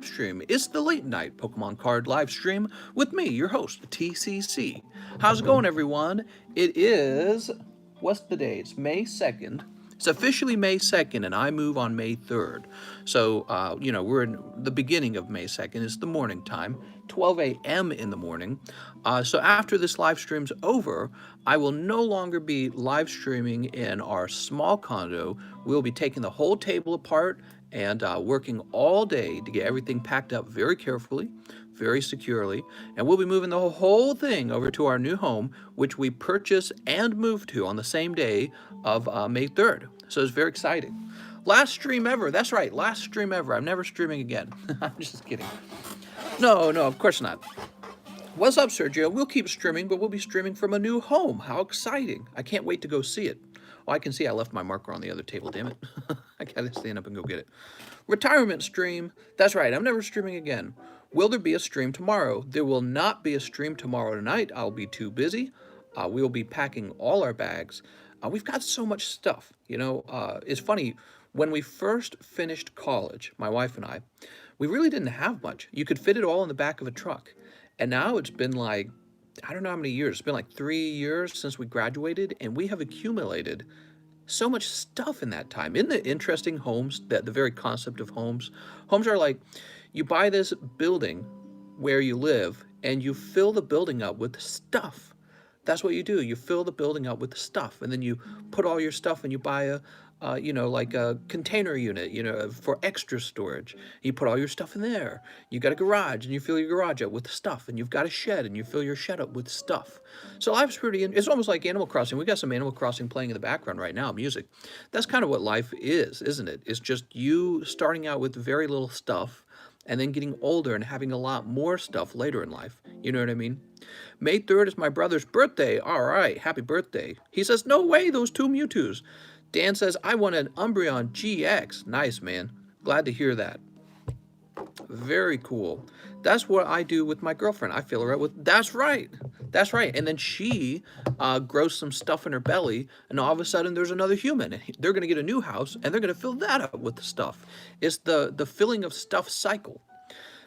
stream. It's the late night Pokemon card live stream with me, your host, TCC. How's it going, everyone? It is, what's the day? It's May 2nd. It's officially May 2nd, and I move on May 3rd. So, we're in the beginning of May 2nd. It's the morning time, 12 a.m. in the morning. So, after this live stream's over, I will no longer be live streaming in our small condo. We'll be taking the whole table apart and working all day to get everything packed up very carefully, very securely. And we'll be moving the whole thing over to our new home, which we purchase and move to on the same day of May 3rd. So it's very exciting. Last stream ever. That's right, last stream ever. I'm never streaming again. I'm just kidding. No, of course not. What's up, Sergio? We'll keep streaming, but we'll be streaming from a new home. How exciting. I can't wait to go see it. Oh, I can see I left my marker on the other table, damn it. I gotta stand up and go get it. Retirement stream. That's right, I'm never streaming again. Will there be a stream tomorrow? There will not be a stream tomorrow night. I'll be too busy. We will be packing all our bags. We've got so much stuff. It's funny, when we first finished college, my wife and I, we really didn't have much. You could fit it all in the back of a truck. And now it's been like, I don't know how many years. It's been like 3 years since we graduated, and we have accumulated so much stuff in that time. Isn't it interesting, homes, that the very concept of homes? Homes are like, you buy this building where you live, and you fill the building up with stuff. That's what you do. You fill the building up with stuff, and then you put all your stuff, and you buy like a container unit, for extra storage. You put all your stuff in there. You got a garage, and you fill your garage up with stuff, and you've got a shed, and you fill your shed up with stuff. So life's it's almost like Animal Crossing. We got some Animal Crossing playing in the background right now, music. That's kind of what life is, isn't it? It's just you starting out with very little stuff, and then getting older and having a lot more stuff later in life. You know what I mean? May 3rd is my brother's birthday. All right, happy birthday. He says, no way, those two Mewtwo's. Dan says, I want an Umbreon GX. Nice, man. Glad to hear that. Very cool. That's what I do with my girlfriend. I fill her up with, that's right. That's right. And then she grows some stuff in her belly, and all of a sudden there's another human. And they're going to get a new house, and they're going to fill that up with the stuff. It's the filling of stuff cycle.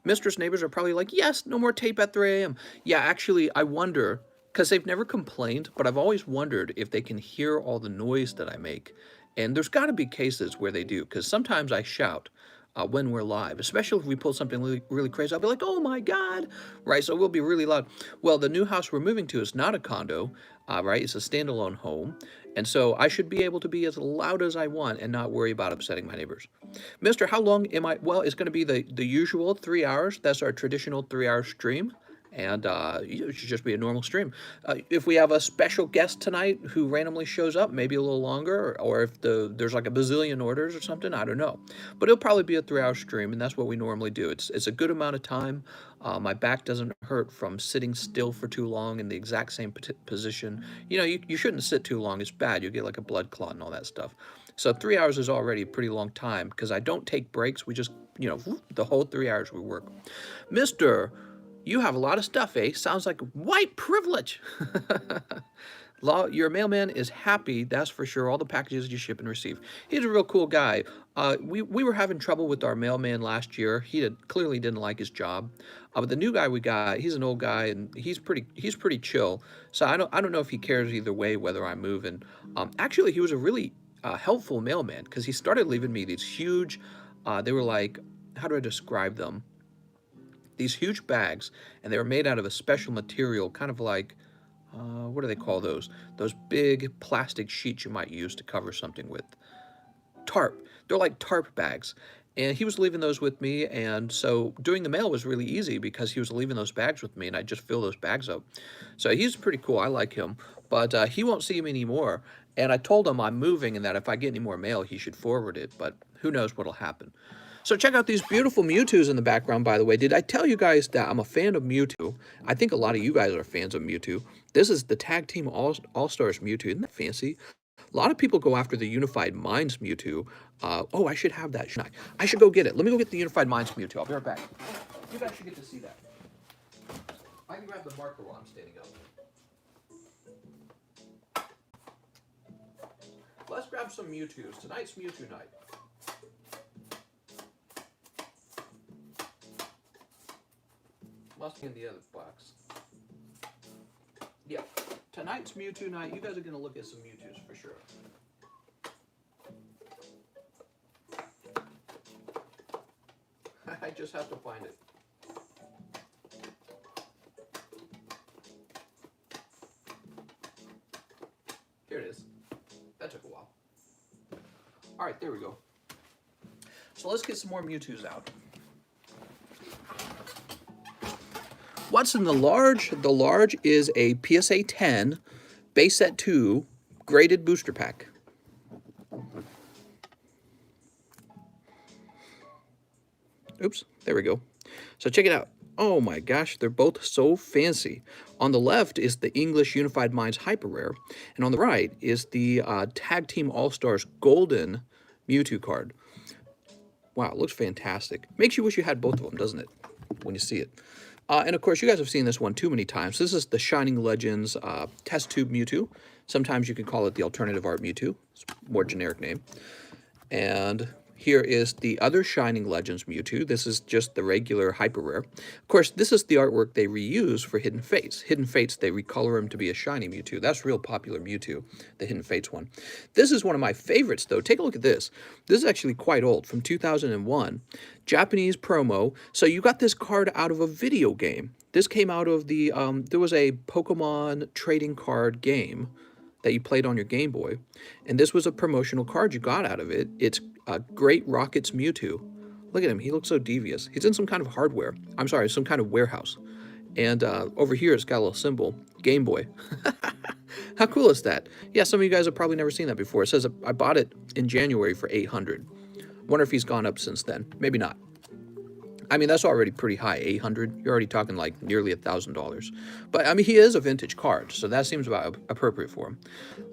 Mistress neighbors are probably like, yes, no more tape at 3 a.m. Yeah, actually, I wonder, because they've never complained, but I've always wondered if they can hear all the noise that I make. And there's got to be cases where they do, because sometimes I shout when we're live, especially if we pull something really, really crazy. I'll be like, oh my God, right? So we'll be really loud. Well, the new house we're moving to is not a condo, right? It's a standalone home. And so I should be able to be as loud as I want and not worry about upsetting my neighbors. Mister, how long am I? Well, it's going to be the usual 3 hours. That's our traditional 3-hour stream. And it should just be a normal stream. If we have a special guest tonight who randomly shows up, maybe a little longer, or if there's like a bazillion orders or something, I don't know. But it'll probably be a 3-hour stream, and that's what we normally do. It's a good amount of time. My back doesn't hurt from sitting still for too long in the exact same position. You shouldn't sit too long. It's bad. You'll get like a blood clot and all that stuff. So 3 hours is already a pretty long time because I don't take breaks. We just, the whole 3 hours we work. Mister, you have a lot of stuff, eh? Sounds like white privilege. Your mailman is happy, that's for sure. All the packages you ship and receive. He's a real cool guy. We were having trouble with our mailman last year. He clearly didn't like his job. But the new guy we got, he's an old guy, and he's pretty chill. So I don't know if he cares either way whether I'm moving. Actually, he was a really helpful mailman because he started leaving me these huge. They were like, how do I describe them? These huge bags, and they were made out of a special material, kind of like, what do they call those? Those big plastic sheets you might use to cover something with. Tarp. They're like tarp bags. And he was leaving those with me, and so doing the mail was really easy because he was leaving those bags with me, and I just fill those bags up. So he's pretty cool. I like him, but he won't see me anymore. And I told him I'm moving and that if I get any more mail, he should forward it, but who knows what'll happen. So check out these beautiful Mewtwo's in the background, by the way. Did I tell you guys that I'm a fan of Mewtwo? I think a lot of you guys are fans of Mewtwo. This is the Tag Team All-Stars Mewtwo. Isn't that fancy? A lot of people go after the Unified Minds Mewtwo. Oh, I should have that, shouldn't I? I should go get it. Let me go get the Unified Minds Mewtwo. I'll be right back. You guys should get to see that. I can grab the marker while I'm standing up. Let's grab some Mewtwo's. Tonight's Mewtwo night. Must be in the other box. Yeah. Tonight's Mewtwo night. You guys are going to look at some Mewtwo's for sure. I just have to find it. Here it is. That took a while. All right, there we go. So let's get some more Mewtwo's out. What's in the large? The large is a PSA 10 base set 2 graded booster pack. Oops, there we go. So check it out. Oh my gosh, they're both so fancy. On the left is the English Unified Minds Hyper Rare, and on the right is the Tag Team All-Stars Golden Mewtwo card. Wow, it looks fantastic. Makes you wish you had both of them, doesn't it, when you see it? And of course, you guys have seen this one too many times. This is the Shining Legends Test Tube Mewtwo. Sometimes you can call it the Alternative Art Mewtwo. It's a more generic name. And here is the other Shining Legends Mewtwo. This is just the regular Hyper Rare. Of course, this is the artwork they reuse for Hidden Fates. Hidden Fates, they recolor him to be a shiny Mewtwo. That's real popular Mewtwo, the Hidden Fates one. This is one of my favorites, though. Take a look at this. This is actually quite old, from 2001. Japanese promo. So you got this card out of a video game. This came out of the, there was a Pokemon trading card game that you played on your Game Boy, and this was a promotional card you got out of it. It's Great Rockets Mewtwo. Look at him, he looks so devious. He's in some kind of hardware. I'm sorry, some kind of warehouse. And over here it's got a little symbol, Game Boy. How cool is that? Yeah, some of you guys have probably never seen that before. It says I bought it in January for $800. Wonder if he's gone up since then. Maybe not. I mean, that's already pretty high, $800. You're already talking like nearly $1,000. But I mean, he is a vintage card, so that seems about appropriate for him.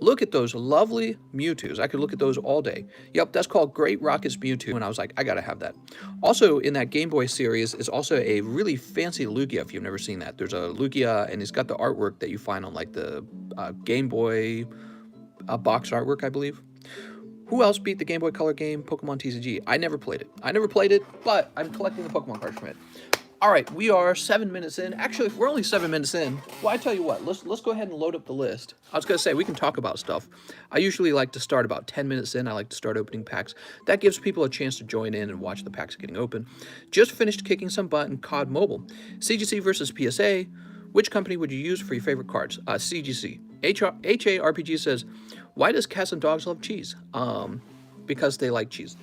Look at those lovely Mewtwo's. I could look at those all day. Yep, that's called Great Rockets Mewtwo, and I was like, I gotta have that. Also, in that Game Boy series is also a really fancy Lugia, if you've never seen that. There's a Lugia, and it's got the artwork that you find on like the Game Boy box artwork, I believe. Who else beat the Game Boy Color game, Pokemon TCG? I never played it. But I'm collecting the Pokemon cards from it. All right, we are 7 minutes in. Actually, if we're only 7 minutes in, well, I tell you what, let's go ahead and load up the list. I was going to say, we can talk about stuff. I usually like to start about 10 minutes in. I like to start opening packs. That gives people a chance to join in and watch the packs getting open. Just finished kicking some butt in COD Mobile. CGC versus PSA. Which company would you use for your favorite cards? CGC. HARPG says, why does cats and dogs love cheese? Because they like cheese.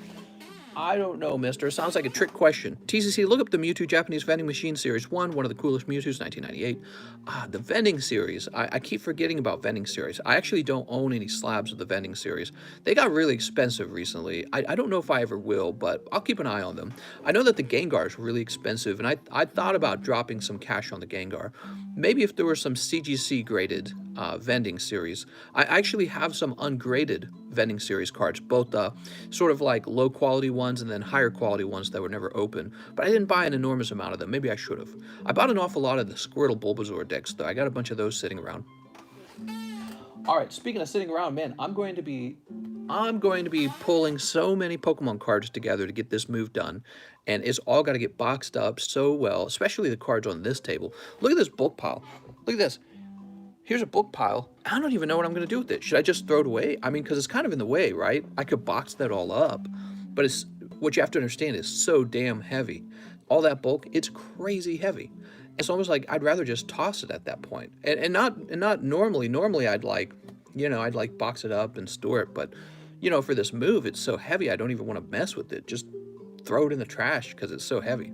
I don't know, mister. Sounds like a trick question. TCC, look up the Mewtwo Japanese Vending Machine Series 1, one of the coolest Mewtwo's, 1998. The Vending Series. I keep forgetting about Vending Series. I actually don't own any slabs of the Vending Series. They got really expensive recently. I don't know if I ever will, but I'll keep an eye on them. I know that the Gengar is really expensive, and I thought about dropping some cash on the Gengar. Maybe if there were some CGC graded Vending Series. I actually have some ungraded Vending Series cards, both sort of like low quality ones and then higher quality ones that were never open, but I didn't buy an enormous amount of them. Maybe I should have. I bought an awful lot of the Squirtle Bulbasaur decks, though. I got a bunch of those sitting around. All right, speaking of sitting around, man, I'm going to be pulling so many Pokemon cards together to get this move done, and it's all got to get boxed up so well, especially the cards on this table. Look at this bulk pile. Look at this. Here's a book pile. I don't even know what I'm going to do with it. Should I just throw it away? I mean, because it's kind of in the way, right? I could box that all up, but it's what you have to understand is so damn heavy. All that bulk, it's crazy heavy. It's almost like I'd rather just toss it at that point. And not normally. Normally I'd like box it up and store it, but for this move, it's so heavy I don't even want to mess with it. Just throw it in the trash because it's so heavy.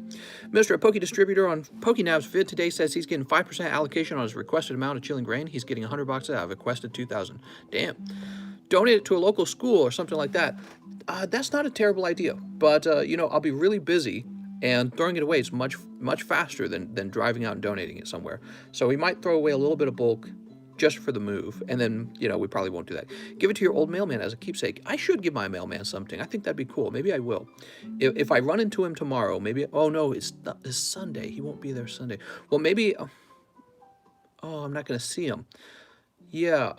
Mr. Poke Distributor on PokeNav's vid today says he's getting 5% allocation on his requested amount of Chilling Grain. He's getting $100 out of requested 2,000. Damn. Donate it to a local school or something like that. That's not a terrible idea, but I'll be really busy, and throwing it away is much faster than driving out and donating it somewhere. So we might throw away a little bit of bulk just for the move, and then we probably won't do that. Give it to your old mailman as a keepsake. I should give my mailman something. I think that'd be cool. Maybe I will. If I run into him tomorrow, maybe. Oh no, it's Sunday. He won't be there Sunday. Well, maybe. Oh, I'm not gonna see him. Yeah.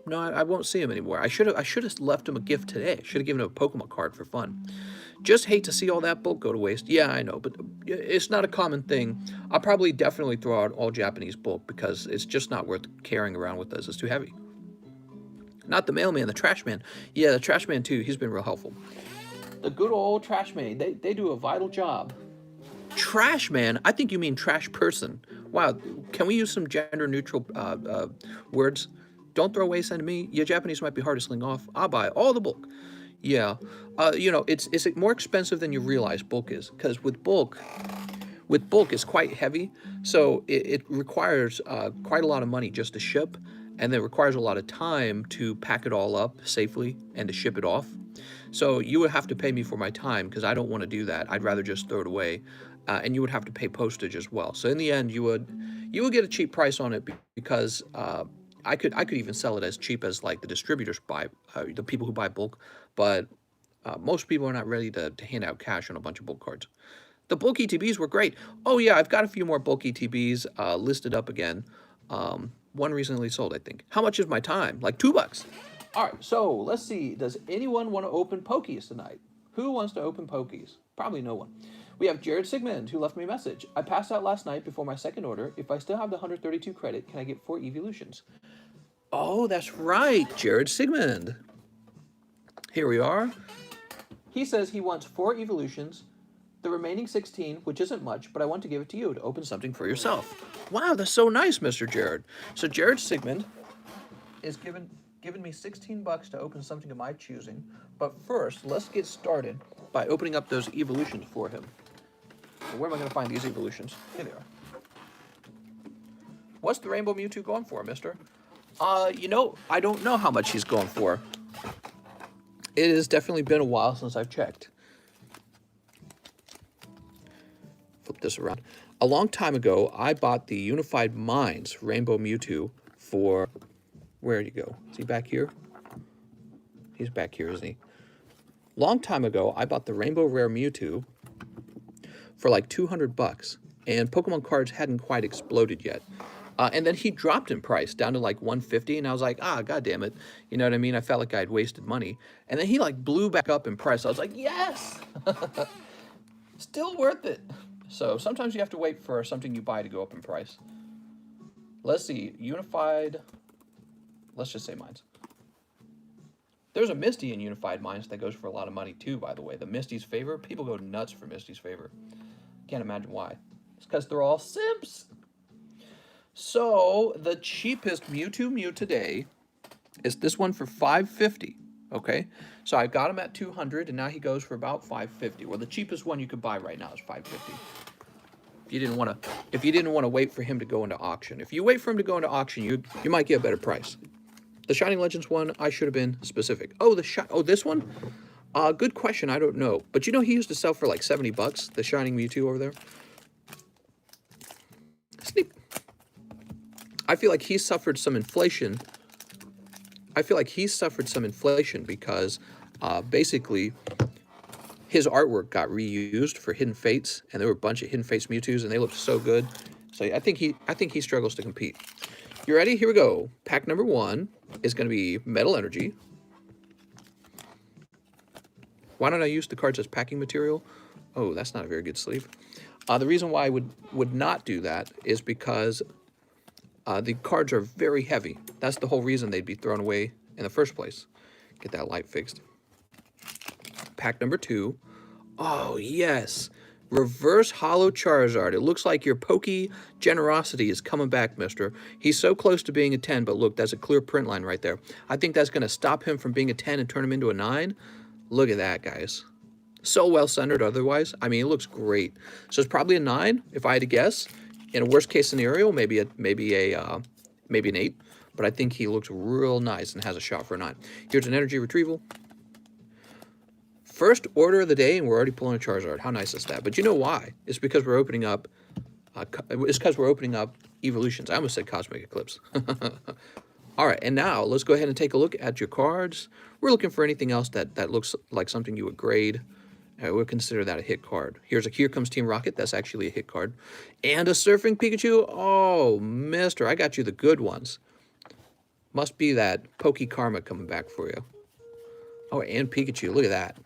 No, I won't see him anymore. I should have left him a gift today. I should have given him a Pokemon card for fun. Just hate to see all that bulk go to waste. Yeah, I know, but it's not a common thing. I'll probably definitely throw out all Japanese bulk because it's just not worth carrying around with us. It's too heavy. Not the mailman, the trash man. Yeah, the trash man too. He's been real helpful. The good old trash man. They do a vital job. Trash man? I think you mean trash person. Wow, can we use some gender neutral words? Don't throw away send to me. Yeah, Japanese might be hard to sling off. I'll buy all the bulk. Yeah, it's more expensive than you realize bulk is, because with bulk it's quite heavy, so it requires quite a lot of money just to ship, and it requires a lot of time to pack it all up safely and to ship it off. So you would have to pay me for my time because I don't want to do that. I'd rather just throw it away, and you would have to pay postage as well. So in the end, you would get a cheap price on it because I could even sell it as cheap as like the distributors buy, the people who buy bulk, but most people are not ready to hand out cash on a bunch of bulk cards. The bulk ETBs were great. Oh yeah, I've got a few more bulk ETBs listed up again. One recently sold, I think. How much is my time? Like $2. All right, so let's see. Does anyone want to open pokies tonight? Who wants to open pokies? Probably no one. We have Jared Sigmund, who left me a message. I passed out last night before my second order. If I still have the 132 credit, can I get 4 evolutions? Oh, that's right, Jared Sigmund. Here we are. He says he wants 4 evolutions, the remaining 16, which isn't much, but I want to give it to you to open something for yourself. Wow, that's so nice, Mr. Jared. So Jared Sigmund is giving me $16 to open something of my choosing. But first, let's get started by opening up those evolutions for him. Where am I going to find these evolutions? Here they are. What's the Rainbow Mewtwo going for, mister? I don't know how much he's going for. It has definitely been a while since I've checked. Flip this around. A long time ago, I bought the Unified Minds Rainbow Mewtwo for... Where'd he go? Is he back here? He's back here, isn't he? Long time ago, I bought the Rainbow Rare Mewtwo for like $200, and Pokemon cards hadn't quite exploded yet. And then he dropped in price down to like $150, and I was like, god damn it. You know what I mean? I felt like I'd wasted money. And then he like blew back up in price. I was like, yes! Still worth it. So sometimes you have to wait for something you buy to go up in price. Let's see, Unified, let's just say Minds. There's a Misty in Unified Minds that goes for a lot of money too, by the way. The Misty's Favor, people go nuts for Misty's Favor. Can't imagine why. It's because they're all simps. So the cheapest Mewtwo today is this one for $550. Okay, so I got him at $200, and now he goes for about $550. Well, the cheapest one you could buy right now is $550. If you didn't want to wait for him to go into auction. If you wait for him to go into auction, you might get a better price. The Shining Legends one, I should have been specific. Oh, this one? Good question. I don't know, but he used to sell for like $70. The Shining Mewtwo over there. Sneak. I feel like he suffered some inflation. Because basically his artwork got reused for Hidden Fates, and there were a bunch of Hidden Fates Mewtwo's, and they looked so good. So I think he struggles to compete. You ready? Here we go. Pack number 1 is going to be Metal Energy. Why don't I use the cards as packing material? Oh, that's not a very good sleeve. The reason why I would not do that is because the cards are very heavy. That's the whole reason they'd be thrown away in the first place. Get that light fixed. Pack number 2. Oh, yes. Reverse Holo Charizard. It looks like your Pokey generosity is coming back, mister. He's so close to being a 10, but look, that's a clear print line right there. I think that's going to stop him from being a 10 and turn him into a 9. Look at that, guys. So well-centered otherwise. I mean, it looks great. So it's probably a 9, if I had to guess. In a worst-case scenario, maybe an 8. But I think he looks real nice and has a shot for a 9. Here's an energy retrieval. First order of the day, and we're already pulling a Charizard. How nice is that? But you know why? It's because we're opening up. Evolutions. I almost said Cosmic Eclipse. All right, and now let's go ahead and take a look at your cards. We're looking for anything else that looks like something you would grade. We'll consider that a hit card. Here comes Team Rocket. That's actually a hit card. And a Surfing Pikachu. Oh, mister, I got you the good ones. Must be that Poke Karma coming back for you. Oh, and Pikachu. Look at that.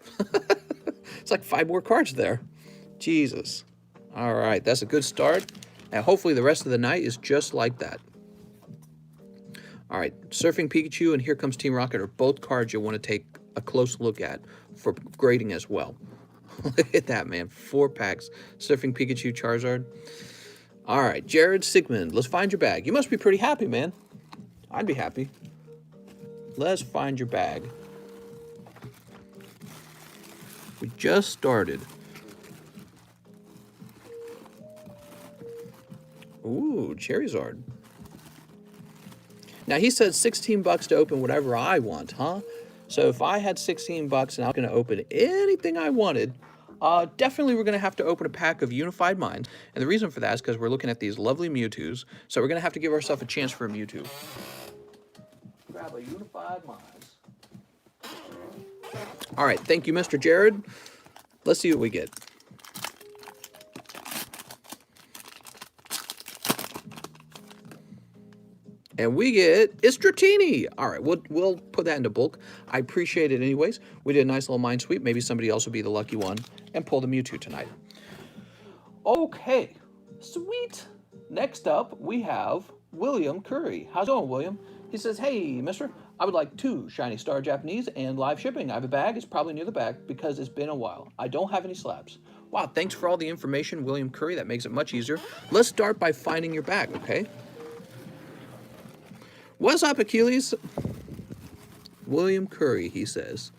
It's like 5 more cards there. Jesus. All right, that's a good start. And hopefully the rest of the night is just like that. All right, Surfing Pikachu and Here Comes Team Rocket are both cards you'll want to take a close look at for grading as well. Look at that, man. 4 packs. Surfing Pikachu, Charizard. All right, Jared Sigmund, let's find your bag. You must be pretty happy, man. I'd be happy. Let's find your bag. We just started. Ooh, Charizard. Now, he said 16 bucks to open whatever I want, huh? So if I had 16 bucks and I was going to open anything I wanted, definitely we're going to have to open a pack of Unified Minds. And the reason for that is because we're looking at these lovely Mewtwo's. So we're going to have to give ourselves a chance for a Mewtwo. Grab a Unified Minds. All right, thank you, Mr. Jared. Let's see what we get. And we get Istratini. All right, we'll put that into bulk. I appreciate it anyways. We did a nice little mind sweep. Maybe somebody else will be the lucky one and pull the Mewtwo tonight. Okay, sweet. Next up, we have William Curry. How's it going, William? He says, hey, mister, I would like 2 Shiny Star Japanese and live shipping. I have a bag. It's probably near the back because it's been a while. I don't have any slabs. Wow, thanks for all the information, William Curry. That makes it much easier. Let's start by finding your bag, okay? What's up, Achilles? William Curry, he says.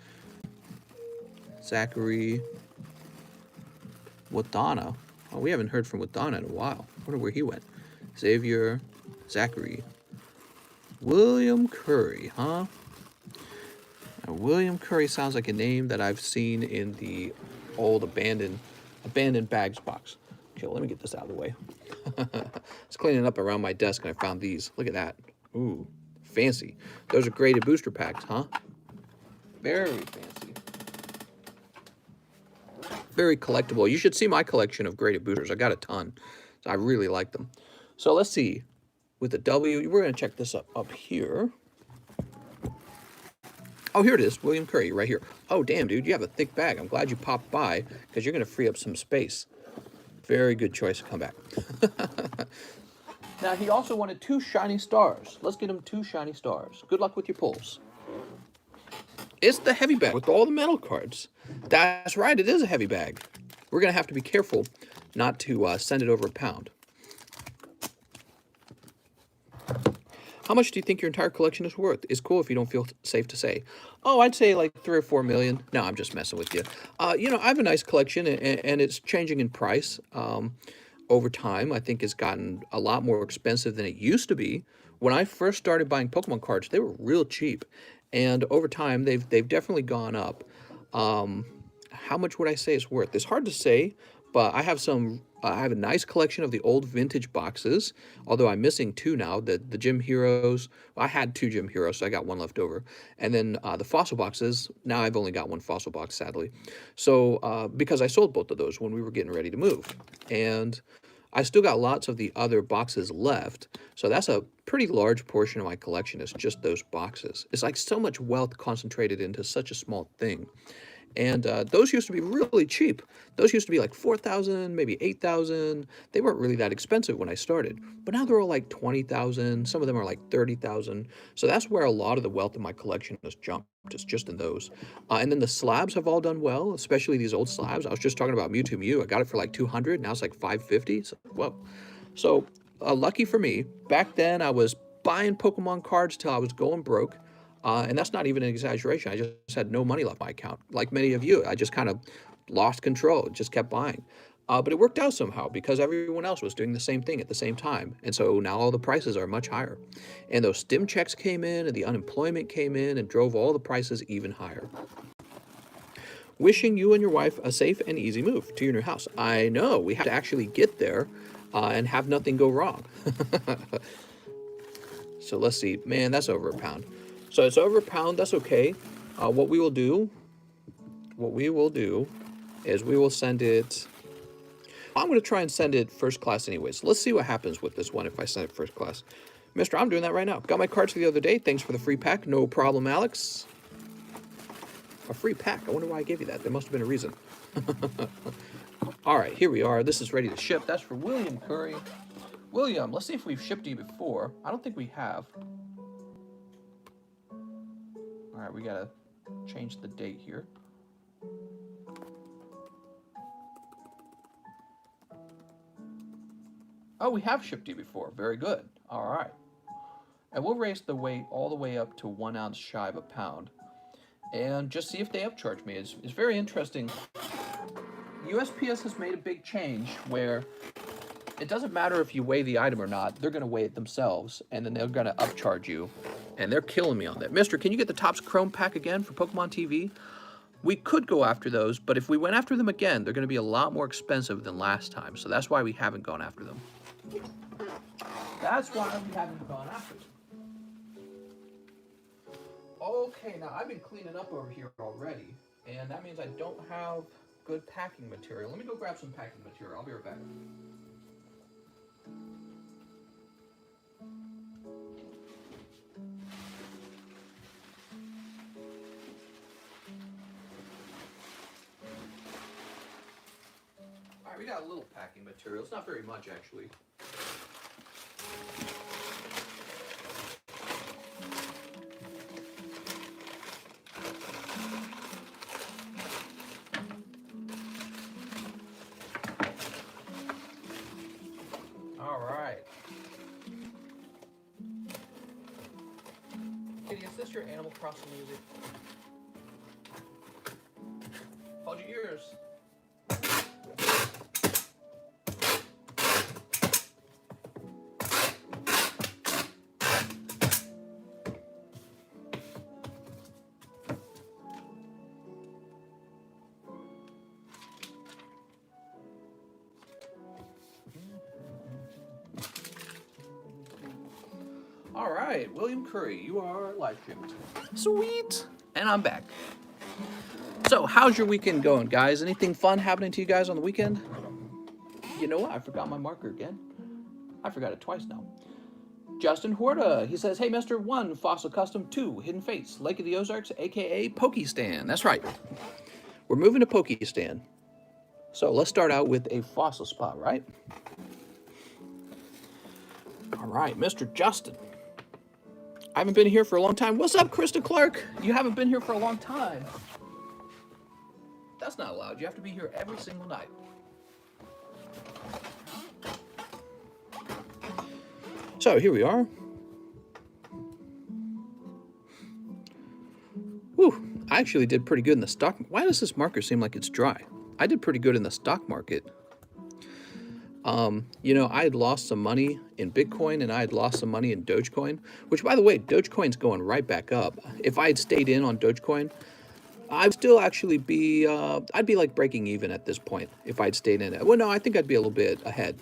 Zachary Wadana. Oh, we haven't heard from Wadana in a while. I wonder where he went. Xavier, Zachary. William Curry, huh? Now, William Curry sounds like a name that I've seen in the old abandoned bags box. Okay, well, let me get this out of the way. I was cleaning up around my desk and I found these. Look at that. Ooh, fancy. Those are graded booster packs, huh? Very fancy. Very collectible. You should see my collection of graded boosters. I got a ton. So I really like them. So let's see. With the W, we're going to check this up here. Oh, here it is. William Curry, right here. Oh, damn, dude. You have a thick bag. I'm glad you popped by because you're going to free up some space. Very good choice to come back. Now, he also wanted 2 shiny stars. Let's get him 2 shiny stars. Good luck with your pulls. It's the heavy bag with all the metal cards. That's right, it is a heavy bag. We're going to have to be careful not to send it over a pound. How much do you think your entire collection is worth? It's cool if you don't feel safe to say. Oh, I'd say like 3 or 4 million. No, I'm just messing with you. You know, I have a nice collection, and it's changing in price. Over time, I think it's gotten a lot more expensive than it used to be. When I first started buying Pokemon cards, they were real cheap, and over time, they've definitely gone up. How much would I say it's worth? It's hard to say, but I have a nice collection of the old vintage boxes, although I'm missing 2 now. The Gym Heroes, well, I had 2 Gym Heroes, so I got 1 left over. And then the fossil boxes, now I've only got 1 fossil box, sadly. So, because I sold both of those when we were getting ready to move. And I still got lots of the other boxes left, so that's a pretty large portion of my collection is just those boxes. It's like so much wealth concentrated into such a small thing. And those used to be really cheap. Those used to be like 4,000, maybe 8,000. They weren't really that expensive when I started. But now they're all like 20,000. Some of them are like 30,000. So that's where a lot of the wealth of my collection has jumped. It's just in those. And then the slabs have all done well, especially these old slabs. I was just talking about Mewtwo Mew. I got it for like 200. Now it's like 550. So, whoa. So lucky for me, back then I was buying Pokemon cards till I was going broke. And that's not even an exaggeration. I just had no money left in my account. Like many of you, I just kind of lost control, just kept buying. But it worked out somehow because everyone else was doing the same thing at the same time. And so now all the prices are much higher. And those stim checks came in and the unemployment came in and drove all the prices even higher. Wishing you and your wife a safe and easy move to your new house. I know, we have to actually get there and have nothing go wrong. So let's see. Man, that's over a pound. So it's over a pound, that's okay. What we will do is we will send it, I'm going to try and send it first class anyways. Let's see what happens with this one if I send it first class. Mister, I'm doing that right now. Got my cards the other day. Thanks for the free pack. No problem, Alex. A free pack. I wonder why I gave you that. There must have been a reason. All right, here we are. This is ready to ship. That's for William Curry. William, let's see if we've shipped to you before. I don't think we have. All right, we gotta change the date here. Oh, we have shipped to you before. Very good. All right. And we'll raise the weight all the way up to 1 ounce shy of a pound. And just see if they upcharge me. It's very interesting. USPS has made a big change where it doesn't matter if you weigh the item or not. They're going to weigh it themselves, and then they're going to upcharge you. And they're killing me on that. Mister, can you get the Topps Chrome pack again for Pokemon TV? We could go after those, but if we went after them again, they're going to be a lot more expensive than last time. So that's why we haven't gone after them. That's why we haven't gone after them. Okay, now I've been cleaning up over here already, and that means I don't have good packing material. Let me go grab some packing material. I'll be right back. All right, we got a little packing material. It's not very much, actually. Kitty, is this your Animal Crossing music? Hold your ears. All right, William Curry, you are live streamed. Sweet. And I'm back. So, how's your weekend going, guys? Anything fun happening to you guys on the weekend? You know what? I forgot my marker again. I forgot it twice now. Justin Horta, he says, hey, Mr. 1, Fossil Custom, 2, Hidden Fates, Lake of the Ozarks, a.k.a. Pokistan. That's right. We're moving to Pokistan. So, let's start out with a fossil spot, right? All right, Mr. Justin. I haven't been here for a long time. What's up, Krista Clark? You haven't been here for a long time. That's not allowed. You have to be here every single night. So here we are. Whew, I actually did pretty good in the stock. Why does this marker seem like it's dry? I did pretty good in the stock market. You know, I had lost some money in Bitcoin and I had lost some money in Dogecoin, which, by the way, Dogecoin's going right back up. If I had stayed in on Dogecoin, I'd still actually be, I'd be like breaking even at this point if I'd stayed in it. Well, no, I think I'd be a little bit ahead.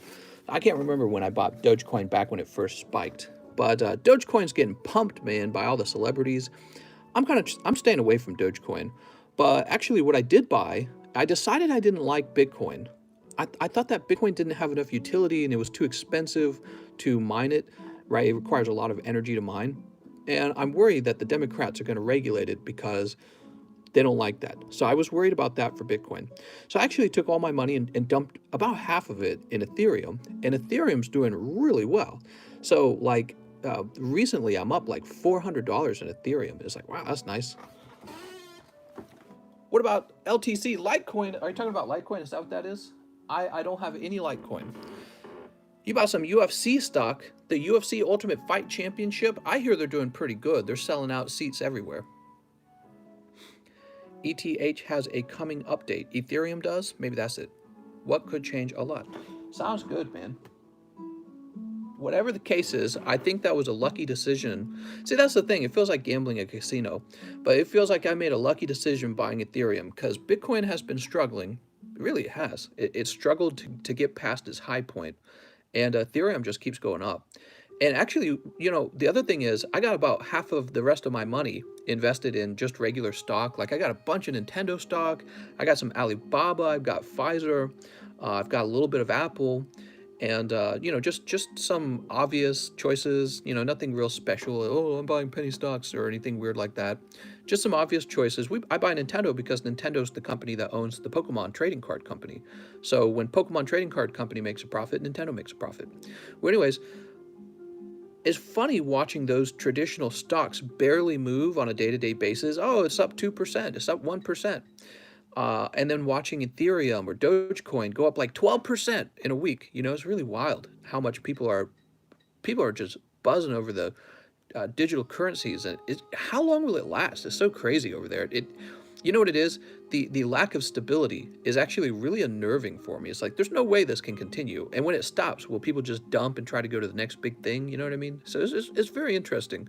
I can't remember when I bought Dogecoin back when it first spiked, but Dogecoin's getting pumped, man, by all the celebrities. I'm staying away from Dogecoin, but actually what I did buy, I decided I didn't like Bitcoin. I thought that Bitcoin didn't have enough utility and it was too expensive to mine it, right? It requires a lot of energy to mine. And I'm worried that the Democrats are going to regulate it because they don't like that. So I was worried about that for Bitcoin. So I actually took all my money and dumped about half of it in Ethereum. And Ethereum's doing really well. So like recently I'm up like $400 in Ethereum. It's like, wow, that's nice. What about LTC, Litecoin? Are you talking about Litecoin? Is that what that is? I don't have any Litecoin. You bought some UFC stock, the UFC Ultimate Fight Championship. I hear they're doing pretty good. They're selling out seats everywhere. ETH has a coming update. Ethereum does? Maybe that's it. What could change a lot? Sounds good, man. Whatever the case is, I think that was a lucky decision. See, that's the thing. It feels like gambling at a casino. But it feels like I made a lucky decision buying Ethereum because Bitcoin has been struggling. Really, it has. It struggled to get past its high point. And Ethereum just keeps going up. And actually, you know, the other thing is I got about half of the rest of my money invested in just regular stock. Like I got a bunch of Nintendo stock. I got some Alibaba. I've got Pfizer. I've got a little bit of Apple. And, you know, just some obvious choices, you know, nothing real special. Oh, I'm buying penny stocks or anything weird like that. Just some obvious choices. I buy Nintendo because Nintendo's the company that owns the Pokemon trading card company. So when Pokemon trading card company makes a profit, Nintendo makes a profit. Well, anyways, it's funny watching those traditional stocks barely move on a day-to-day basis. Oh, it's up 2%, it's up 1%. And then watching Ethereum or Dogecoin go up like 12% in a week. It's really wild how much people are just buzzing over the digital currencies. And how long will it last? It's so crazy over there. You know what it is? The lack of stability is actually really unnerving for me. It's like there's no way this can continue. And when it stops, will people just dump and try to go to the next big thing? You know what I mean? So it's very interesting.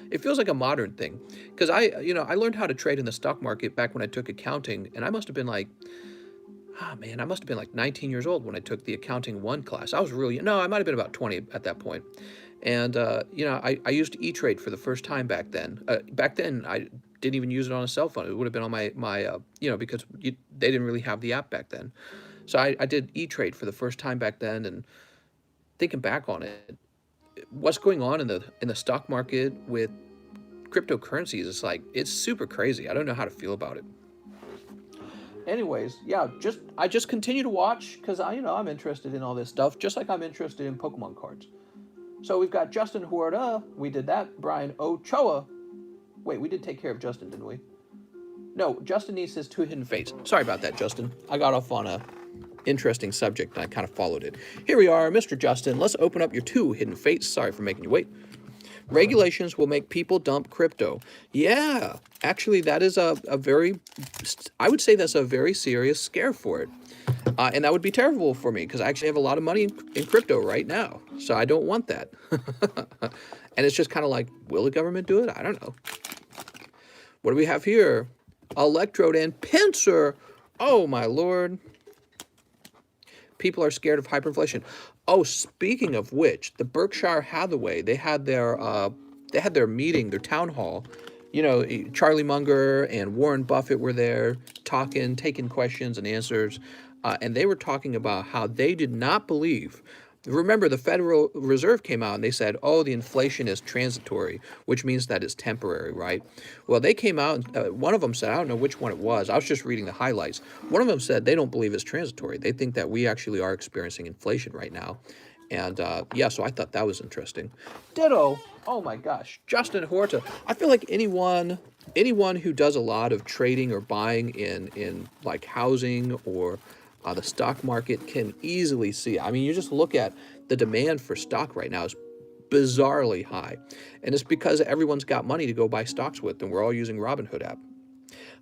It feels like a modern thing because I learned how to trade in the stock market back when I took accounting, and I must have been like, ah man, I must have been like 19 years old when I took the accounting one class. I was really no, I might have been about 20 at that point. And I used E-Trade for the first time back then. Back then, I didn't even use it on a cell phone. It would have been on my because they didn't really have the app back then. So I did E-Trade for the first time back then, and thinking back on it, what's going on in the stock market with cryptocurrencies, it's super crazy. I don't know how to feel about it. Anyways, yeah, I just continue to watch because I'm interested in all this stuff, just like I'm interested in Pokemon cards. So we've got Justin Huerta. We did that. Brian Ochoa. Wait, we did take care of Justin, didn't we? No, Justin needs his two hidden fates. Sorry about that, Justin. I got off on a interesting subject and I kind of followed it. Here we are, Mr. Justin. Let's open up your two hidden fates. Sorry for making you wait. Regulations will make people dump crypto. Yeah, actually, that is I would say that's a very serious scare for it. And that would be terrible for me because I actually have a lot of money in crypto right now. So I don't want that. And it's just kind of like, will the government do it? I don't know. What do we have here? Electrode and pincer. Oh, my Lord. People are scared of hyperinflation. Oh, speaking of which, the Berkshire Hathaway, they had their meeting, their town hall. Charlie Munger and Warren Buffett were there talking, taking questions and answers. And they were talking about how they did not believe. Remember, the Federal Reserve came out and they said, oh, the inflation is transitory, which means that it's temporary, right? Well, they came out, one of them said, I don't know which one it was. I was just reading the highlights. One of them said they don't believe it's transitory. They think that we actually are experiencing inflation right now. And yeah, so I thought that was interesting. Ditto. Oh my gosh, Justin Horta. I feel like anyone who does a lot of trading or buying in like housing or the stock market can easily see. I mean, you just look at the demand for stock right now is bizarrely high. And it's because everyone's got money to go buy stocks with, and we're all using Robinhood app.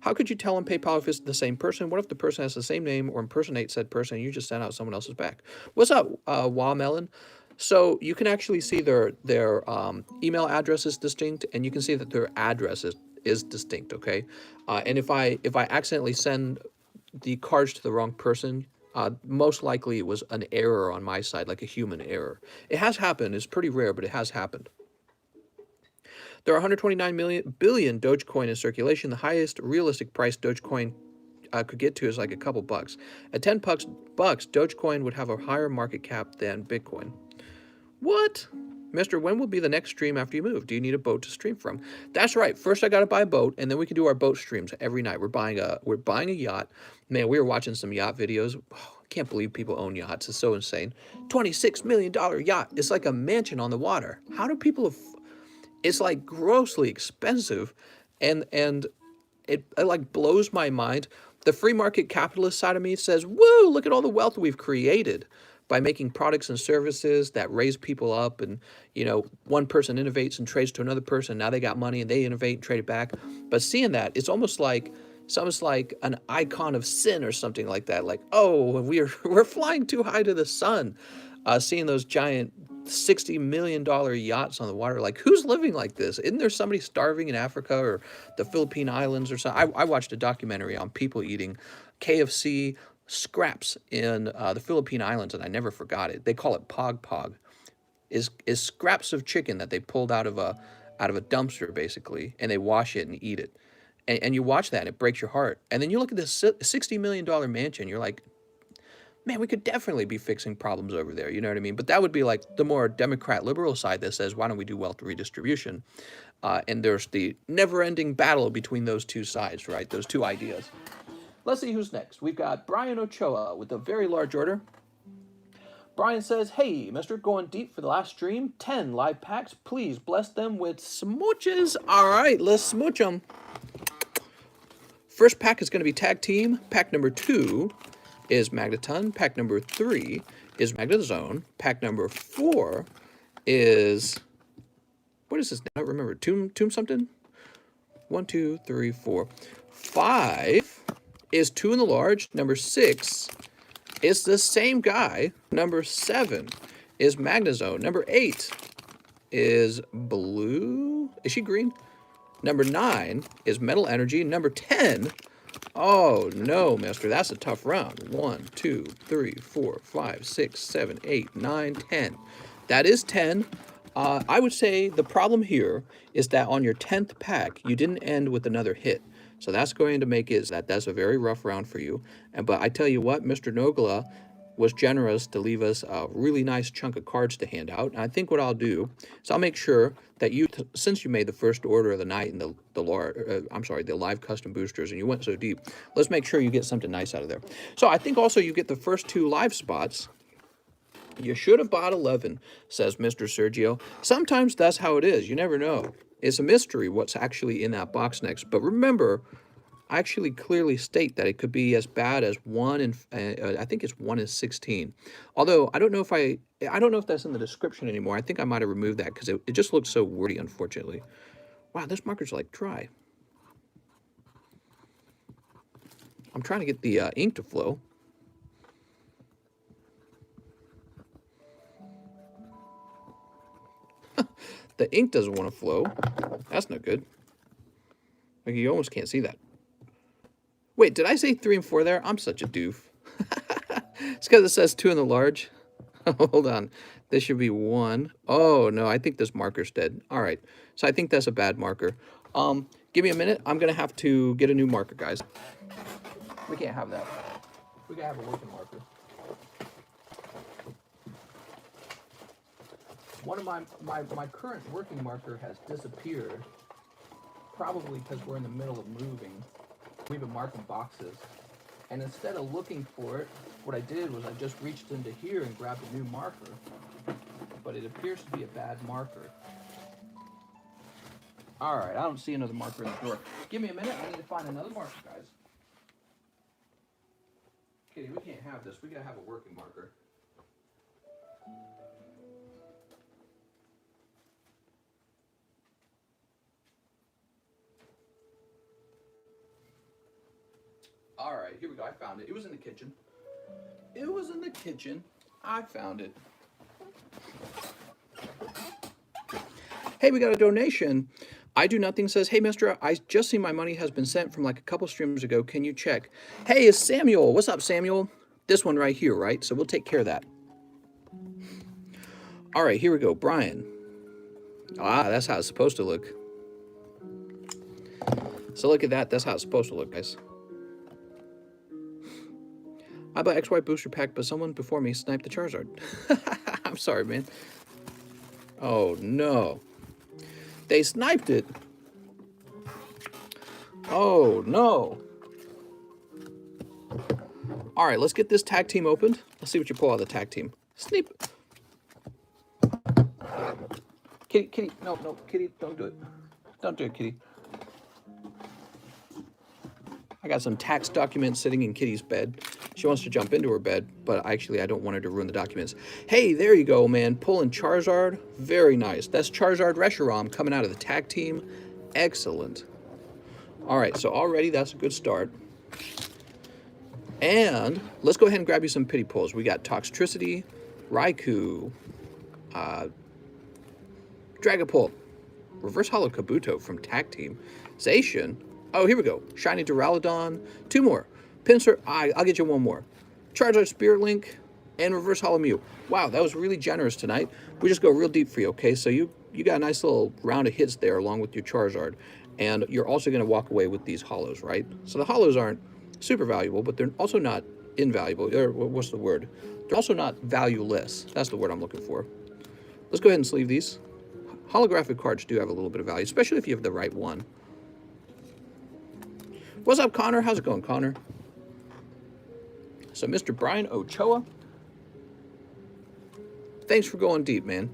How could you tell on PayPal if it's the same person? What if the person has the same name or impersonates said person and you just sent out someone else's back? What's up, Wamelon? So you can actually see their email address is distinct, and you can see that their address is distinct, okay? And if I accidentally send the cards to the wrong person, most likely it was an error on my side, like a human error. It has happened. It's pretty rare, but it has happened. There are 129 billion Dogecoin in circulation. The highest realistic price Dogecoin could get to is like a couple bucks. At 10 bucks, Dogecoin would have a higher market cap than Bitcoin. What? Mister, when will be the next stream after you move? Do you need a boat to stream from? That's right. First, I got to buy a boat, and then we can do our boat streams every night. We're buying a yacht. Man, we were watching some yacht videos. Oh, I can't believe people own yachts. It's so insane. $26 million yacht. It's like a mansion on the water. How do people? It's like grossly expensive, and it like blows my mind. The free market capitalist side of me says, "Woo! Look at all the wealth we've created." By making products and services that raise people up, and one person innovates and trades to another person. Now they got money and they innovate and trade it back. But seeing that, it's almost like an icon of sin or something like that. Like, oh, we're flying too high to the sun. Seeing those giant $60 million yachts on the water. Like, who's living like this? Isn't there somebody starving in Africa or the Philippine Islands or something? I watched a documentary on people eating KFC scraps in the Philippine Islands, and I never forgot it. They call it pog pog. Is scraps of chicken that they pulled out of a dumpster basically, and they wash it and eat it. And you watch that, and it breaks your heart. And then you look at this $60 million mansion, you're like, man, we could definitely be fixing problems over there. You know what I mean? But that would be like the more Democrat liberal side that says, why don't we do wealth redistribution? And there's the never-ending battle between those two sides, right? Those two ideas. Let's see who's next. We've got Brian Ochoa with a very large order. Brian says, hey, mister, going deep for the last stream. 10 live packs. Please bless them with smooches. All right, let's smooch them. First pack is going to be Tag Team. Pack number 2 is Magneton. Pack number 3 is Magnezone. Pack number 4 is... what is this? I don't remember. Tomb something? 1, 2, 3, 4. 5 is 2 in the large. Number 6 is the same guy. Number 7 is Magnezone. Number 8 is blue. Is she green? Number 9 is Metal Energy. Number 10. Oh no, mister. That's a tough round. 1, 2, 3, 4, 5, 6, 7, 8, 9, 10. That is 10. I would say the problem here is that on your 10th pack, you didn't end with another hit. So that's going to make it that's a very rough round for you. But I tell you what, Mr. Nogla was generous to leave us a really nice chunk of cards to hand out. And I think what I'll do is I'll make sure that you, since you made the first order of the night and the live custom boosters, and you went so deep, let's make sure you get something nice out of there. So I think also you get the first 2 live spots. You should have bought 11, says Mr. Sergio. Sometimes that's how it is. You never know. It's a mystery what's actually in that box next. But remember, I actually clearly state that it could be as bad as 1 in, I think it's 1 in 16. Although I don't know if that's in the description anymore. I think I might have removed that because it just looks so wordy, unfortunately. Wow, this marker's like dry. I'm trying to get the ink to flow. The ink doesn't want to flow. That's not good. Like, you almost can't see that. Wait, did I say 3 and 4 there? I'm such a doof. It's because it says 2 in the large. Hold on. This should be 1. Oh, no, I think this marker's dead. All right. So I think that's a bad marker. Give me a minute. I'm going to have to get a new marker, guys. We can't have that. We got to have a working marker. One of my current working marker has disappeared, probably because we're in the middle of moving. We've been marking boxes. And instead of looking for it, what I did was I just reached into here and grabbed a new marker. But it appears to be a bad marker. All right, I don't see another marker in the door. Give me a minute, I need to find another marker, guys. Kitty, we can't have this. We gotta have a working marker. All right, here we go. I found it. It was in the kitchen. It was in the kitchen. I found it. Hey, we got a donation. I Do Nothing says, hey, mister, I just see my money has been sent from like a couple streams ago. Can you check? Hey, it's Samuel. What's up, Samuel? This one right here, right? So we'll take care of that. All right, here we go. Brian. Ah, that's how it's supposed to look. So look at that. That's how it's supposed to look, guys. I bought XY booster pack, but someone before me sniped the Charizard. I'm sorry, man. Oh, no. They sniped it. Oh, no. All right, let's get this tag team opened. Let's see what you pull out of the tag team. Sneep. Kitty, no, Kitty, don't do it. Don't do it, Kitty. I got some tax documents sitting in Kitty's bed. She wants to jump into her bed, but actually I don't want her to ruin the documents. Hey, there you go, man. Pulling Charizard. Very nice. That's Charizard Reshiram coming out of the tag team. Excellent. All right, so already that's a good start. And let's go ahead and grab you some pity pulls. We got Toxtricity, Raikou, Dragapult, Reverse Hollow Kabuto from tag team, Zacian. Oh, here we go. Shiny Duraludon. 2 more. Pinsir. I'll get you 1 more. Charizard Spirit Link and Reverse Hollow Mew. Wow, that was really generous tonight. We just go real deep for you, okay? So you got a nice little round of hits there along with your Charizard. And you're also going to walk away with these hollows, right? So the hollows aren't super valuable, but they're also not invaluable, or what's the word? They're also not valueless. That's the word I'm looking for. Let's go ahead and sleeve these. Holographic cards do have a little bit of value, especially if you have the right one. What's up, Connor? How's it going, Connor? So, Mr. Brian Ochoa, thanks for going deep, man.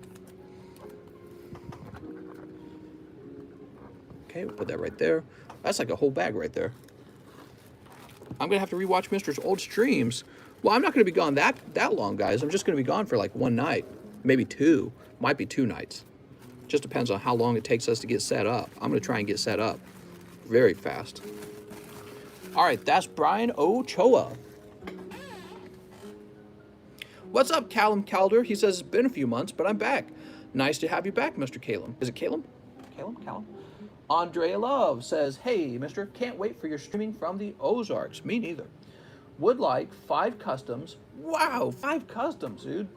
Okay, we'll put that right there. That's like a whole bag right there. I'm going to have to rewatch Mr.'s old streams. Well, I'm not going to be gone that long, guys. I'm just going to be gone for like one night, maybe two. Might be 2 nights. Just depends on how long it takes us to get set up. I'm going to try and get set up very fast. All right, that's Brian Ochoa. What's up, Callum Calder? He says, it's been a few months, but I'm back. Nice to have you back, Mr. Calum. Is it Calum? Callum? Andrea Love says, hey, mister, can't wait for your streaming from the Ozarks. Me neither. Would like 5 customs. Wow, 5 customs, dude.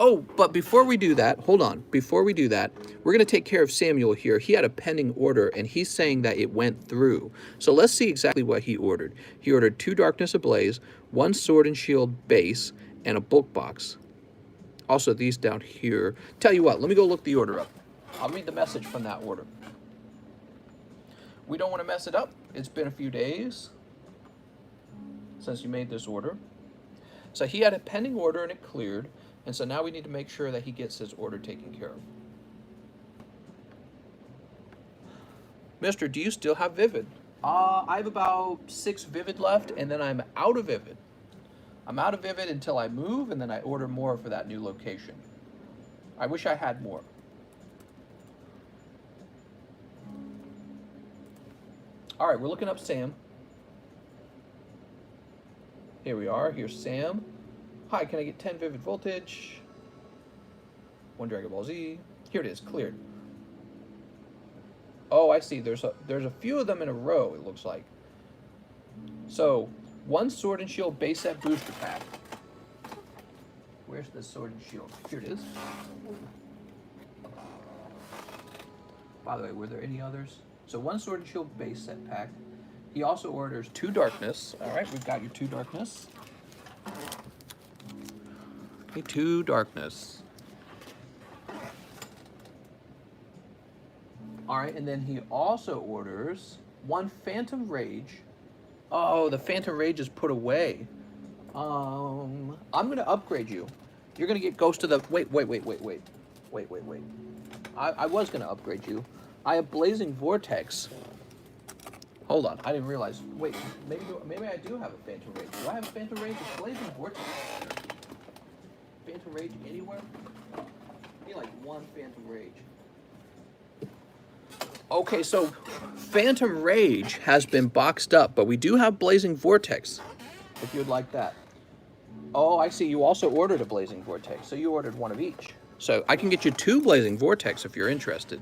Oh, but before we do that, hold on. Before we do that, we're going to take care of Samuel here. He had a pending order, and he's saying that it went through. So let's see exactly what he ordered. He ordered 2 Darkness Ablaze, 1 Sword and Shield base, and a book box. Also, these down here. Tell you what, let me go look the order up. I'll read the message from that order. We don't want to mess it up. It's been a few days since you made this order. So he had a pending order, and it cleared. And so now we need to make sure that he gets his order taken care of. Mister, do you still have Vivid? I have about 6 Vivid left, and then I'm out of Vivid. I'm out of Vivid until I move, and then I order more for that new location. I wish I had more. All right, we're looking up Sam. Here we are. Here's Sam. Hi, can I get 10 Vivid Voltage? 1 Dragon Ball Z. Here it is, cleared. Oh, I see. There's a few of them in a row, it looks like. So, 1 Sword and Shield base set booster pack. Where's the Sword and Shield? Here it is. By the way, were there any others? So 1 Sword and Shield base set pack. He also orders 2 Darkness. All right, we've got your 2 Darkness. Okay, 2 Darkness. All right, and then he also orders 1 Phantom Rage. Oh, the Phantom Rage is put away. I'm gonna upgrade you. You're gonna get Ghost of the. Wait. I was gonna upgrade you. I have Blazing Vortex. Hold on, I didn't realize. Wait, maybe I do have a Phantom Rage. Do I have a Phantom Rage? Is Blazing Vortex Phantom Rage anywhere? I need like 1 Phantom Rage. Okay, so Phantom Rage has been boxed up, but we do have Blazing Vortex, if you'd like that. Oh, I see. You also ordered a Blazing Vortex, so you ordered 1 of each. So I can get you 2 Blazing Vortex if you're interested.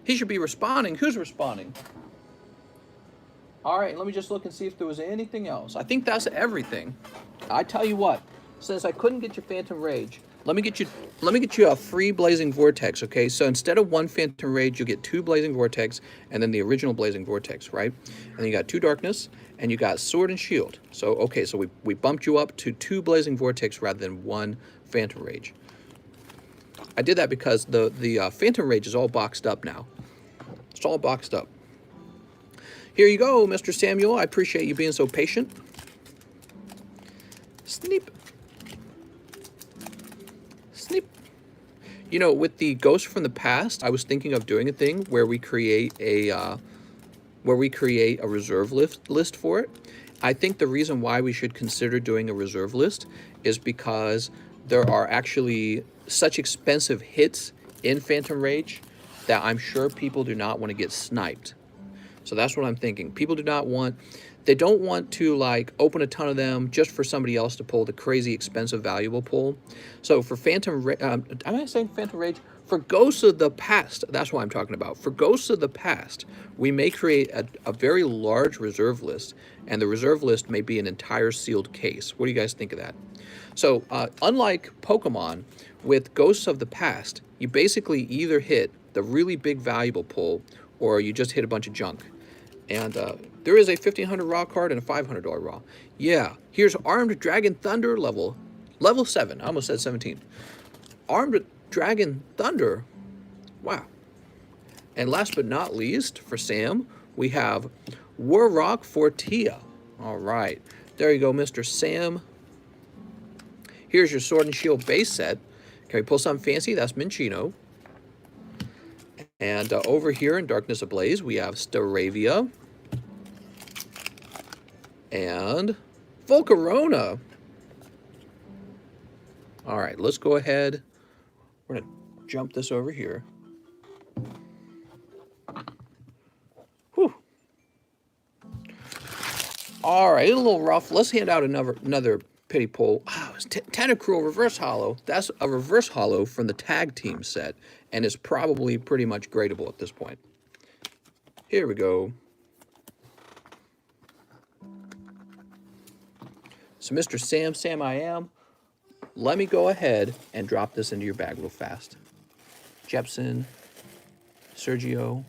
He should be responding. Who's responding? All right, let me just look and see if there was anything else. I think that's everything. I tell you what, since I couldn't get you Phantom Rage, let me get you a free Blazing Vortex, okay? So instead of 1 Phantom Rage, you'll get 2 Blazing Vortex and then the original Blazing Vortex, right? And then you got 2 Darkness and you got Sword and Shield. So, okay, so we bumped you up to 2 Blazing Vortex rather than 1 Phantom Rage. I did that because the Phantom Rage is all boxed up now. It's all boxed up. Here you go, Mr. Samuel. I appreciate you being so patient. Sneep. Sneep. You know, with the Ghost from the Past, I was thinking of doing a thing where we create a reserve list for it. I think the reason why we should consider doing a reserve list is because there are actually such expensive hits in Phantom Rage that I'm sure people do not want to get sniped. So that's what I'm thinking. People don't want to like open a ton of them just for somebody else to pull the crazy expensive valuable pull. So for am I saying Phantom Rage? For Ghosts of the Past, that's what I'm talking about. For Ghosts of the Past, we may create a very large reserve list, and the reserve list may be an entire sealed case. What do you guys think of that? So unlike Pokemon, with Ghosts of the Past, you basically either hit the really big valuable pull or you just hit a bunch of junk. And There is a 1,500 raw card and a $500 raw. Yeah. Here's Armed Dragon Thunder level 7. I almost said 17. Armed Dragon Thunder. Wow. And last but not least, for Sam, we have Warrock Fortia. All right. There you go, Mr. Sam. Here's your Sword and Shield base set. Can we pull something fancy? That's Minchino. And over here in Darkness Ablaze, we have Staravia. And Volcarona. All right, let's go ahead. We're going to jump this over here. Whew. All right, a little rough. Let's hand out another pity pull. Oh, it's Tentacruel Reverse Hollow. That's a reverse hollow from the tag team set, and it's probably pretty much gradable at this point. Here we go. So Mr. Sam I am, let me go ahead and drop this into your bag real fast. Jepson, Sergio,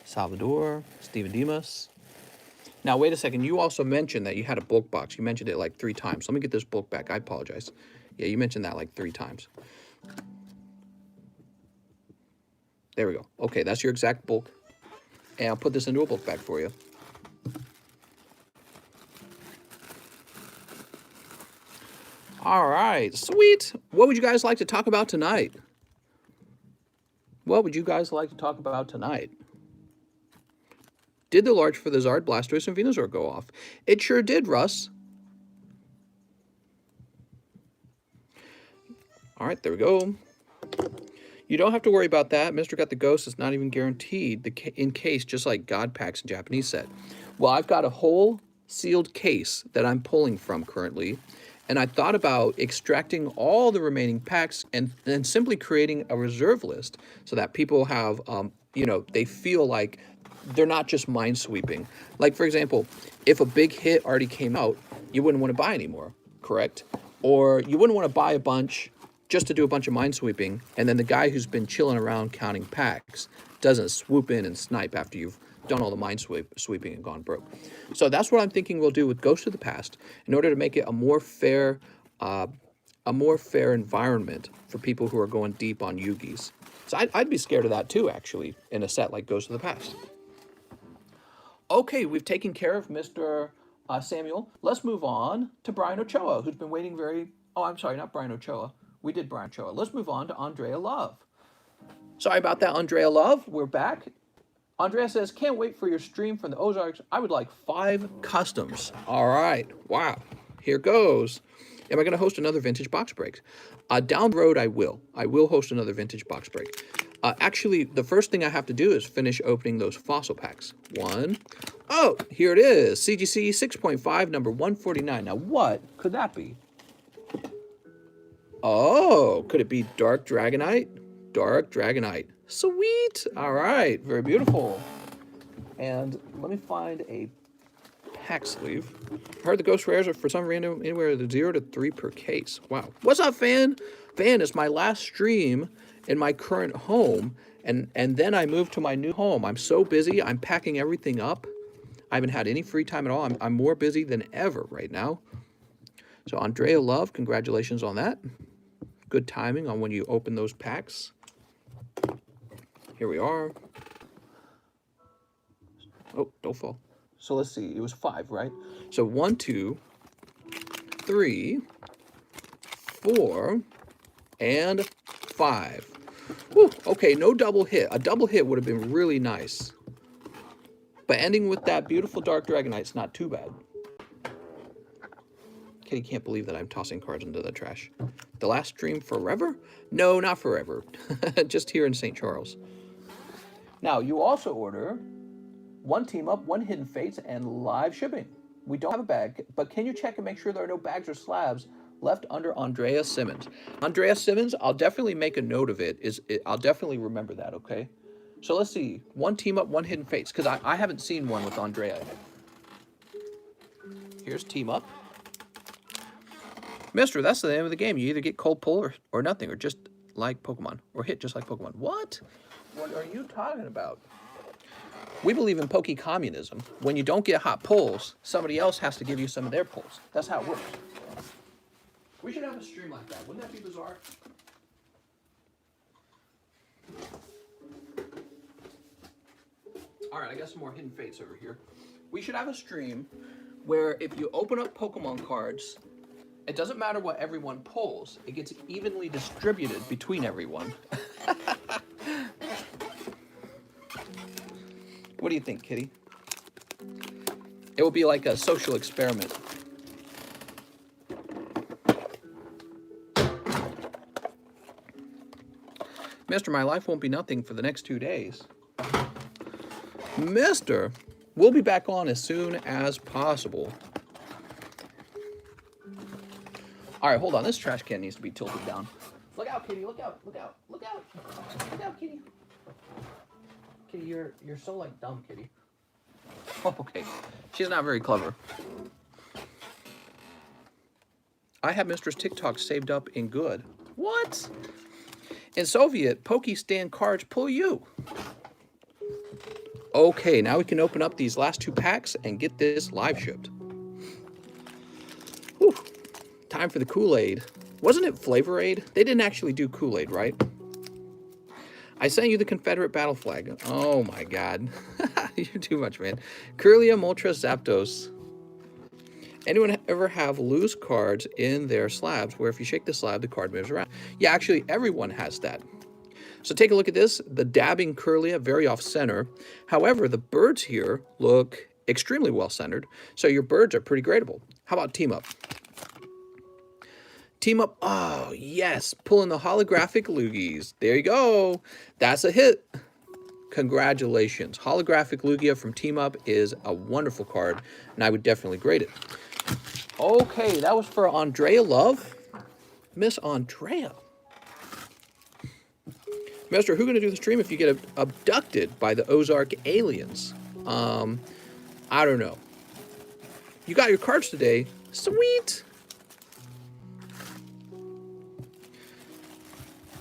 Salvador, Steven Dimas. Now, wait a second. You also mentioned that you had a bulk box. You mentioned it like 3 times. Let me get this bulk back. I apologize. Yeah, you mentioned that like 3 times. There we go. Okay, that's your exact bulk. And I'll put this into a bulk bag for you. All right, sweet. What would you guys like to talk about tonight? What would you guys like to talk about tonight? Did the large for the Zard, Blastoise, and Venusaur go off? It sure did, Russ. All right, there we go. You don't have to worry about that. Mr. Got the Ghost is not even guaranteed in case, just like God Packs and Japanese set. Well, I've got a whole sealed case that I'm pulling from currently, and I thought about extracting all the remaining packs and simply creating a reserve list so that people have, you know, they feel like they're not just mind sweeping. Like, for example, if a big hit already came out, you wouldn't want to buy anymore, correct? Or you wouldn't want to buy a bunch just to do a bunch of mind sweeping, and then the guy who's been chilling around counting packs doesn't swoop in and snipe after you've done all the mind sweeping and gone broke. So that's what I'm thinking we'll do with Ghost of the Past in order to make it a more fair environment for people who are going deep on Yugis. So I'd be scared of that too, actually, in a set like Ghost of the Past. Okay, we've taken care of Mr. Samuel. Let's move on to Brian Ochoa, who's been waiting Oh, I'm sorry, not Brian Ochoa. We did Brian Ochoa. Let's move on to Andrea Love. Sorry about that, Andrea Love. We're back. Andrea says, can't wait for your stream from the Ozarks. I would like 5 customs. All right. Wow. Here goes. Am I going to host another vintage box break? Down the road, I will. I will host another vintage box break. Actually, the first thing I have to do is finish opening those fossil packs. 1. Oh, here it is. CGC 6.5, number 149. Now, what could that be? Oh, could it be Dark Dragonite? Dark Dragonite. Sweet. All right. Very beautiful. And let me find a pack sleeve. I heard the Ghost Rares are for some random anywhere 0 to 3 per case. Wow. What's up, Fan? Fan, it's my last stream in my current home, and then I moved to my new home. I'm so busy. I'm packing everything up. I haven't had any free time at all. I'm more busy than ever right now. So Andrea Love, congratulations on that. Good timing on when you open those packs. Here we are. Oh, don't fall. So let's see. It was 5, right? So 1, 2, 3, 4, and 5. Whew, okay, no double hit. A double hit would have been really nice. But ending with that beautiful Dark Dragonite's not too bad. Kitty can't believe that I'm tossing cards into the trash. The last stream forever? No, not forever. Just here in St. Charles. Now, you also order 1 team up, 1 hidden fates, and live shipping. We don't have a bag, but can you check and make sure there are no bags or slabs left under Andrea Simmons? Andrea Simmons, I'll definitely make a note of it. I'll definitely remember that, okay? So let's see. 1 team up, 1 hidden fates, because I haven't seen one with Andrea. Here's team up. Mister, that's the name of the game. You either get cold pull or nothing, or just like Pokemon, or hit just like Pokemon. What? What are you talking about? We believe in pokey communism. When you don't get hot pulls, somebody else has to give you some of their pulls. That's how it works. We should have a stream like that. Wouldn't that be bizarre? All right, I got some more hidden fates over here. We should have a stream where if you open up Pokemon cards, it doesn't matter what everyone pulls. It gets evenly distributed between everyone. What do you think, Kitty? It will be like a social experiment. Mister, my life won't be nothing for the next 2 days. Mister, we'll be back on as soon as possible. All right, hold on. This trash can needs to be tilted down. Look out, Kitty. Look out. Look out. Look out. Look out, Kitty. Kitty, you're so like dumb, Kitty. Oh, okay. She's not very clever. I have Mistress TikTok saved up in good. What? In Soviet, Pokey stand cards pull you. Okay, now we can open up these last 2 packs and get this live shipped. Whew. Time for the Kool-Aid. Wasn't it Flavor Aid? They didn't actually do Kool-Aid, right? I sent you the Confederate battle flag. Oh my god. You're too much, man. Curlia Moltres Zapdos. Anyone ever have loose cards in their slabs where if you shake the slab, the card moves around? Yeah, actually, everyone has that. So take a look at this. The dabbing Curlia, very off-center. However, the birds here look extremely well-centered, so your birds are pretty gradable. How about Team Up? Team Up, oh, yes, pulling the holographic Lugies. There you go. That's a hit. Congratulations. Holographic Lugia from Team Up is a wonderful card, and I would definitely grade it. Okay, that was for Andrea Love. Miss Andrea. Mister, who's going to do the stream if you get abducted by the Ozark aliens? I don't know. You got your cards today. Sweet.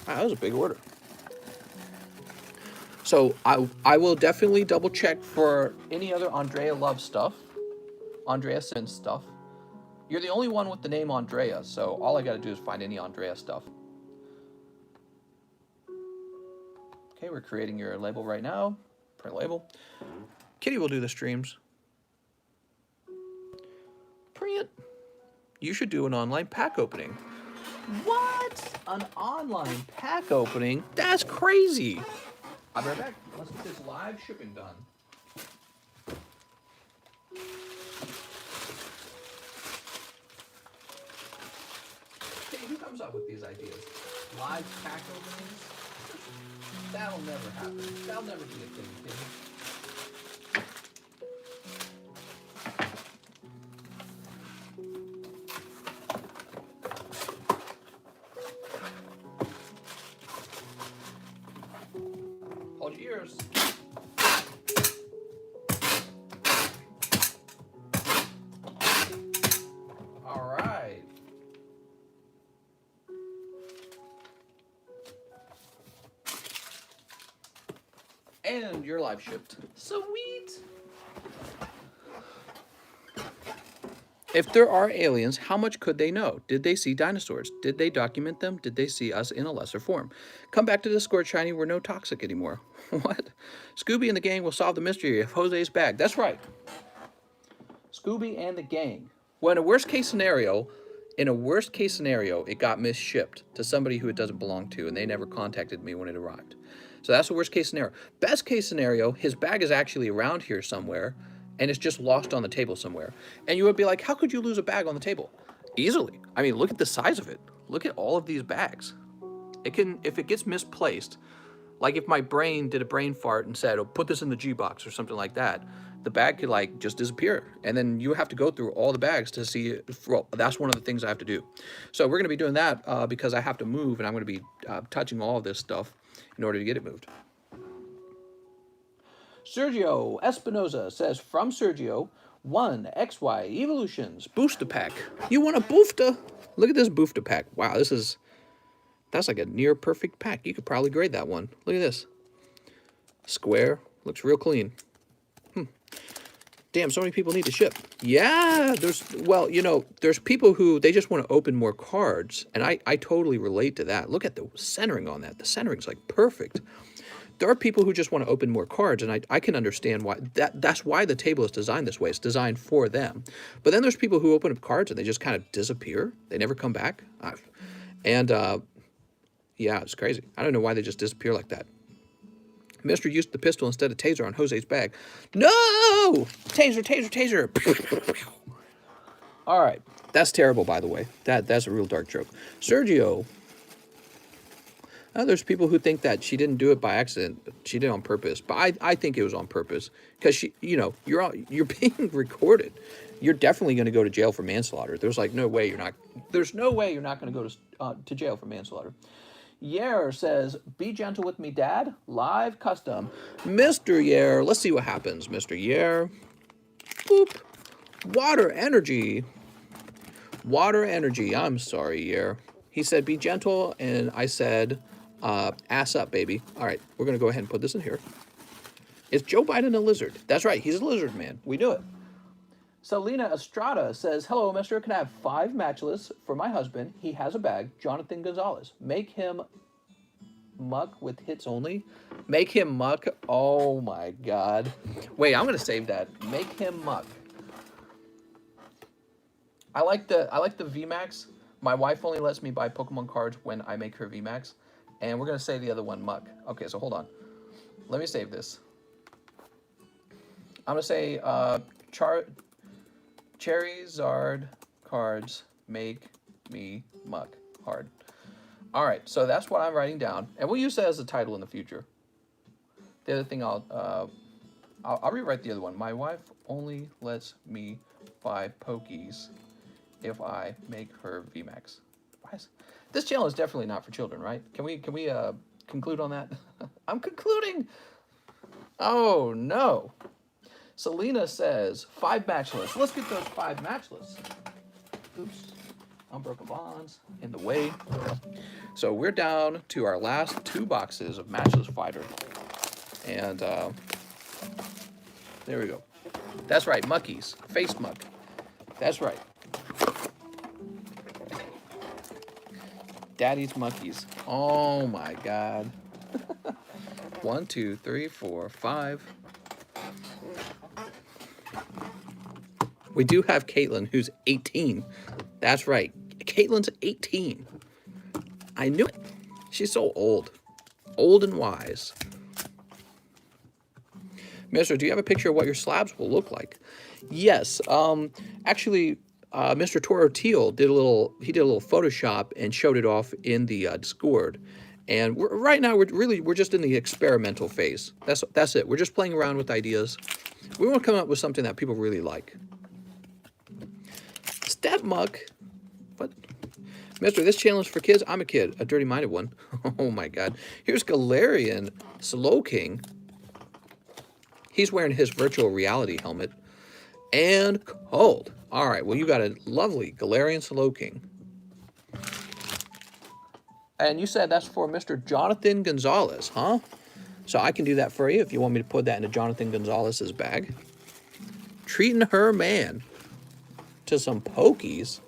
Wow, that was a big order. So I will definitely double check for any other Andrea Love stuff. Andrea Simmons stuff. You're the only one with the name Andrea, so all I got to do is find any Andrea stuff. Okay, we're creating your label right now. Print label. Kitty will do the streams. Print. You should do an online pack opening. What? An online pack opening? That's crazy. I'll be right back. Let's get this live shipping done. Hey, who comes up with these ideas? Live pack openings? That'll never happen. That'll never be a thing, kid. Hold your ears. All right. And you're live shipped. Sweet. If there are aliens, how much could they know? Did they see dinosaurs? Did they document them? Did they see us in a lesser form? Come back to Discord, Shiny. We're no toxic anymore. What? Scooby and the gang will solve the mystery of Jose's bag. That's right. Scooby and the gang. Well, in a worst case scenario, it got misshipped to somebody who it doesn't belong to, and they never contacted me when it arrived. So that's the worst case scenario. Best case scenario, his bag is actually around here somewhere, and it's just lost on the table somewhere. And you would be like, how could you lose a bag on the table? Easily. I mean, look at the size of it. Look at all of these bags. It can, if it gets misplaced, like if my brain did a brain fart and said, oh, put this in the G box or something like that, the bag could like just disappear. And then you have to go through all the bags to see, well, that's one of the things I have to do. So we're going to be doing that because I have to move, and I'm going to be touching all of this stuff in order to get it moved. Sergio Espinoza says, from Sergio, 1 XY Evolutions Booster Pack. You want a booster? Look at this booster pack. Wow, that's like a near perfect pack. You could probably grade that one. Look at this. Square. Looks real clean. Damn, so many people need to ship. Yeah, well, there's people who, they just want to open more cards, and I totally relate to that. Look at the centering on that. The centering's like perfect. There are people who just want to open more cards, and I can understand why. That's why the table is designed this way. It's designed for them. But then there's people who open up cards and they just kind of disappear. They never come back. Yeah, it's crazy. I don't know why they just disappear like that. Mister used the pistol instead of taser on Jose's bag. No! Taser, taser, taser. All right. That's terrible, by the way. That's a real dark joke. Sergio. There's people who think that she didn't do it by accident. She did it on purpose. But I think it was on purpose. Because you're being recorded. You're definitely going to go to jail for manslaughter. There's no way you're not going to go to jail for manslaughter. Yer says, be gentle with me, Dad. Live custom. Mr. Yer, let's see what happens, Mr. Yer. Boop. Water energy. Water energy. I'm sorry, Yer. He said, be gentle, and I said, ass up, baby. All right, we're going to go ahead and put this in here. Is Joe Biden a lizard? That's right, he's a lizard man. We knew it. Selena Estrada says, hello, mister. Can I have 5 matchless for my husband? He has a bag. Jonathan Gonzalez. Make him muck with hits only. Make him muck. Oh, my God. Wait, I'm going to save that. Make him muck. I like the VMAX. My wife only lets me buy Pokemon cards when I make her VMAX. And we're going to say the other one, muck. Okay, so hold on. Let me save this. I'm going to say Charizard cards make me muck hard. All right, so that's what I'm writing down, and we'll use that as a title in the future. The other thing I'll rewrite the other one. My wife only lets me buy pokies if I make her VMAX. This channel is definitely not for children, right? Can we conclude on that? I'm concluding. Oh no. Selena says 5 matchless. Let's get those 5 matchless. Oops. Unbroken bonds in the way. So we're down to our last 2 boxes of matchless fighter. And there we go. That's right, muckies. Face muck. That's right. Daddy's muckies. Oh my God. 1, 2, 3, 4, 5. We do have Caitlin, who's 18. That's right. Caitlin's 18. I knew it. She's so old. Old and wise. Mister, do you have a picture of what your slabs will look like? Yes. Actually, Mr. Toro Teal did a little Photoshop and showed it off in the Discord. And right now we're just in the experimental phase. That's it. We're just playing around with ideas. We want to come up with something that people really like. Step muck. What? Mister, this challenge for kids? I'm a kid. A dirty-minded one. Oh, my God. Here's Galarian Slowking. He's wearing his virtual reality helmet. And cold. All right. Well, you got a lovely Galarian Slowking. And you said that's for Mr. Jonathan Gonzalez, huh? So I can do that for you if you want me to put that into Jonathan Gonzalez's bag. Treating her man to some pokies.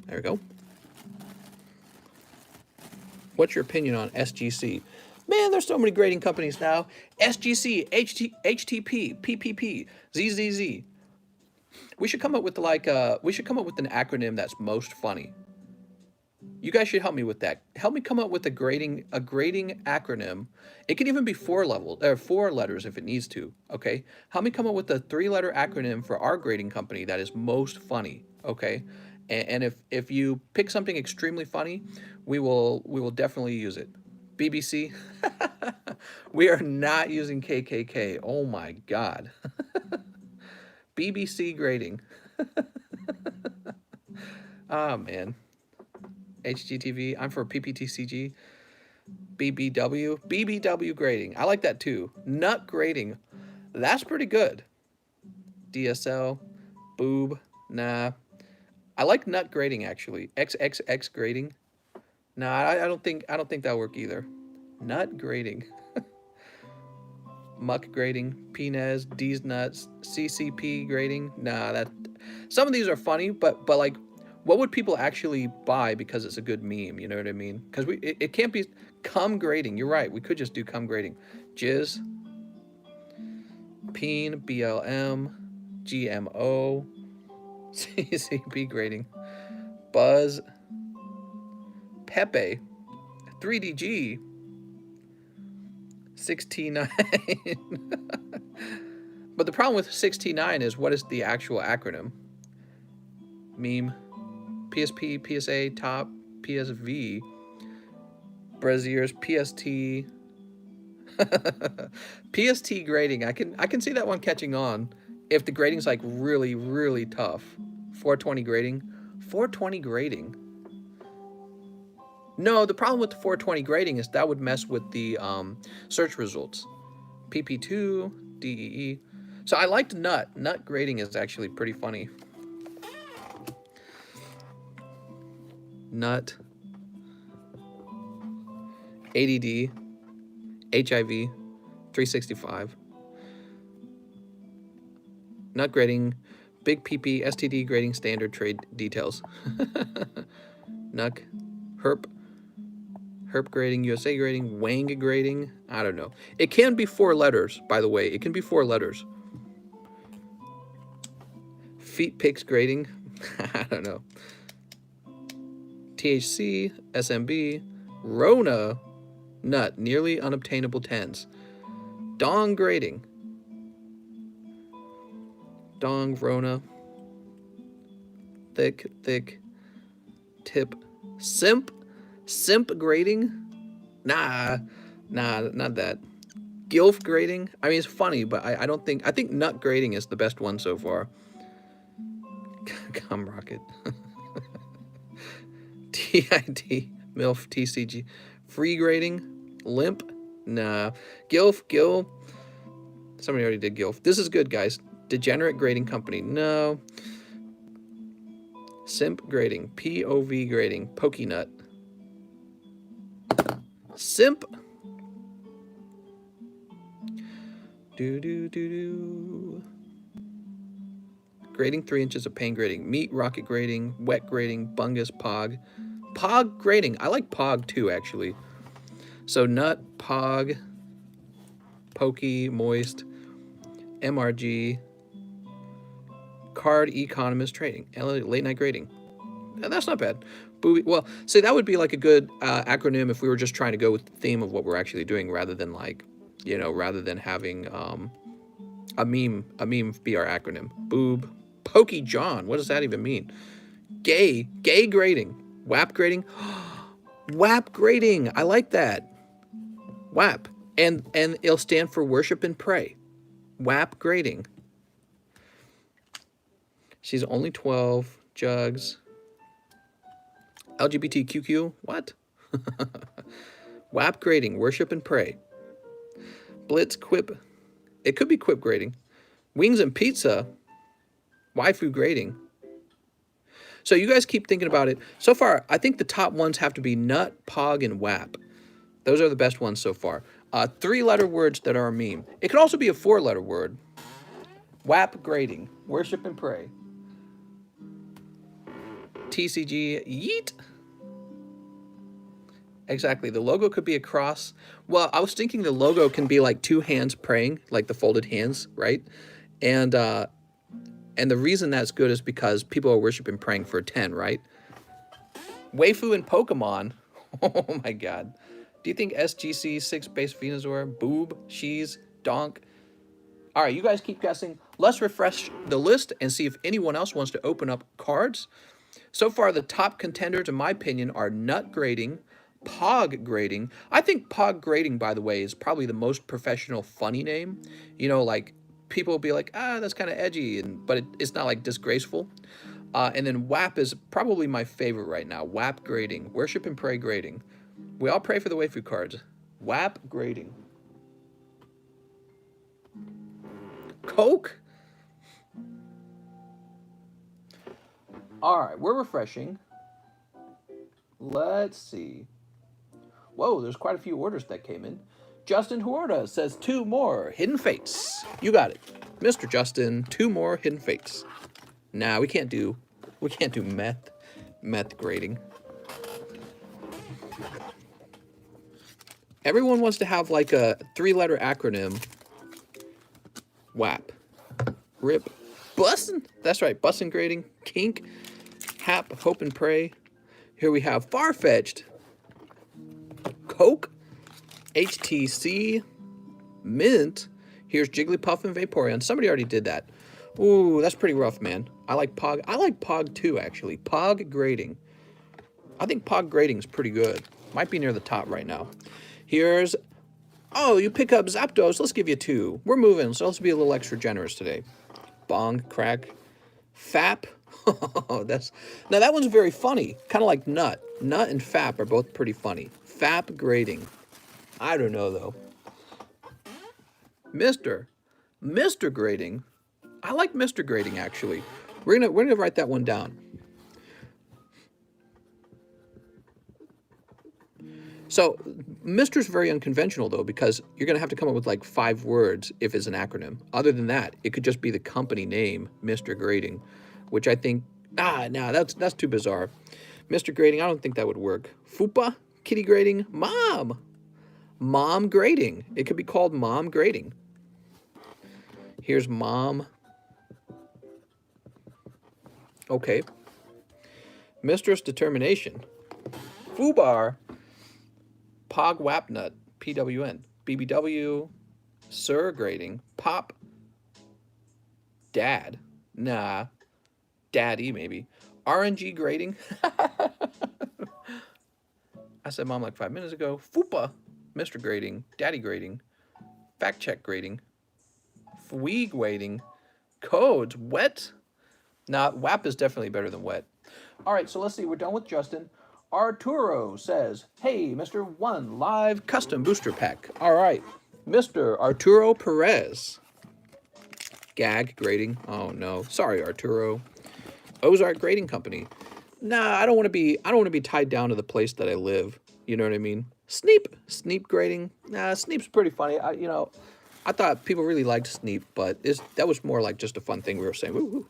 There we go. What's your opinion on SGC? Man, there's so many grading companies now. SGC, HTP, PPP, ZZZ. We should come up with an acronym that's most funny. You guys should help me with that. Help me come up with a grading acronym. It can even be 4 letters if it needs to. Okay, help me come up with a 3-letter acronym for our grading company that is most funny. Okay, and if you pick something extremely funny, we will definitely use it. BBC. We are not using KKK. Oh my God. BBC grading. Oh man. HGTV. I'm for PPTCG. BBW grading. I like that too. Nut grading. That's pretty good. DSL. Boob. Nah. I like nut grading actually. XXX grading. No, I don't think that'll work either. Nut grading. Muck grading, Pnez, D's nuts, CCP grading. Nah, that some of these are funny, but like, what would people actually buy because it's a good meme? You know what I mean? Because it can't be cum grading. You're right. We could just do cum grading. Jizz, Peen, BLM, GMO, CCP grading, Buzz, Pepe, 3DG, 69. But the problem with 69 is, what is the actual acronym? Meme, PSP, PSA, top, PSV, Braziers, PST, PST grading. I can see that one catching on if the grading's like really, really tough. 420 grading. 420 grading. No, the problem with the 420 grading is that would mess with the search results. PP2, DEE. So I liked Nut. Nut grading is actually pretty funny. Nut, ADD, HIV, 365. Nut grading, big PP, STD grading, standard trade details. Nuck, Herp, Herp grading, USA grading, Wang grading. I don't know. It can be 4 letters, by the way. It can be 4 letters. Feet pics grading. I don't know. THC, SMB, Rona, Nut, nearly unobtainable 10s. Dong grading. Dong, Rona, thick, tip, simp grading. Nah, not that. Gilf grading. I mean, it's funny, but I don't think. I think Nut grading is the best one so far. Cum rocket. TID, MILF, TCG. Free grading. Limp. Nah. Gilf, Gil. Somebody already did Gilf. This is good, guys. Degenerate grading company. No. Simp grading. POV grading. Pokenut. Simp. Grading 3 inches of pain grading. Meat rocket grading. Wet grading. Bungus. Pog. Pog grading. I like Pog too, actually. So Nut, Pog, Pokey, Moist, MRG, Card Economist Trading, late night grading. That's not bad. Well, see, that would be like a good acronym if we were just trying to go with the theme of what we're actually doing, rather than like, you know, rather than having a meme be our acronym. Boob, Pokey John. What does that even mean? Gay grading, WAP grading, WAP grading. I like that. WAP, and it'll stand for worship and pray. WAP grading. She's only 12. Jugs. LGBTQQ. What? WAP grading. Worship and pray. Blitz Quip. It could be Quip grading. Wings and pizza. Waifu grading. So you guys keep thinking about it. So far, I think the top ones have to be Nut, Pog, and WAP. Those are the best ones so far. 3-letter words that are a meme. It could also be a 4-letter word. WAP grading. Worship and pray. TCG, yeet. Exactly. The logo could be a cross. Well, I was thinking the logo can be like 2 hands praying, like the folded hands, right? And the reason that's good is because people are worshiping praying for a 10, right? Waifu and Pokemon. Oh my god. Do you think SGC 6 base Venusaur, Boob, She's, Donk? All right, you guys keep guessing. Let's refresh the list and see if anyone else wants to open up cards. So far, the top contenders, in my opinion, are Nut grading, Pog grading. I think Pog grading, by the way, is probably the most professional, funny name. You know, like, people will be like, that's kind of edgy, but it's not, like, disgraceful. And then WAP is probably my favorite right now. WAP grading, worship and pray grading. We all pray for the waifu cards. WAP grading. Coke? All right, we're refreshing. Let's see. Whoa, there's quite a few orders that came in. Justin Huerta says 2 more Hidden Fates. You got it. Mr. Justin, 2 more Hidden Fates. Nah, we can't do meth grading. Everyone wants to have like a 3-letter acronym. WAP. RIP. Bussin'. That's right. Bussin' grading. Kink. HAP. Hope and pray. Here we have Farfetched. Coke. HTC. Mint. Here's Jigglypuff and Vaporeon. Somebody already did that. Ooh, that's pretty rough, man. I like Pog. I like Pog too, actually. Pog grading. I think Pog grading is pretty good. Might be near the top right now. Here's, oh, you pick up Zapdos. Let's give you 2. We're moving, so let's be a little extra generous today. Bong, crack, Fap. Now that one's very funny. Kind of like Nut. Nut and Fap are both pretty funny. Fap grading. I don't know though. Mr. Grading. I like Mr. Grading actually. We're gonna write that one down. So, Mr's very unconventional, though, because you're going to have to come up with, like, 5 words if it's an acronym. Other than that, it could just be the company name, Mr. Grading, which I think, no, that's too bizarre. Mr. Grading, I don't think that would work. Fupa, kitty grading, mom. Mom grading. It could be called mom grading. Here's mom. Okay. Mistress determination. Fubar. Pog Wapnut, PWN, BBW, Sir grading, Pop, Dad, nah, Daddy maybe, RNG grading. I said mom like 5 minutes ago. Fupa, Mr. Grading, Daddy grading, Fact check grading, Fweeg grading, codes, wet. Nah, WAP is definitely better than wet. All right, so let's see. We're done with Justin. Arturo says, hey, Mr. 1 Live Custom Booster Pack. All right, Mr. Arturo Perez. Gag grading. Oh, no. Sorry, Arturo. Ozark Grading Company. Nah, I don't want to be tied down to the place that I live. You know what I mean? Sneep grading. Nah, Sneep's pretty funny. I thought people really liked Sneep, but that was more like just a fun thing we were saying. Woo, woo.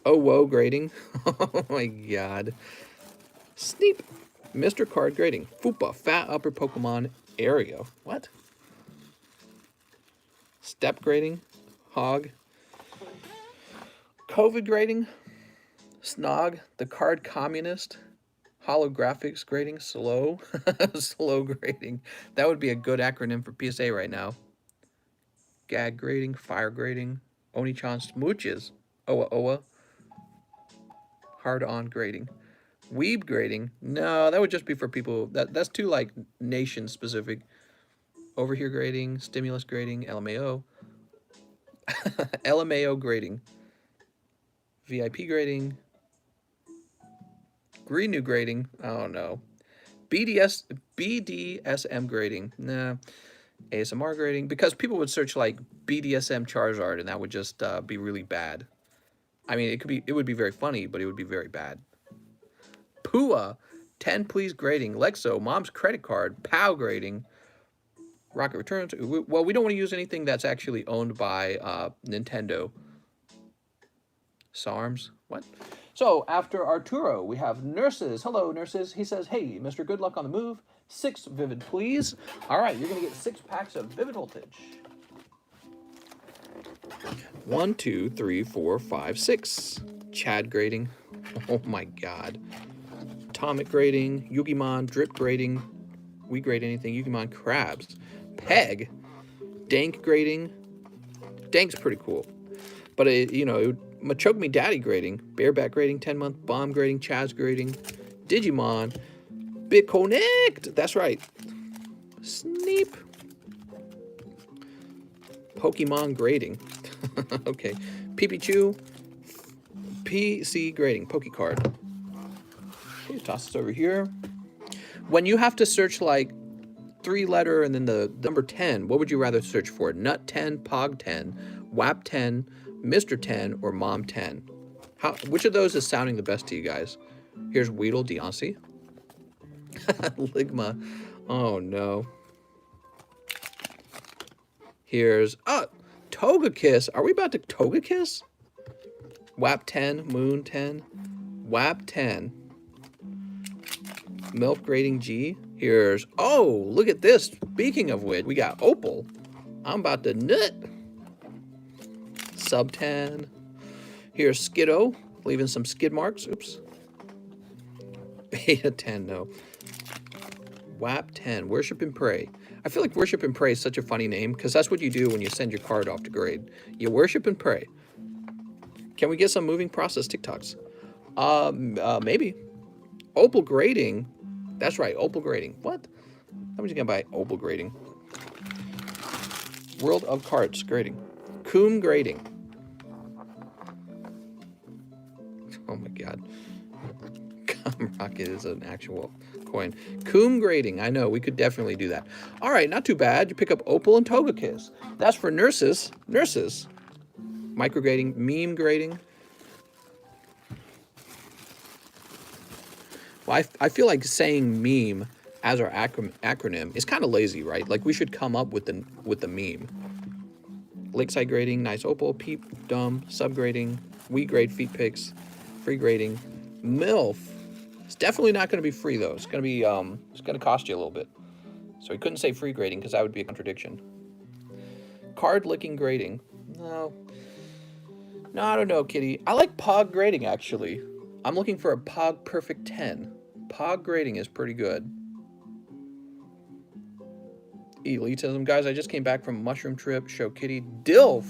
Oh, whoa, grading. Oh, my God. Sneep. Mr. Card grading. Fupa. Fat upper Pokemon area. What? Step grading. Hog. COVID grading. Snog. The Card Communist. Holographics grading. Slow. Slow grading. That would be a good acronym for PSA right now. Gag grading. Fire grading. Oni-chan smooches. Owa Owa. Hard on grading. Weeb grading. No, that would just be for people. That's too, like, nation-specific. Over here grading. Stimulus grading. LMAO. LMAO grading. VIP grading. Green new grading. Oh, no. BDSM grading. Nah. ASMR grading. Because people would search, like, BDSM Charizard, and that would just be really bad. I mean, it would be very funny, but it would be very bad. Pua, 10 please grading. Lexo, mom's credit card. POW grading. Rocket Returns. Well, we don't want to use anything that's actually owned by Nintendo. SARMs. What? So, after Arturo, we have Nurses. Hello, Nurses. He says, hey, Mr. Good Luck on the Move. 6 Vivid, please. All right, you're going to get 6 packs of Vivid Voltage. 1, 2, 3, 4, 5, 6. Chad grading. Oh, my God. Atomic grading, Yugimon, Drip grading, we grade anything, Yugimon Crabs, Peg, Dank grading, Dank's pretty cool, but Machoke Me Daddy grading, Bareback grading, 10-month, Bomb grading, Chaz grading, Digimon, BitConnect, that's right, Sneep, Pokemon grading, okay, Pipichu, PC grading, Pokecard. Okay, toss this over here. When you have to search like 3-letter and then the number 10, what would you rather search for? Nut 10, Pog 10, WAP 10, Mr. 10, or Mom 10? Which of those is sounding the best to you guys? Here's Weedle Deoncé. Ligma. Oh no. Here's Toga Kiss. Are we about to Toga Kiss? WAP 10, Moon 10, WAP 10. Milk Grading G. Here's look at this. Speaking of which, we got Opal. I'm about to nut. Sub 10. Here's Skiddo, leaving some skid marks. Oops. Beta 10, no. WAP 10, Worship and Pray. I feel like Worship and Pray is such a funny name because that's what you do when you send your card off to grade. You worship and pray. Can we get some moving process TikToks? Maybe. Opal Grading. That's right, Opal Grading. What? How much you gonna buy Opal Grading? World of Cards Grading. Coom Grading. Oh my god. Rocket is an actual coin. Coom Grading. I know, we could definitely do that. All right, not too bad. You pick up Opal and Toga Kiss. That's for nurses. Nurses. Micrograding, meme grading. Well, I feel like saying meme as our acronym is kind of lazy, right? Like we should come up with the meme. Lakeside grading, nice Opal, peep, dumb, subgrading, we grade feet picks, free grading, MILF. It's definitely not going to be free though. It's going to be it's going to cost you a little bit. So we couldn't say free grading because that would be a contradiction. Card licking grading. No, I don't know, Kitty. I like Pog grading actually. I'm looking for a Pog Perfect 10. Pog grading is pretty good. Elitism. Guys, I just came back from a mushroom trip. Show Kitty. DILF.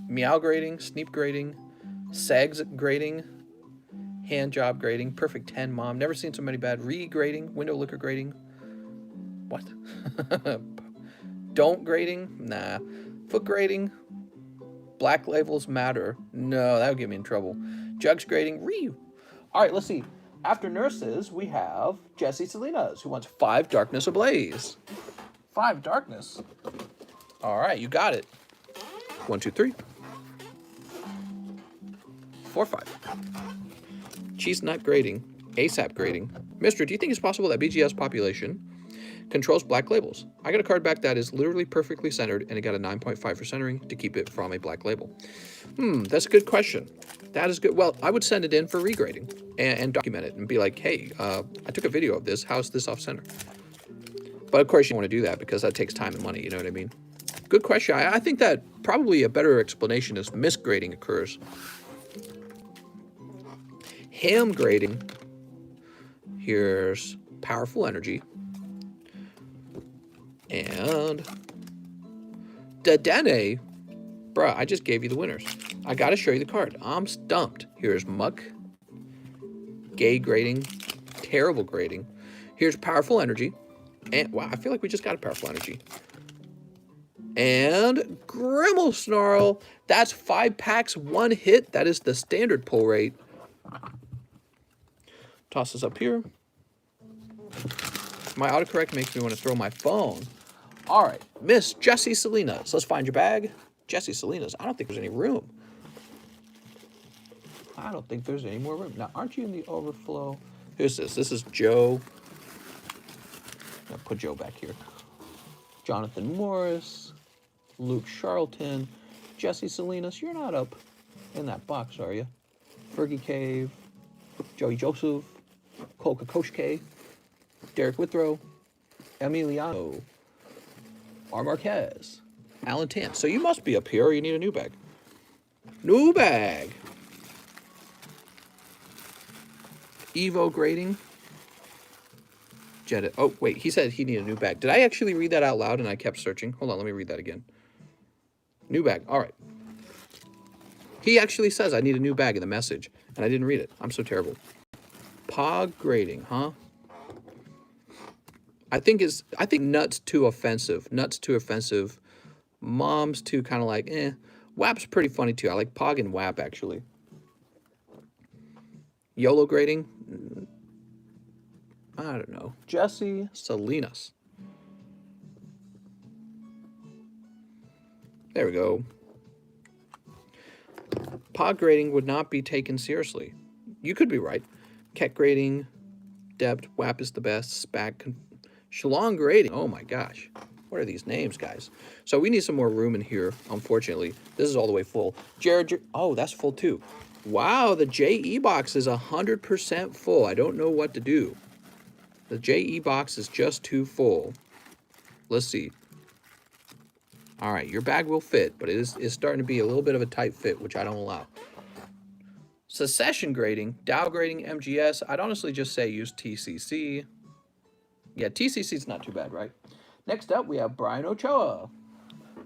Meow grading. Sneep grading. Segs grading. Hand job grading. Perfect 10 mom. Never seen so many bad. Re-grading. Window liquor grading. What? Don't grading? Nah. Foot grading. Black labels matter. No, that would get me in trouble. Jugs grading. All right, let's see. After nurses, we have Jessie Salinas, who wants 5 Darkness Ablaze. 5 Darkness. All right, you got it. 1, 2, 3. 4, 5. Cheese nut grading. ASAP grading. Mister, do you think it's possible that BGS population controls black labels? I got a card back that is literally perfectly centered, and it got a 9.5 for centering to keep it from a black label. That's a good question. That is good. Well, I would send it in for regrading and document it and be like, hey, I took a video of this. How's this off center? But of course you want to do that because that takes time and money. You know what I mean? Good question. I think that probably a better explanation is misgrading occurs. Ham grading. Here's Powerful Energy. And Dadene. Bruh, I just gave you the winners. I gotta show you the card. I'm stumped. Here's Muck. Gay grading. Terrible grading. Here's Powerful Energy. And wow, I feel like we just got a Powerful Energy. And Grimmel Snarl. That's 5 packs, 1 hit. That is the standard pull rate. Toss this up here. My autocorrect makes me want to throw my phone. All right, Miss Jessie Salinas. Let's find your bag. Jessie Salinas. I don't think there's any room. I don't think there's any more room. Now, aren't you in the overflow? Who's this? This is Joe. I'll put Joe back here. Jonathan Morris. Luke Charlton. Jessie Salinas. You're not up in that box, are you? Fergie Cave. Joey Joseph. Cole Kokoshke. Derek Withrow. Emiliano. R. Marquez. Alan Tant. So you must be up here or you need a new bag. New bag. Evo grading. Jetta. Oh, wait. He said he needed a new bag. Did I actually read that out loud and I kept searching? Hold on. Let me read that again. New bag. All right. He actually says I need a new bag in the message, and I didn't read it. I'm so terrible. Pog grading, huh? I think nuts too offensive. Nuts too offensive. Mom's too kind of like, eh. WAP's pretty funny too. I like Pog and WAP actually. YOLO grading? I don't know. Jessie Salinas. There we go. Pog grading would not be taken seriously. You could be right. Ket grading. Depth, WAP is the best, Shalong grading. Oh my gosh. What are these names, guys? So we need some more room in here, unfortunately. This is all the way full. Jared, oh, that's full too. Wow, the JE box is 100% full. I don't know what to do. The JE box is just too full. Let's see. All right, your bag will fit, but it's starting to be a little bit of a tight fit, which I don't allow. Secession grading, Dow grading, MGS. I'd honestly just say use TCC. Yeah, TCC is not too bad, right? Next up, we have Brian Ochoa.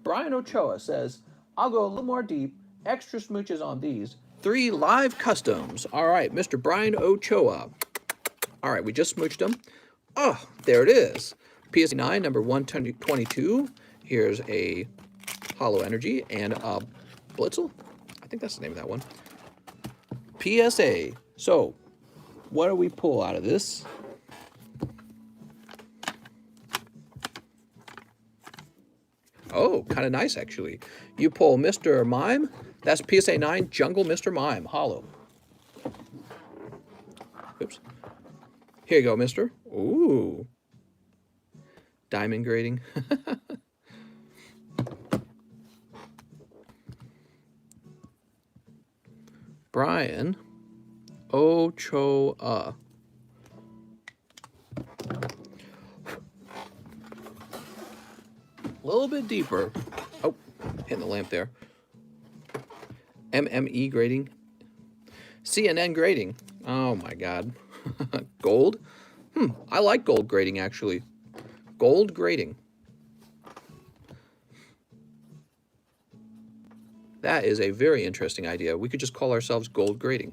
Brian Ochoa says, I'll go a little more deep. Extra smooches on these. 3 live customs. All right, Mr. Brian Ochoa. All right, we just smooched them. Oh, there it is. PSA 9, number 122. Here's a Hollow Energy and a Blitzel. I think that's the name of that one. PSA. So, what do we pull out of this? Oh, kind of nice, actually. You pull Mr. Mime. That's PSA 9, Jungle Mr. Mime, Hollow. Oops. Here you go, mister. Ooh. Diamond grading. Brian Ochoa. A little bit deeper. Oh, hitting the lamp there. MME grading. CNN grading. Oh my God. Gold. I like gold grading, actually. Gold grading. That is a very interesting idea. We could just call ourselves gold grading.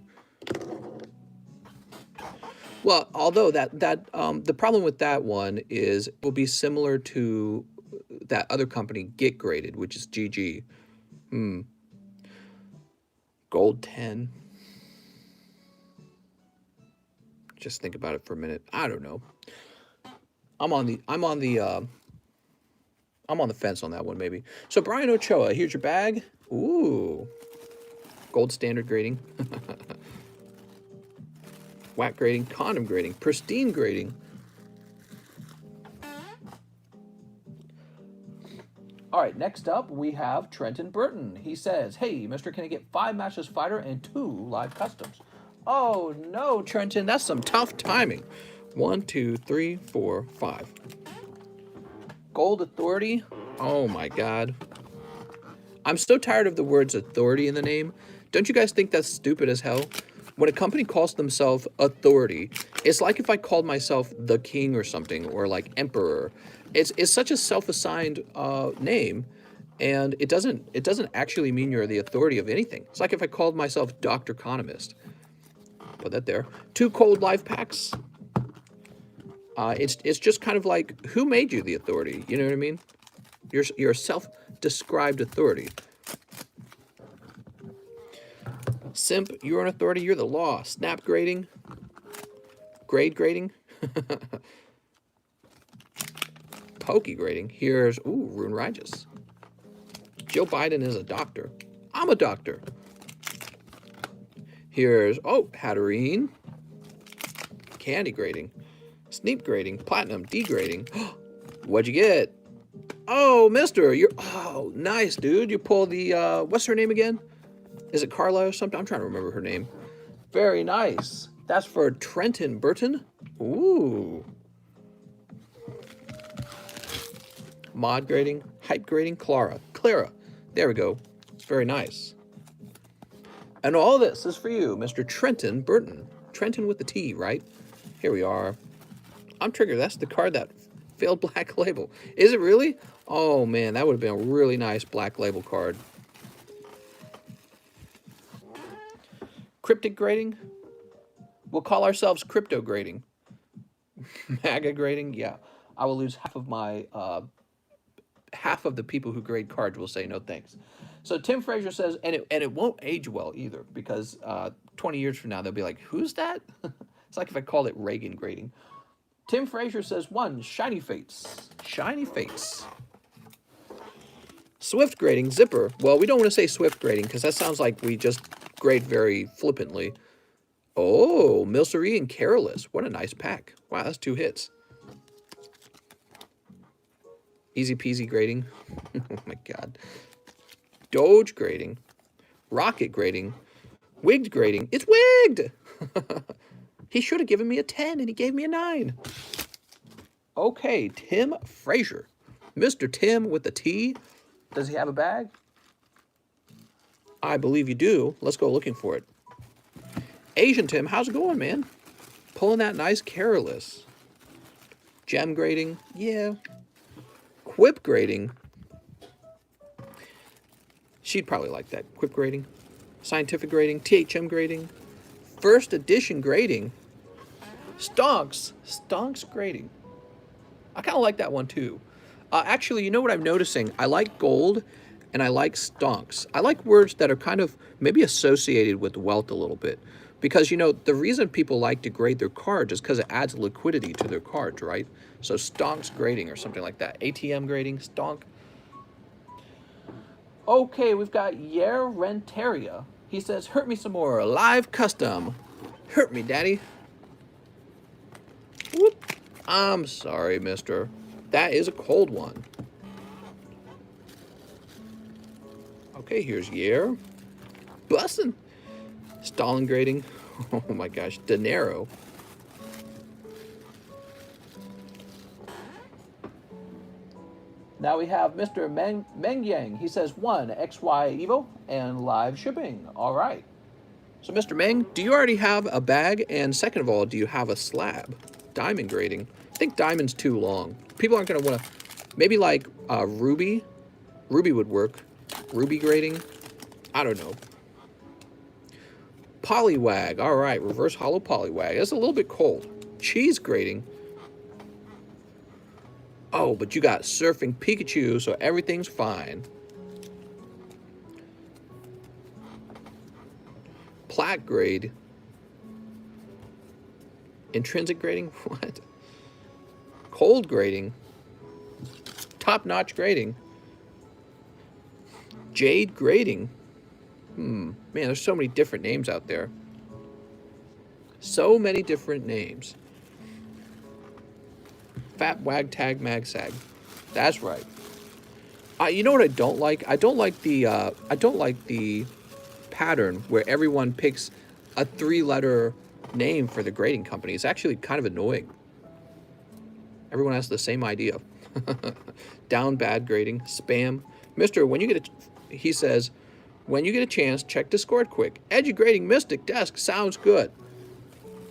Well, although the problem with that one is it will be similar to that other company, Get Graded, which is GG. Gold 10. Just think about it for a minute. I don't know. I'm on the fence on that one, maybe. So Brian Ochoa, here's your bag. Ooh. Gold standard grading. Whack grading, condom grading, pristine grading. All right, next up we have Trenton Burton. He says, hey, mister, can I get 5 matchless fighter and 2 live customs? Oh no, Trenton, that's some tough timing. 1, 2, 3, 4, 5. Gold authority. Oh my God. I'm so tired of the words authority in the name. Don't you guys think that's stupid as hell? When a company calls themselves authority, it's like if I called myself the king or something, or like emperor. It's such a self-assigned name, and it doesn't actually mean you're the authority of anything. It's like if I called myself TheCardconomist. Put that there. 2 cold life packs. It's just kind of like, who made you the authority? You know what I mean? You're a self-described authority. Simp, you're an authority, you're the law. Snap grading. Grade grading. Pokey grading. Here's, ooh, Rune Rages. Joe Biden is a doctor. I'm a doctor. Here's, oh, Hatterene. Candy grading. Sneap grading. Platinum. D grading. What'd you get? Oh, mister, you're, oh, nice, dude. You pull the, what's her name again? Is it Carla or something? I'm trying to remember her name. Very nice. That's for Trenton Burton. Ooh. Mod grading, hype grading, Clara. There we go. It's very nice. And all this is for you, Mr. Trenton Burton. Trenton with the T, right? Here we are. I'm triggered. That's the card that failed Black Label. Is it really? Oh, man, that would have been a really nice Black Label card. Cryptic grading. We'll call ourselves crypto grading. MAGA grading. Yeah, I will lose half of my half of the people who grade cards will say no thanks. So Tim Frazier says, and it won't age well either, because 20 years from now they'll be like, who's that? It's like if I called it Reagan grading. Tim Frazier says 1, Shiny Fates. Shiny Fates. Swift grading, Zipper. Well, we don't want to say Swift grading because that sounds like we just grade very flippantly. Oh, Milcery and Careless. What a nice pack. Wow, that's 2 hits. Easy peasy grading. Oh my god. Doge grading. Rocket grading. Wigged grading. It's wigged! He should have given me a 10 and he gave me a 9. Okay, Tim Frazier. Mr. Tim with the T. Does he have a bag? I believe you do. Let's go looking for it. Asian Tim, how's it going, man? Pulling that nice Careless. Gem grading. Yeah. Quip grading. She'd probably like that. Quip grading. Scientific grading. THM grading. First edition grading. Stonks. Stonks grading. I kind of like that one too. Actually, you know what I'm noticing? I like gold and I like stonks. I like words that are kind of maybe associated with wealth a little bit. Because, you know, the reason people like to grade their cards is because it adds liquidity to their cards, right? So stonks grading or something like that. ATM grading, stonk. Okay, we've got Yer Renteria. He says, hurt me some more. Live custom. Hurt me, daddy. Whoop. I'm sorry, mister. That is a cold one. Okay, here's Yer. Bussin'. Stalin grading. Oh my gosh. Dinero. Now we have Mr. Meng Yang. He says 1 XY Evo and live shipping. All right. So, Mr. Meng, do you already have a bag? And second of all, do you have a slab? Diamond grading. I think diamond's too long. People aren't going to want to... Maybe like ruby. Ruby would work. Ruby grading. I don't know. Polywag. All right. Reverse hollow polywag. That's a little bit cold. Cheese grading. Oh, but you got Surfing Pikachu, so everything's fine. Plat grade. Intrinsic grading? What? Cold grading. Top-notch grading. Jade grading. Man, there's so many different names out there. So many different names. Fat wag tag mag sag. That's right. You know what I don't like? I don't like the pattern where everyone picks a 3-letter name for the grading company. It's actually kind of annoying. Everyone has the same idea. Down bad grading, spam. Mister, when you get he says, when you get a chance, check Discord quick. Edu grading Mystic Desk sounds good.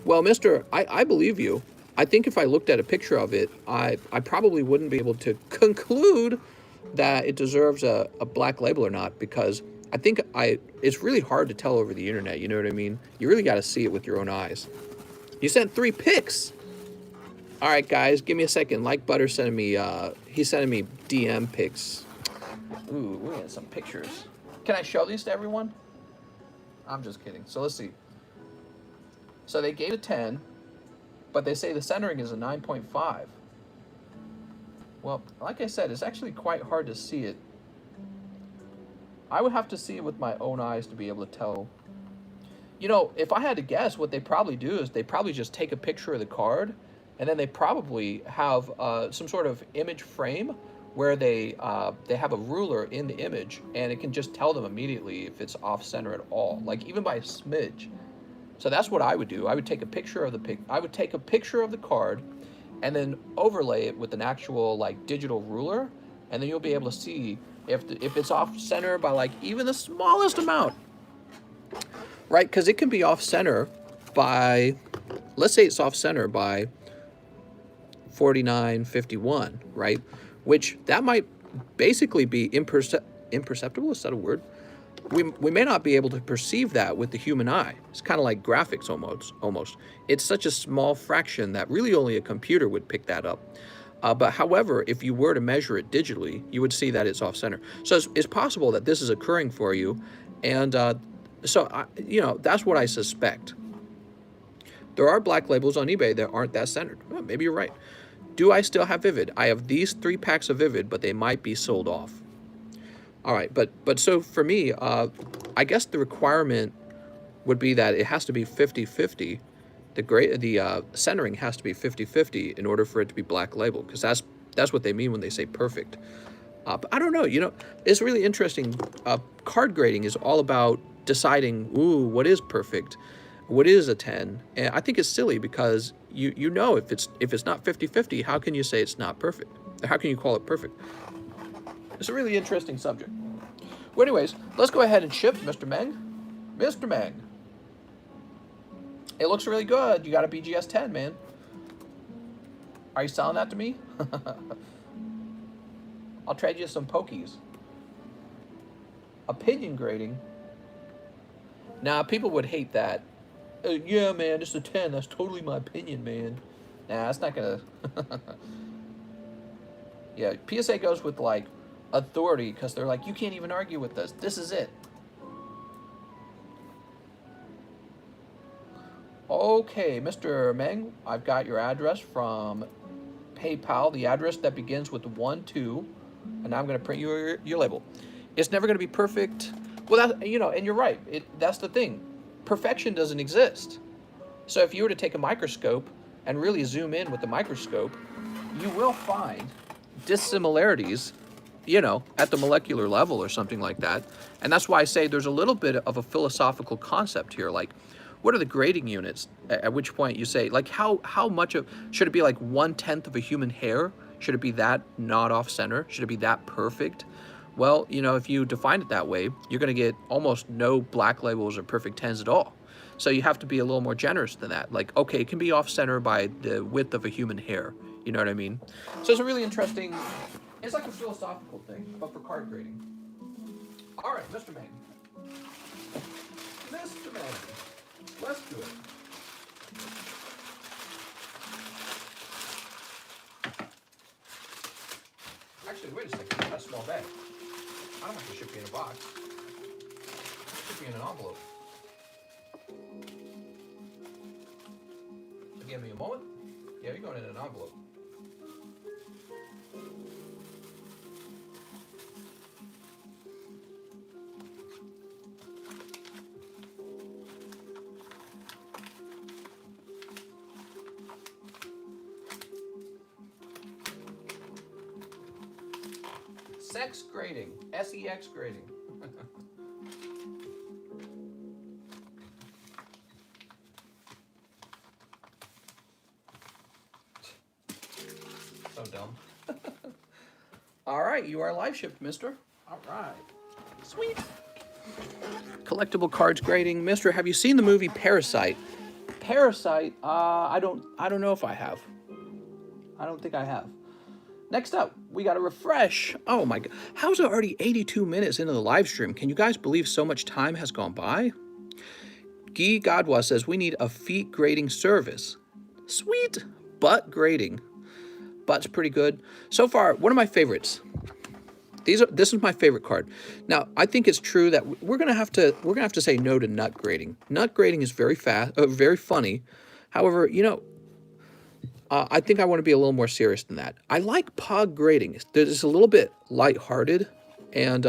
Well, mister, I believe you. I think if I looked at a picture of it, I probably wouldn't be able to conclude that it deserves a black label or not, because I think it's really hard to tell over the internet, you know what I mean? You really got to see it with your own eyes. You sent 3 pics. All right, guys, give me a second. Like Butter sending me, he's sending me DM pics. Ooh, we got some pictures. Can I show these to everyone? I'm just kidding. So let's see. So they gave a 10. But they say the centering is a 9.5. Well, like I said, it's actually quite hard to see it. I would have to see it with my own eyes to be able to tell. You know, if I had to guess, what they probably do is they probably just take a picture of the card, and then they probably have some sort of image frame where they have a ruler in the image, and it can just tell them immediately if it's off center at all, like even by a smidge. So that's what I would do. I would take a picture of the card, and then overlay it with an actual like digital ruler, and then you'll be able to see if it's off center by like even the smallest amount, right? Because it can be off center by, let's say it's off center by 49.51, right? Which that might basically be imperceptible. Is that a word? We may not be able to perceive that with the human eye. It's kind of like graphics almost. It's such a small fraction that really only a computer would pick that up. But however, if you were to measure it digitally, you would see that it's off center. So it's possible that this is occurring for you. And you know, that's what I suspect. There are black labels on eBay that aren't that centered. Well, maybe you're right. Do I still have Vivid? I have these 3 packs of Vivid, but they might be sold off. All right, but so for me, I guess the requirement would be that it has to be 50-50. The centering has to be 50-50 in order for it to be black label, because that's what they mean when they say perfect. But I don't know. It's really interesting. Card grading is all about deciding, what is perfect, what is a 10. And I think it's silly because if it's not 50-50, how can you say it's not perfect? How can you call it perfect? It's a really interesting subject. Well, anyways, let's go ahead and ship Mr. Meng. Mr. Meng. It looks really good. You got a BGS 10, man. Are you selling that to me? I'll trade you some pokies. Opinion grading. Now, people would hate that. Yeah, man, this is a 10. That's totally my opinion, man. Nah, that's not gonna... Yeah, PSA goes with, like, authority, because they're like, you can't even argue with this. This is it. Okay, Mr. Meng, I've got your address from PayPal, the address that begins with 12, and now I'm going to print you your label. It's never going to be perfect. Well, and you're right. That's the thing. Perfection doesn't exist. So if you were to take a microscope and really zoom in with the microscope, you will find dissimilarities, at the molecular level or something like that. And that's why I say there's a little bit of a philosophical concept here. Like, what are the grading units? At which point you say, like, how much of, should it be like 1/10 of a human hair? Should it be that not off center? Should it be that perfect? Well, if you define it that way, you're going to get almost no black labels or perfect 10s at all. So you have to be a little more generous than that. Like, okay, it can be off center by the width of a human hair. You know what I mean? So it's a really interesting, it's like a philosophical thing, but for card grading. All right, Mr. Meng. Mr. Meng. Let's do it. Actually, wait a second. I got a small bag. I don't have to ship you in a box. I'll ship you in an envelope. So give me a moment. Yeah, you're going in an envelope. Sex grading, SEX grading. So dumb. All right, you are live shipped, mister. All right. Sweet. Collectible cards grading. Mister, have you seen the movie Parasite? Parasite, I don't know if I have. I don't think I have. Next up, we got a refresh. Oh my God. How's it already 82 minutes into the live stream? Can you guys believe so much time has gone by? Guy Godwa says we need a feet grading service. Sweet. Butt grading. Butt's pretty good. So far, one of my favorites. This is my favorite card. Now, I think it's true that we're gonna have to say no to nut grading. Nut grading is very very funny. However, I think I want to be a little more serious than that. I like pog grading. It's a little bit lighthearted, and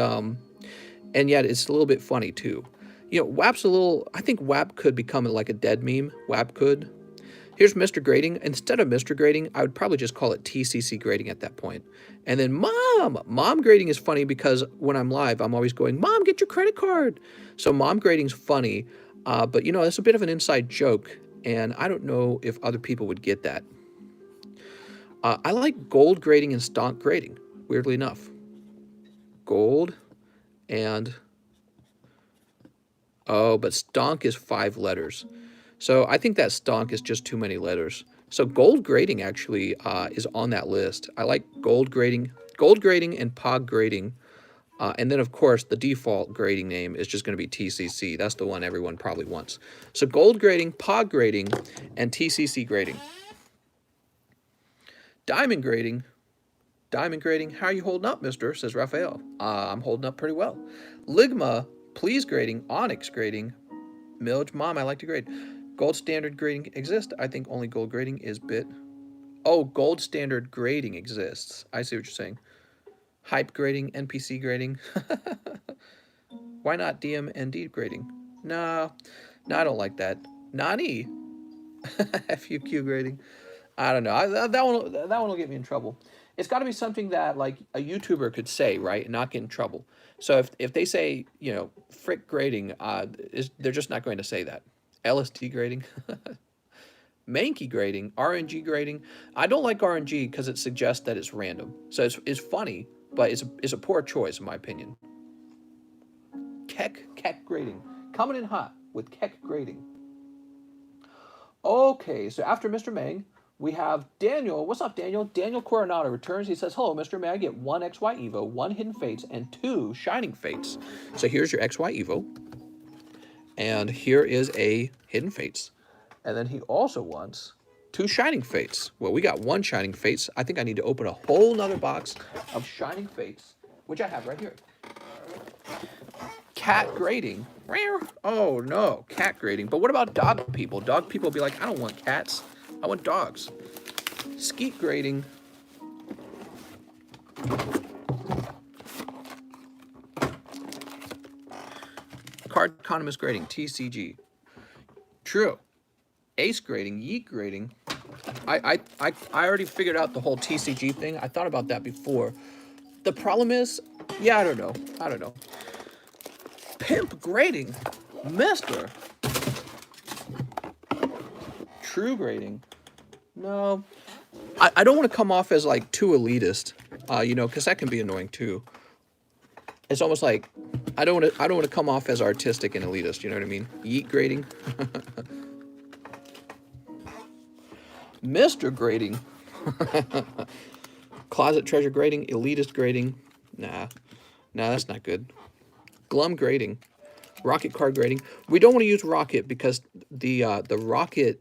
yet it's a little bit funny too. WAP's a little. I think WAP could become like a dead meme. WAP could. Here's Mr. Grading. Instead of Mr. Grading, I would probably just call it TCC Grading at that point. And then Mom Grading is funny because when I'm live, I'm always going, Mom, get your credit card. So Mom Grading's funny, but it's a bit of an inside joke, and I don't know if other people would get that. I like gold grading and stonk grading, weirdly enough. Gold and... Oh, but stonk is 5 letters. So I think that stonk is just too many letters. So gold grading actually is on that list. I like gold grading and pog grading. And then, of course, the default grading name is just going to be TCC. That's the one everyone probably wants. So gold grading, pog grading, and TCC grading. Diamond grading. How are you holding up, mister? Says Raphael. I'm holding up pretty well. Ligma, please grading. Onyx grading. Milge, Mom, I like to grade. Gold standard grading exists. I think only gold grading is bit. Oh, gold standard grading exists. I see what you're saying. Hype grading, NPC grading. Why not DM and D grading? Nah, No, I don't like that. Nani? FUQ grading. I don't know. That one will get me in trouble. It's got to be something that like a YouTuber could say, right, and not get in trouble. So if they say, frick grading, they're just not going to say that. LSD grading, Mankey grading, RNG grading. I don't like RNG because it suggests that it's random. So it's funny, but it's a poor choice in my opinion. Keck grading, coming in hot with Keck grading. Okay, so after Mr. Mang, we have Daniel. What's up, Daniel? Daniel Coronado returns. He says, hello, Mr. May I get 1 XY Evo, 1 Hidden Fates, and 2 Shining Fates? So here's your XY Evo. And here is a Hidden Fates. And then he also wants 2 Shining Fates. Well, we got 1 Shining Fates. I think I need to open a whole nother box of Shining Fates, which I have right here. Cat grading. Oh no, cat grading. But what about dog people? Dog people will be like, I don't want cats. I want dogs. Skeet grading. TheCardconomist grading. TCG. True. Ace grading. Yeet grading. I already figured out the whole TCG thing. I thought about that before. The problem is, yeah, I don't know. Pimp grading. Mister. True grading. No. I don't want to come off as like too elitist, because that can be annoying too. It's almost like I don't want to come off as artistic and elitist, you know what I mean? Yeet grading. Mr. grading. Closet treasure grading, elitist grading. Nah, that's not good. Glum grading. Rocket card grading. We don't want to use Rocket because the Rocket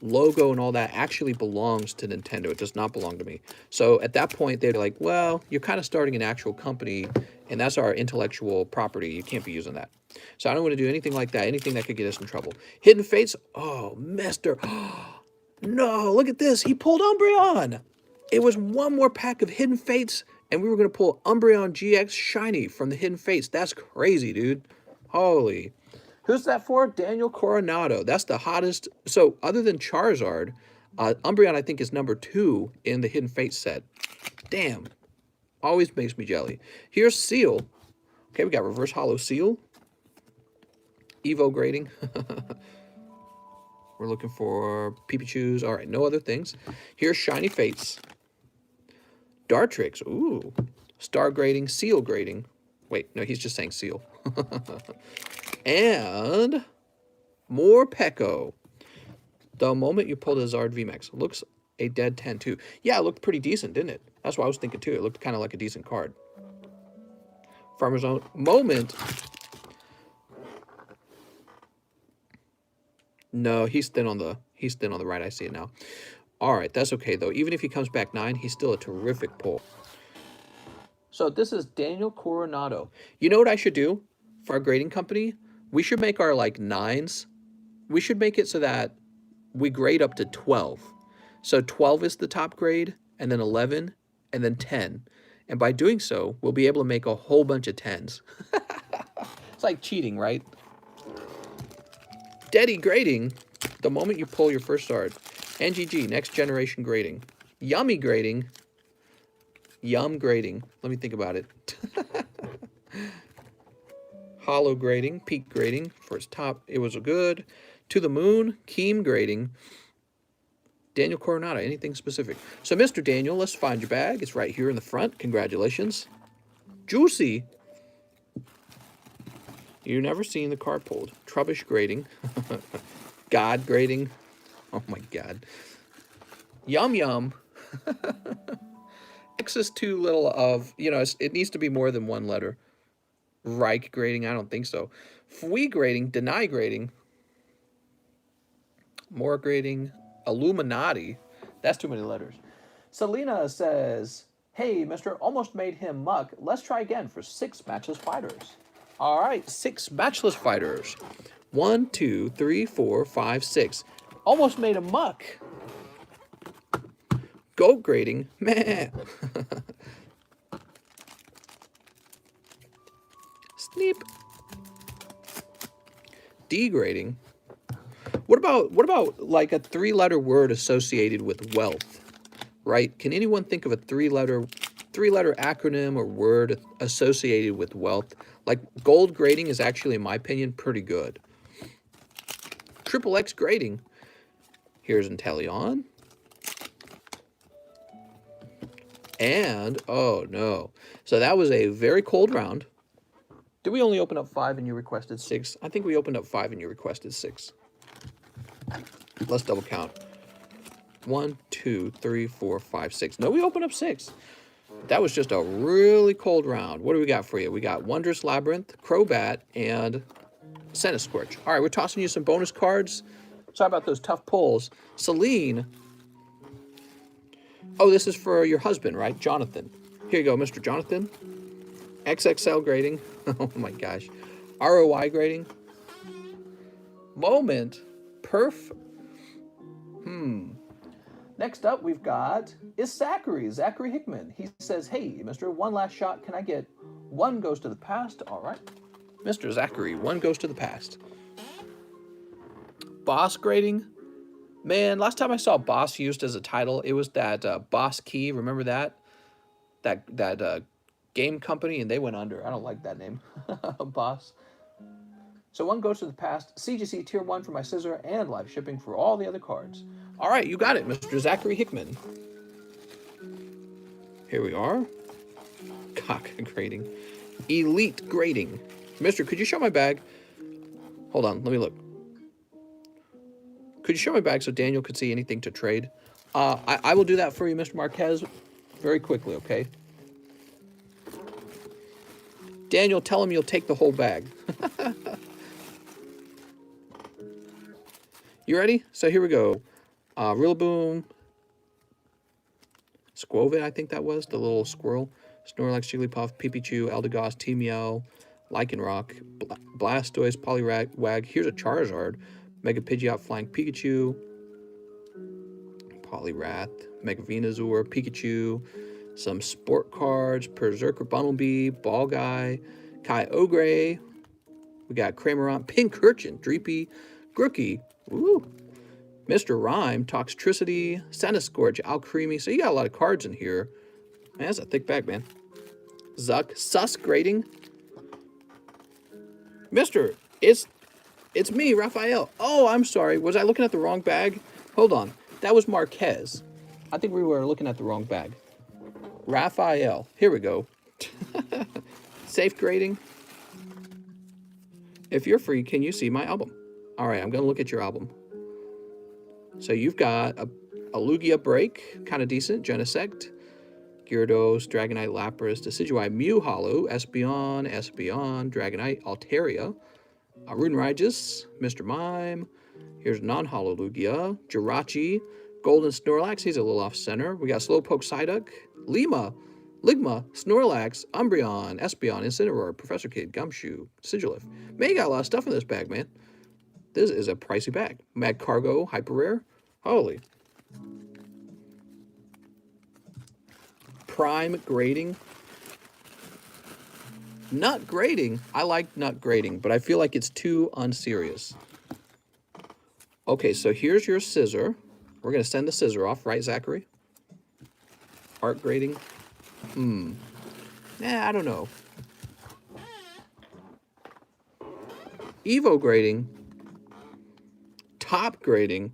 logo and all that actually belongs to Nintendo. It does not belong to me. So at that point, they're like, well, you're kind of starting an actual company, and that's our intellectual property. You can't be using that. So I don't want to do anything like that, anything that could get us in trouble. Hidden Fates. Oh, Mister. No, look at this. He pulled Umbreon. It was one more pack of Hidden Fates, and we were going to pull Umbreon GX Shiny from the Hidden Fates. That's crazy, dude. Holy. Who's that for? Daniel Coronado. That's the hottest. So other than Charizard, Umbreon, I think, is number 2 in the Hidden Fates set. Damn. Always makes me jelly. Here's Seal. Okay, we got Reverse Hollow Seal. Evo grading. We're looking for Pikachu's. All right, no other things. Here's Shiny Fates. Dartrix. Ooh. Star grading. Seal grading. Wait, no, he's just saying Seal. And more Peko. The moment you pulled a Zard VMAX. Looks a dead 10 too. Yeah, it looked pretty decent, didn't it? That's what I was thinking too. It looked kind of like a decent card. Farmer's Own Moment. No, he's thin on the right. I see it now. All right, that's okay though. Even if he comes back 9, he's still a terrific pull. So this is Daniel Coronado. You know what I should do for our grading company? We should make our like 9s. We should make it so that we grade up to 12. So 12 is the top grade, and then 11, and then 10. And by doing so, we'll be able to make a whole bunch of 10s. It's like cheating, right? Daddy grading. The moment you pull your first card. NGG, next generation grading. Yummy grading. Yum grading. Let me think about it. Hollow grading. Peak grading. For its top, it was a good. To the Moon. Keem grading. Daniel Coronado. Anything specific? So, Mr. Daniel, let's find your bag. It's right here in the front. Congratulations. Juicy. You've never seen the card pulled. Trubbish grading. God grading. Oh my God. Yum yum. X is too little of, it needs to be more than one letter. Reich grading, I don't think so. Fui grading, deny grading. More grading. Illuminati. That's too many letters. Selena says, hey, mister, almost made him muck. Let's try again for 6 matchless fighters. All right, 6 matchless fighters. 1, 2, 3, 4, 5, 6. Almost made a muck. Goat grading. Meh. Sneep. D grading. What about like a 3-letter word associated with wealth? Right? Can anyone think of a 3-letter acronym or word associated with wealth? Like gold grading is actually, in my opinion, pretty good. Triple X grading. Here's Intellion. And, oh no. So that was a very cold round. Did we only open up 5 and you requested 6? I think we opened up 5 and you requested 6. Let's double count. 1, 2, 3, 4, 5, 6. No, we opened up 6. That was just a really cold round. What do we got for you? We got Wondrous Labyrinth, Crobat, and Centiskorch. All right, we're tossing you some bonus cards. Sorry about those tough pulls. Celine. Oh, this is for your husband, right? Jonathan. Here you go, Mr. Jonathan. XXL grading. Oh my gosh. ROI grading. Moment. Perf. Next up, we've got is Zachary Hickman. He says, hey, Mr. One last shot. Can I get 1 goes to the past? All right. Mr. Zachary, 1 goes to the past. Boss grading. Man, last time I saw boss used as a title, it was that Boss Key. Remember that? That game company, and they went under. I don't like that name. Boss. So 1 goes to the past. CGC Tier 1 for my scissor and live shipping for all the other cards. All right, you got it, Mr. Zachary Hickman. Here we are. Cock grading. Elite grading. Mister, could you show my bag? Hold on, let me look. Could you show my bag so Daniel could see anything to trade? I will do that for you, Mr. Marquez, very quickly, okay? Daniel, tell him you'll take the whole bag. You ready? So here we go. Rillaboom. Squovit, I think that was, the little squirrel. Snorlax, Jigglypuff, Pipichu, Eldegoss, T-Meow, Lycanroc, Blastoise, Poliwag. Here's a Charizard. Mega Pidgeot, Flying Pikachu, Poliwrath, Mega Venusaur, Pikachu, some Sport Cards, Berserker Bumblebee, Ball Guy, Kyogre. We got Cramorant, Pincurchin, Dreepy, Grookie, ooh, Mr. Rhyme, Toxtricity, Centiskorch, Alcremie. So you got a lot of cards in here. Man, that's a thick bag, man. Zuck, Sus grading. Mister, it's me, Raphael. Oh, I'm sorry. Was I looking at the wrong bag? Hold on. That was Marquez. I think we were looking at the wrong bag. Raphael. Here we go. Safe grading. If you're free, can you see my album? All right, I'm going to look at your album. So you've got a Lugia Break, kind of decent. Genesect, Gyarados, Dragonite, Lapras, Decidueye, Mew Hollow, Espeon, Dragonite, Altaria, Runerigus, Mr. Mime. Here's non-hollow Lugia, Jirachi, Golden Snorlax. He's a little off-center. We got Slowpoke, Psyduck, Ligma, Snorlax, Umbreon, Espeon, Incineroar, Professor Kid, Gumshoe, Sigilyph. Man, you got a lot of stuff in this bag, man. This is a pricey bag. Mad Cargo, Hyper Rare. Holy. Prime grading. Nut grading. I like nut grading, but I feel like it's too unserious. Okay, so here's your scissor. We're going to send the scissor off, right, Zachary? Art grading. I don't know. Evo grading. Top grading.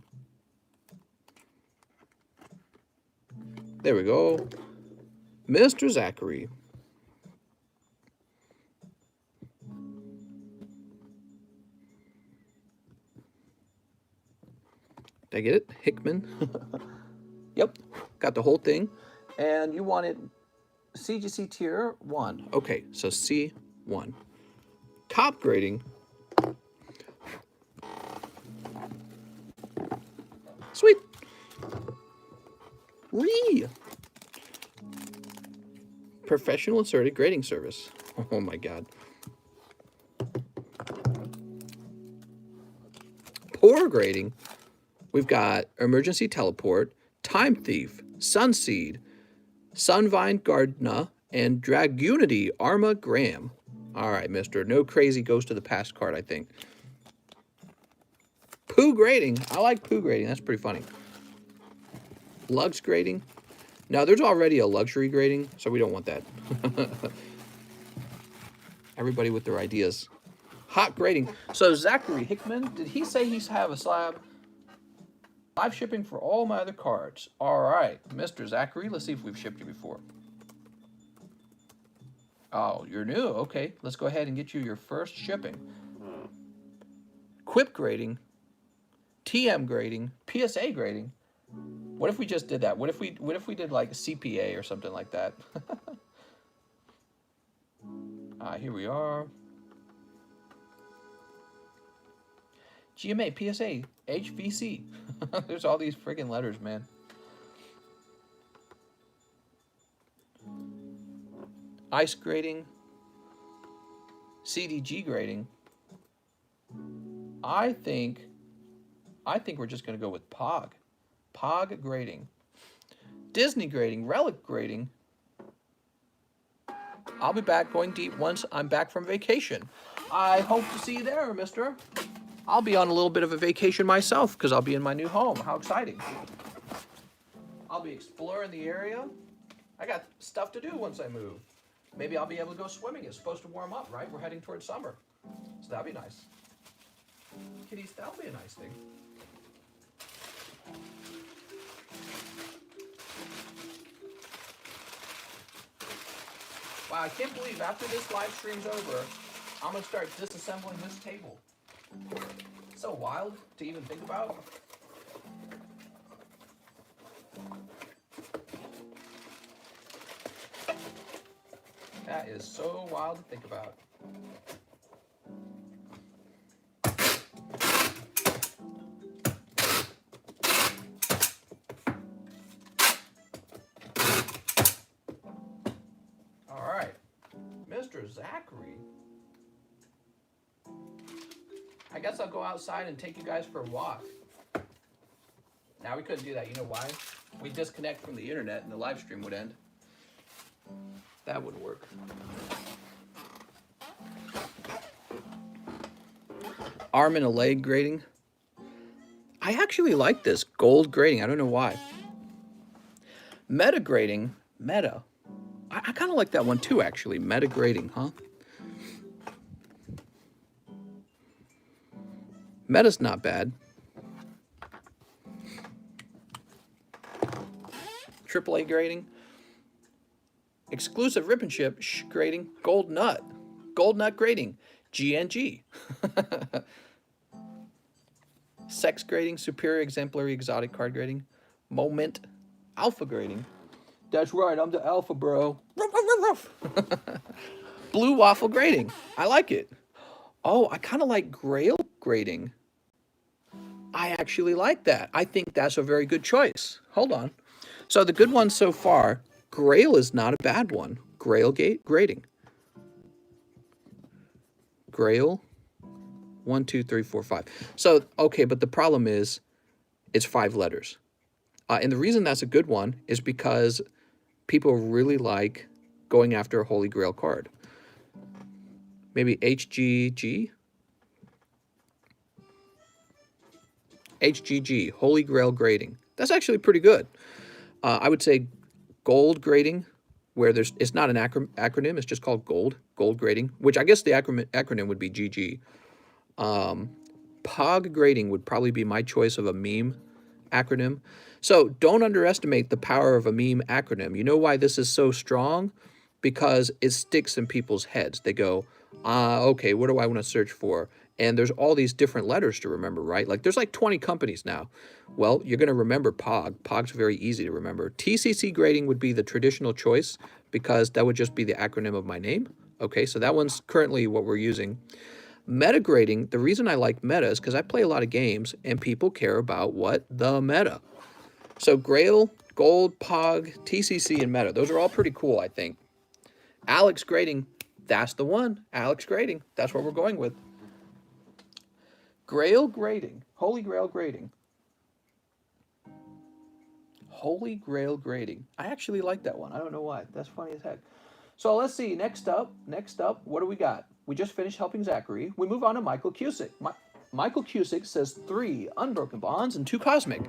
There we go. Mr. Zachary. Did I get it? Hickman. Yep. Got the whole thing. And you wanted CGC Tier 1. Okay, so C1. Top grading. Sweet. Wee. Professional inserted grading service. Oh my god. Poor grading. We've got Emergency Teleport, Time Thief, Sunseed, Sunvine Gardna, and Dragunity Arma Graham. All right, mister. No crazy Ghost of the Past card, I think. Poo grading. I like poo grading. That's pretty funny. Lugs grading. No, there's already a luxury grading, so we don't want that. Everybody with their ideas. Hot grading. So Zachary Hickman, did he say he's have a slab? Live shipping for all my other cards. All right, Mr. Zachary, let's see if we've shipped you before. Oh, you're new. Okay, let's go ahead and get you your first shipping. Quip grading, TM grading, PSA grading. What if we just did that? What if we did like a CPA or something like that? Here we are. GMA, PSA, HVC. There's all these friggin' letters, man. Ice grading, CDG grading. I think we're just gonna go with POG. POG grading. Disney grading, relic grading. I'll be back going deep once I'm back from vacation. I hope to see you there, mister. I'll be on a little bit of a vacation myself because I'll be in my new home. How exciting. I'll be exploring the area. I got stuff to do once I move. Maybe I'll be able to go swimming. It's supposed to warm up, right? We're heading towards summer. So that'll be nice. Kitties, that'll be a nice thing. Wow, I can't believe after this live stream's over, I'm going to start disassembling this table. It's so wild to even think about. That is so wild to think about. All right, Mr. Zachary. I guess I'll go outside and take you guys for a walk. Now, we couldn't do that. You know why? We'd disconnect from the internet and the live stream would end. That wouldn't work. Arm and a leg grading. I actually like this. Gold grading. I don't know why. Meta grading. Meta. I kind of like that one too, actually. Meta grading, huh? Meta's not bad. AAA grading. Exclusive rip and ship grading. Gold nut. Gold nut grading. GNG. Sex grading. Superior exemplary exotic card grading. Moment. Alpha grading. That's right, I'm the alpha, bro. Blue waffle grading. I like it. Oh, I kind of like Grail grading. I actually like that. I think that's a very good choice. Hold on. So the good ones so far, Grail is not a bad one. Grail grading. Grail. 1, 2, 3, 4, 5. So, okay, but the problem is it's 5 letters. And the reason that's a good one is because people really like going after a Holy Grail card. Maybe HGG? HGG, Holy Grail grading. That's actually pretty good. I would say gold grading, where it's not an acronym, it's just called gold grading, which I guess the acronym would be GG. POG grading would probably be my choice of a meme acronym. So don't underestimate the power of a meme acronym. You know why this is so strong? Because it sticks in people's heads. They go, okay, what do I want to search for? And there's all these different letters to remember, right? Like there's like 20 companies now. Well, you're going to remember POG. POG's very easy to remember. TCC grading would be the traditional choice because that would just be the acronym of my name. Okay, so that one's currently what we're using. Meta grading, the reason I like meta is because I play a lot of games and people care about what the meta. So Grail, Gold, POG, TCC, and Meta. Those are all pretty cool, I think. Alex grading, that's the one. Alex grading, that's what we're going with. Grail grading, Holy Grail grading. Holy Grail grading. I actually like that one. I don't know why. That's funny as heck. So let's see. Next up, what do we got? We just finished helping Zachary. We move on to Michael Cusick. Michael Cusick says 3 unbroken bonds and 2 cosmic.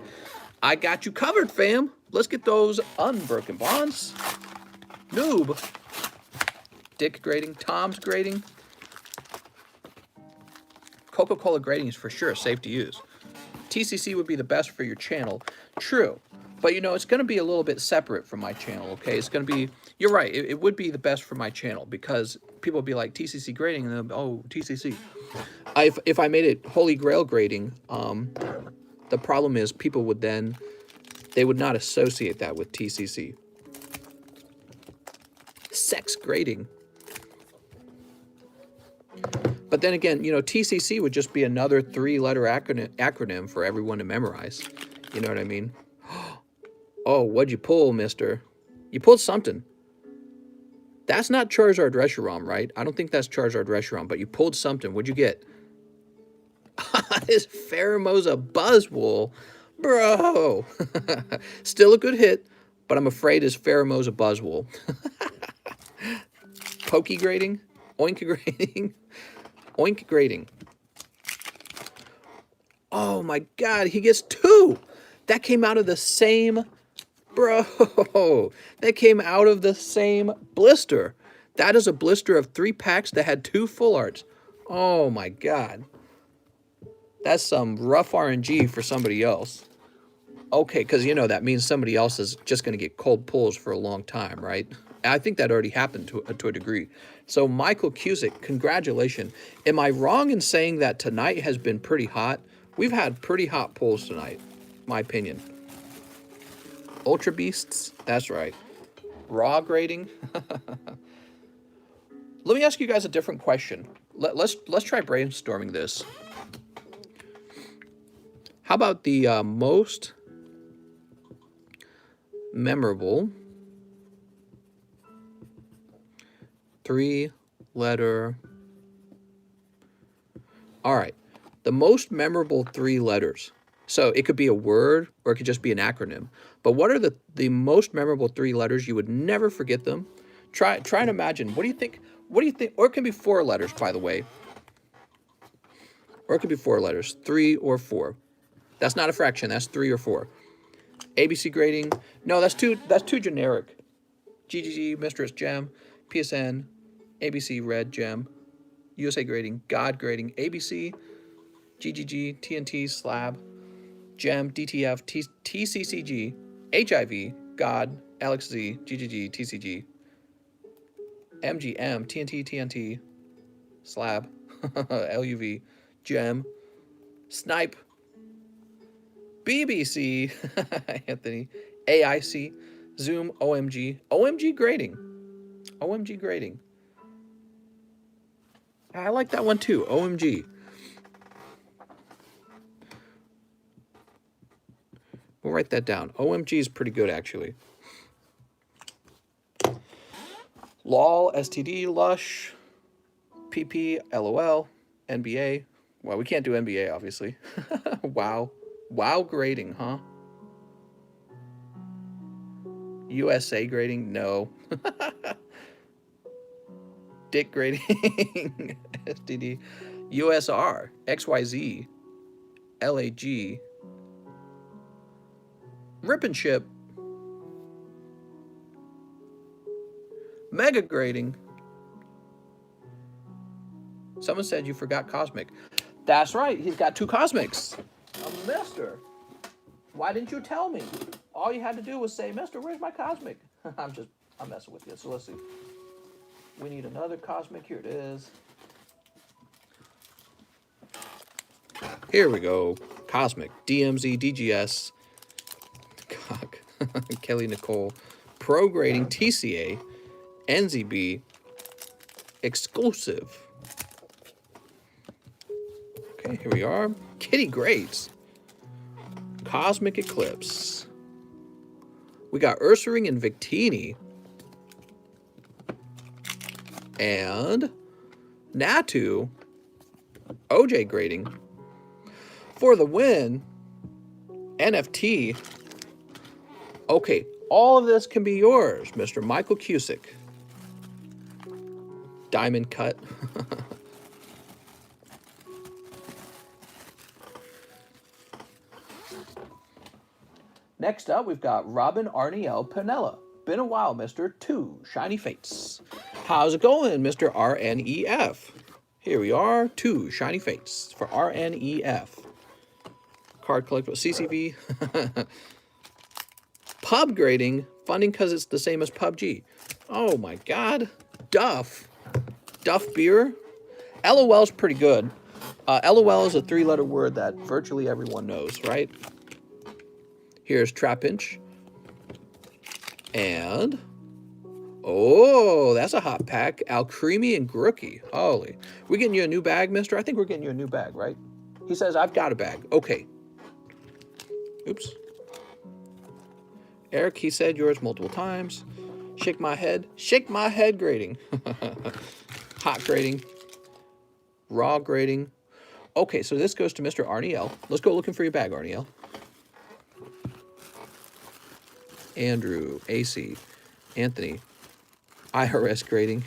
I got you covered, fam. Let's get those unbroken bonds. Noob. Dick grading. Tom's grading. Coca-Cola grading is for sure safe to use. TCC would be the best for your channel. True. But, you know, it's going to be a little bit separate from my channel, okay? It's going to be... You're right. It would be the best for my channel because people would be like, TCC grading, and they'll, oh, TCC. If I made it Holy Grail grading, the problem is people would then... They would not associate that with TCC. Sex grading. But then again, you know, TCC would just be another 3-letter acronym for everyone to memorize. You know what I mean? Oh, what'd you pull, mister? You pulled something. That's not Charizard Reshiram, right? I don't think that's Charizard Reshiram, but you pulled something. What'd you get? His Pheromosa Buzzwole. Bro. Still a good hit, but I'm afraid his Pheromosa Buzzwole. Pokey grading? Oink grading? Oink grading. Oh my god, he gets 2! That came out of the same... Bro, that came out of the same blister. That is a blister of 3 packs that had 2 full arts. Oh my god. That's some rough RNG for somebody else. Okay, because, you know, that means somebody else is just going to get cold pulls for a long time, right? I think that already happened to a degree. So, Michael Cusick, congratulations. Am I wrong in saying that tonight has been pretty hot? We've had pretty hot pulls tonight, my opinion. Ultra Beasts, that's right. Raw grading. Let me ask you guys a different question. Let's try brainstorming this. How about the most memorable 3-letter... All right. The most memorable 3 letters. So it could be a word or it could just be an acronym. But what are the most memorable 3 letters? You would never forget them. Try and imagine. What do you think? What do you think? Or it can be 4 letters, by the way. Or it could be 4 letters. 3 or 4. That's not a fraction. That's 3 or 4. ABC grading. No, that's too generic. GGG, Mistress Gem, PSN, ABC Red Gem, USA grading, God grading, ABC, GGG, TNT, Slab, Gem, DTF, TCCG, HIV, God, Alex Z, GGG, TCG, MGM, TNT, Slab, LUV, Gem, Snipe, BBC, Anthony, AIC, Zoom, OMG grading. OMG grading. I like that one too, OMG. We'll write that down. OMG is pretty good, actually. LOL, STD, Lush, PP, LOL, NBA. Well, we can't do NBA, obviously. Wow. Wow grading, huh? USA grading? No. Dick grading? STD. USR. XYZ. LAG. Rip and Ship. Mega grading. Someone said you forgot Cosmic. That's right. He's got 2 Cosmics. Mister, why didn't you tell me? All you had to do was say, Mister, where's my Cosmic? I'm messing with you. So let's see. We need another Cosmic. Here it is. Here we go. Cosmic. DMZ, DGS. Cock. Kelly Nicole. Pro grading. TCA. NZB. Exclusive. Okay, here we are. Kitty Grades. Cosmic Eclipse. We got Ursaring and Victini. And Natu. OJ grading. For the win. NFT. Okay, all of this can be yours, Mr. Michael Cusick. Diamond cut. Next up, we've got Robin Arniel Pinella. Been a while, Mr. 2 Shiny Fates. How's it going, Mr. RNEF? Here we are, 2 Shiny Fates for RNEF. Card collectible, CCV. Pub grading, funding because it's the same as PUBG. Oh my god. Duff. Duff beer. LOL's pretty good. LOL is a 3-letter word that virtually everyone knows, right? Here's Trapinch. And, oh, that's a hot pack. Alcremie and Grookie. Holy. We getting you a new bag, mister? I think we're getting you a new bag, right? He says, I've got a bag. Okay. Oops. Eric, he said yours multiple times. Shake my head. Shake my head grading. Hot grading. Raw grading. Okay, so this goes to Mr. Arniel. Let's go looking for your bag, Arniel. Andrew, AC, Anthony, IRS grading.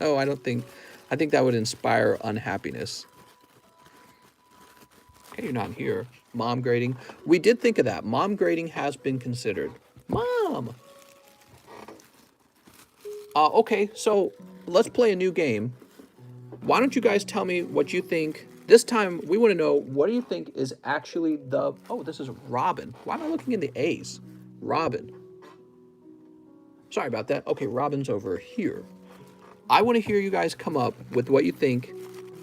No, I don't think. I think that would inspire unhappiness. Okay, you're not here. Mom grading. We did think of that. Mom grading has been considered. Mom! Okay, so let's play a new game. Why don't you guys tell me what you think? This time, we want to know, what do you think is actually the... Oh, this is Robin. Why am I looking in the A's? Robin. Sorry about that. Okay, Robin's over here. I want to hear you guys come up with what you think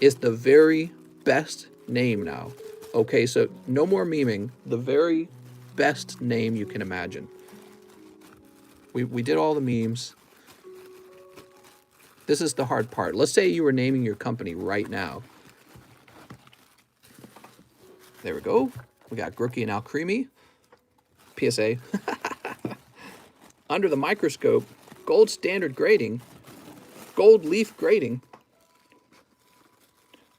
is the very best name now. Okay, so no more memeing. The very best name you can imagine. We did all the memes. This is the hard part. Let's say you were naming your company right now. There we go. We got Grookie and Alcremie. PSA. Under the microscope, gold standard grading, gold leaf grading.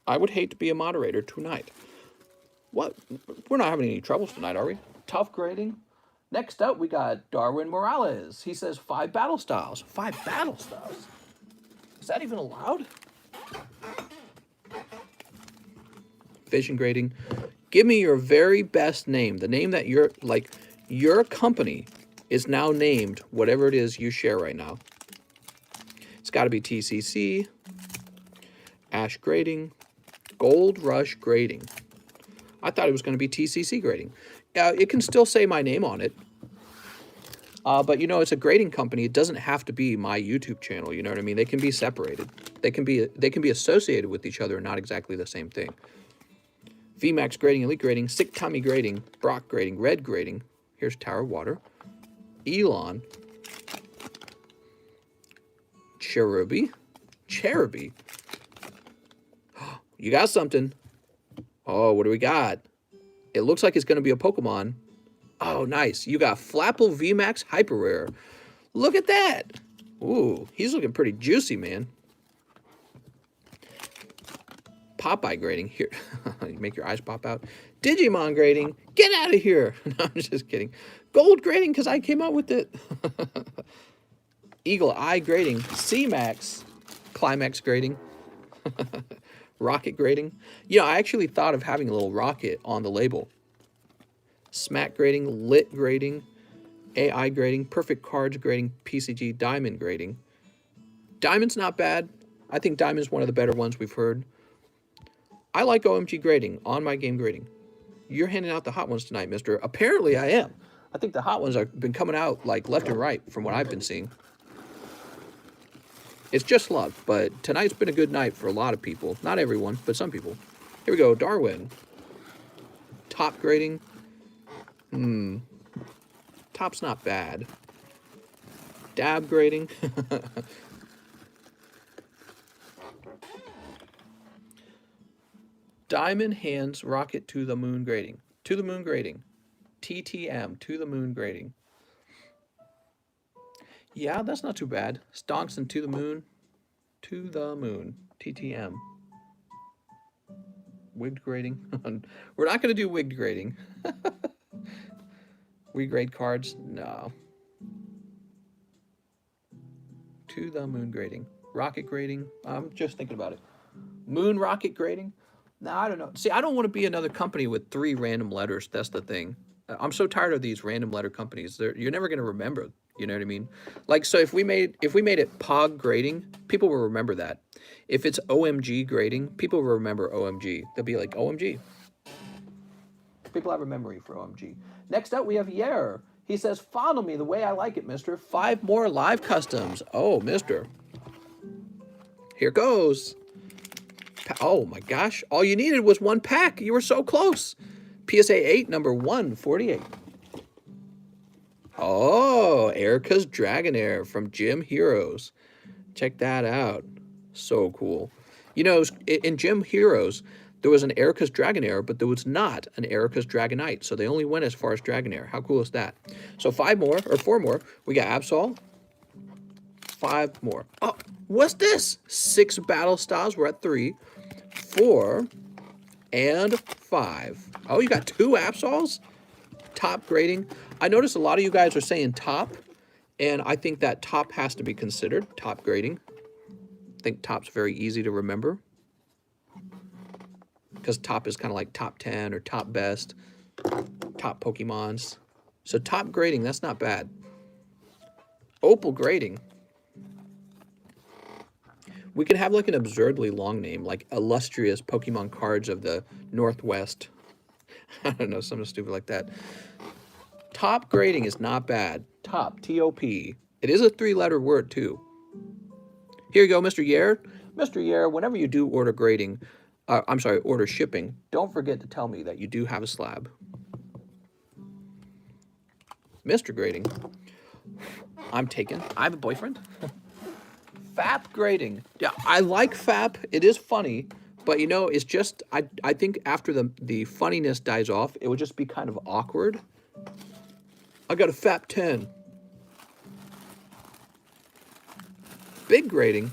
I would hate to be a moderator tonight. What? We're not having any troubles tonight, are we? Tough grading. Next up, we got Darwin Morales. He says 5 battle styles. 5 battle styles? Is that even allowed? Vision grading. Give me your very best name. The name that you're, like, your company is now named whatever it is you share right now. It's got to be TCC, Ash grading, Gold Rush grading. I thought it was going to be TCC grading. It can still say my name on it. But, you know, it's a grading company. It doesn't have to be my YouTube channel. You know what I mean? They can be separated. They can be associated with each other and not exactly the same thing. VMAX grading, Elite grading, Sick Tommy grading, Brock grading, Red grading. Here's Tower Water. Elon. Cherubi. Cherubi. You got something. Oh, what do we got? It looks like it's going to be a Pokemon. Oh, nice. You got Flapple VMAX Hyper Rare. Look at that. Ooh, he's looking pretty juicy, man. Popeye grading. Here. You make your eyes pop out. Digimon grading. Get out of here. No, I'm just kidding. Gold grading because I came up with it. Eagle Eye grading. C-Max. Climax grading. Rocket grading. You know, I actually thought of having a little rocket on the label. Smack grading, Lit grading, AI grading, Perfect Cards grading, PCG Diamond grading. Diamond's not bad. I think Diamond's one of the better ones we've heard. I like OMG grading, on my game grading. You're handing out the hot ones tonight, mister. Apparently I am. I think the hot ones have been coming out like left and right from what I've been seeing. It's just luck, but tonight's been a good night for a lot of people. Not everyone, but some people. Here we go, Darwin. Top grading. Top's not bad. Dab grading. Diamond Hands Rocket to the Moon grading. To the Moon grading. TTM, to the Moon grading. Yeah, that's not too bad. Stonks and to the Moon. To the Moon. TTM. Wigged grading. We're not going to do wigged grading. We grade cards? No. To the Moon grading. Rocket grading? I'm just thinking about it. Moon rocket grading? No, I don't know. See, I don't want to be another company with 3 random letters. That's the thing. I'm so tired of these random letter companies. You're never going to remember. You know what I mean? Like, so if we made it POG grading, people will remember that. If it's OMG grading, people will remember OMG. They'll be like, OMG. People have a memory for OMG. Next up, we have Yer. He says, "Fondle me the way I like it, mister. 5 more live customs." Oh, mister. Here goes. Oh my gosh. All you needed was 1 pack. You were so close. PSA 8, number 148. Oh, Erica's Dragonair from Gym Heroes. Check that out. So cool. You know, in Gym Heroes, there was an Erica's Dragonair, but there was not an Erica's Dragonite. So they only went as far as Dragonair. How cool is that? So 5 more, or 4 more. We got Absol. 5 more. Oh, what's this? 6 battle styles. We're at 3, 4, and 5. Oh, you got 2 Absols? Top grading. I noticed a lot of you guys are saying top, and I think that top has to be considered. Top grading. I think top's very easy to remember, because top is kind of like top 10 or top best, top Pokemons. So top grading, that's not bad. Opal grading. We could have like an absurdly long name, like illustrious Pokemon cards of the Northwest. I don't know, something stupid like that. Top grading is not bad. Top, T-O-P. It is a 3-letter word, too. Here you go, Mr. Yer. Mr. Yer, whenever you do order grading, order shipping, don't forget to tell me that you do have a slab. Mr. Grading. I'm taken. I have a boyfriend. FAP grading. Yeah, I like FAP. It is funny, but you know, it's just, I think after the funniness dies off, it would just be kind of awkward. I got a FAP 10. Big grading.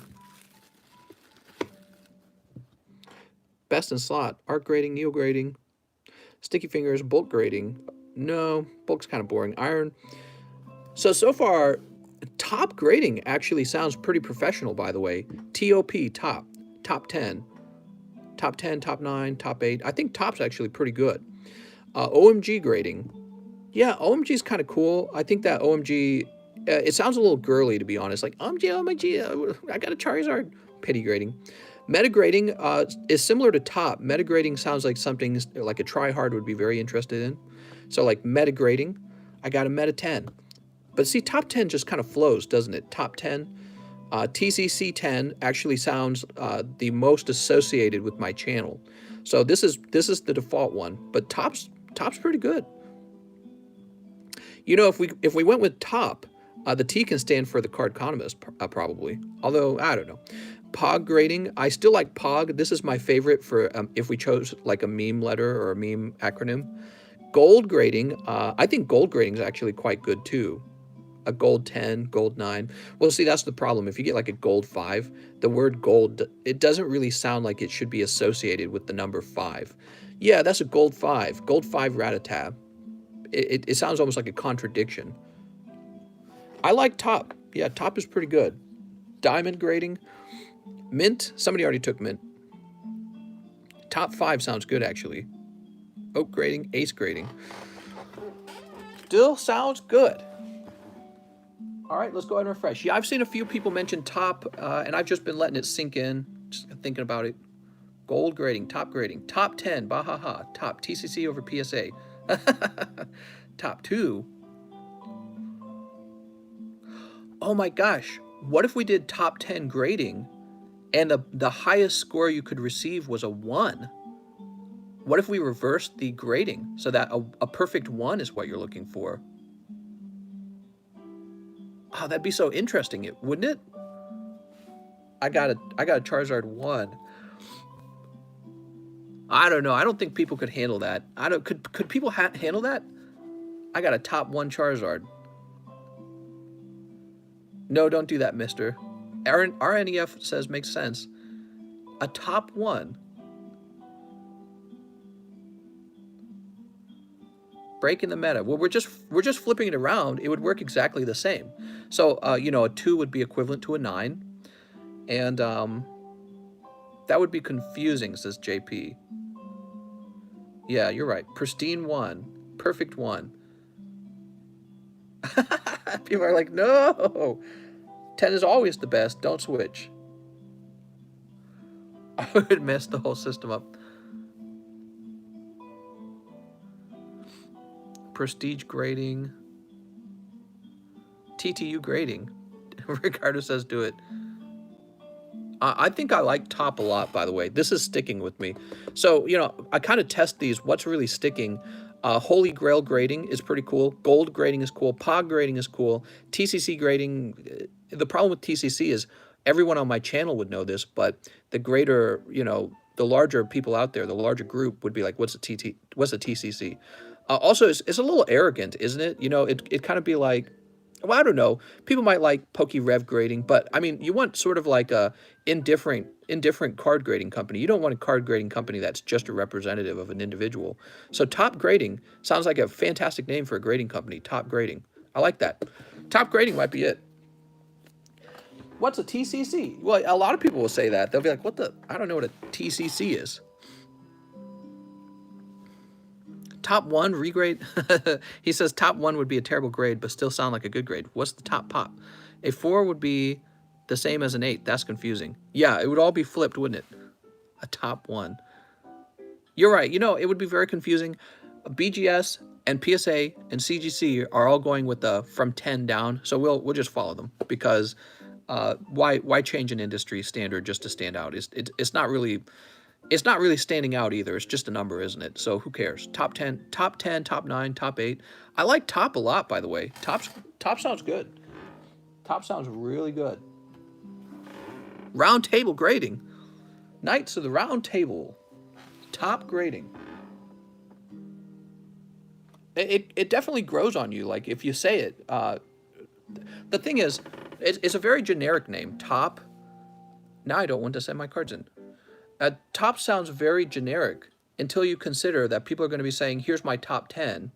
Best in slot. Art grading, Neo grading. Sticky fingers, bulk grading. No, bulk's kind of boring. Iron. So far, top grading actually sounds pretty professional, by the way. TOP, top. Top 10. Top 10, top 9, top 8. I think top's actually pretty good. OMG grading. Yeah, OMG is kind of cool. I think that OMG, it sounds a little girly, to be honest. Like, OMG, I got a Charizard. Pity grading. Metagrading is similar to top. Metagrading sounds like something like a tryhard would be very interested in. So like metagrading, I got a meta 10. But see, top 10 just kind of flows, doesn't it? Top 10. TCC 10 actually sounds the most associated with my channel. So this is the default one, but top's pretty good. You know, if we went with top, the T can stand for the Cardconomist, probably. Although, I don't know. POG grading, I still like POG. This is my favorite for if we chose like a meme letter or a meme acronym. Gold grading, I think gold grading is actually quite good too. A gold 10, gold 9. Well, see, that's the problem. If you get like a gold 5, the word gold, it doesn't really sound like it should be associated with the number 5. Yeah, that's a gold 5. Gold 5 Rattata. It sounds almost like a contradiction. I like top. Yeah, top is pretty good. Diamond grading. Mint. Somebody already took mint. Top 5 sounds good, actually. Oak grading. Ace grading. Still sounds good. All right, let's go ahead and refresh. Yeah, I've seen a few people mention top, and I've just been letting it sink in, just thinking about it. Gold grading, top grading, top 10, bahaha, top, TCC over PSA. Top 2. Oh my gosh, what if we did top 10 grading, and the highest score you could receive was a 1? What if we reversed the grading, so that a perfect 1 is what you're looking for? Oh, that'd be so interesting, wouldn't it? I got a Charizard 1. I don't know. I don't think people could handle that. Could people handle that? I got a top 1 Charizard. No, don't do that, mister. RNEF says makes sense. A top 1. Breaking the meta. Well, we're just flipping it around. It would work exactly the same. So, you know, a 2 would be equivalent to a 9. And that would be confusing, says JP. Yeah, you're right. Pristine 1. Perfect 1. People are like, no. 10 is always the best. Don't switch. I would mess the whole system up. Prestige grading. TTU grading. Ricardo says do it. I think I like top a lot, by the way. This is sticking with me. So, you know, I kind of test these. What's really sticking? Holy Grail grading is pretty cool. Gold grading is cool. POG grading is cool. TCC grading. The problem with TCC is everyone on my channel would know this, but the greater, you know, the larger people out there, the larger group would be like, what's a TCC? Also, it's a little arrogant, isn't it? You know, it kind of be like, well, I don't know. People might like PokeRev grading, but I mean, you want sort of like a indifferent card grading company. You don't want a card grading company that's just a representative of an individual. So top grading sounds like a fantastic name for a grading company. Top grading. I like that. Top grading might be it. What's a TCC? Well, a lot of people will say that. They'll be like, what the? I don't know what a TCC is. Top 1 regrade. He says top 1 would be a terrible grade, but still sound like a good grade. What's the top pop? A 4 would be the same as an 8. That's confusing. Yeah, it would all be flipped, wouldn't it? A top 1. You're right. You know, it would be very confusing. BGS and PSA and CGC are all going with the from 10 down. So we'll just follow them because why change an industry standard just to stand out? It's not really standing out either. It's just a number, isn't it? So who cares? Top 10, top 9, top 8. I like top a lot, by the way. Top sounds good. Top sounds really good. Round table grading. Knights of the Round Table. Top grading. It definitely grows on you. Like if you say it. The thing is, it's a very generic name. Top. Now I don't want to send my cards in. Top sounds very generic until you consider that people are going to be saying, here's my top 10.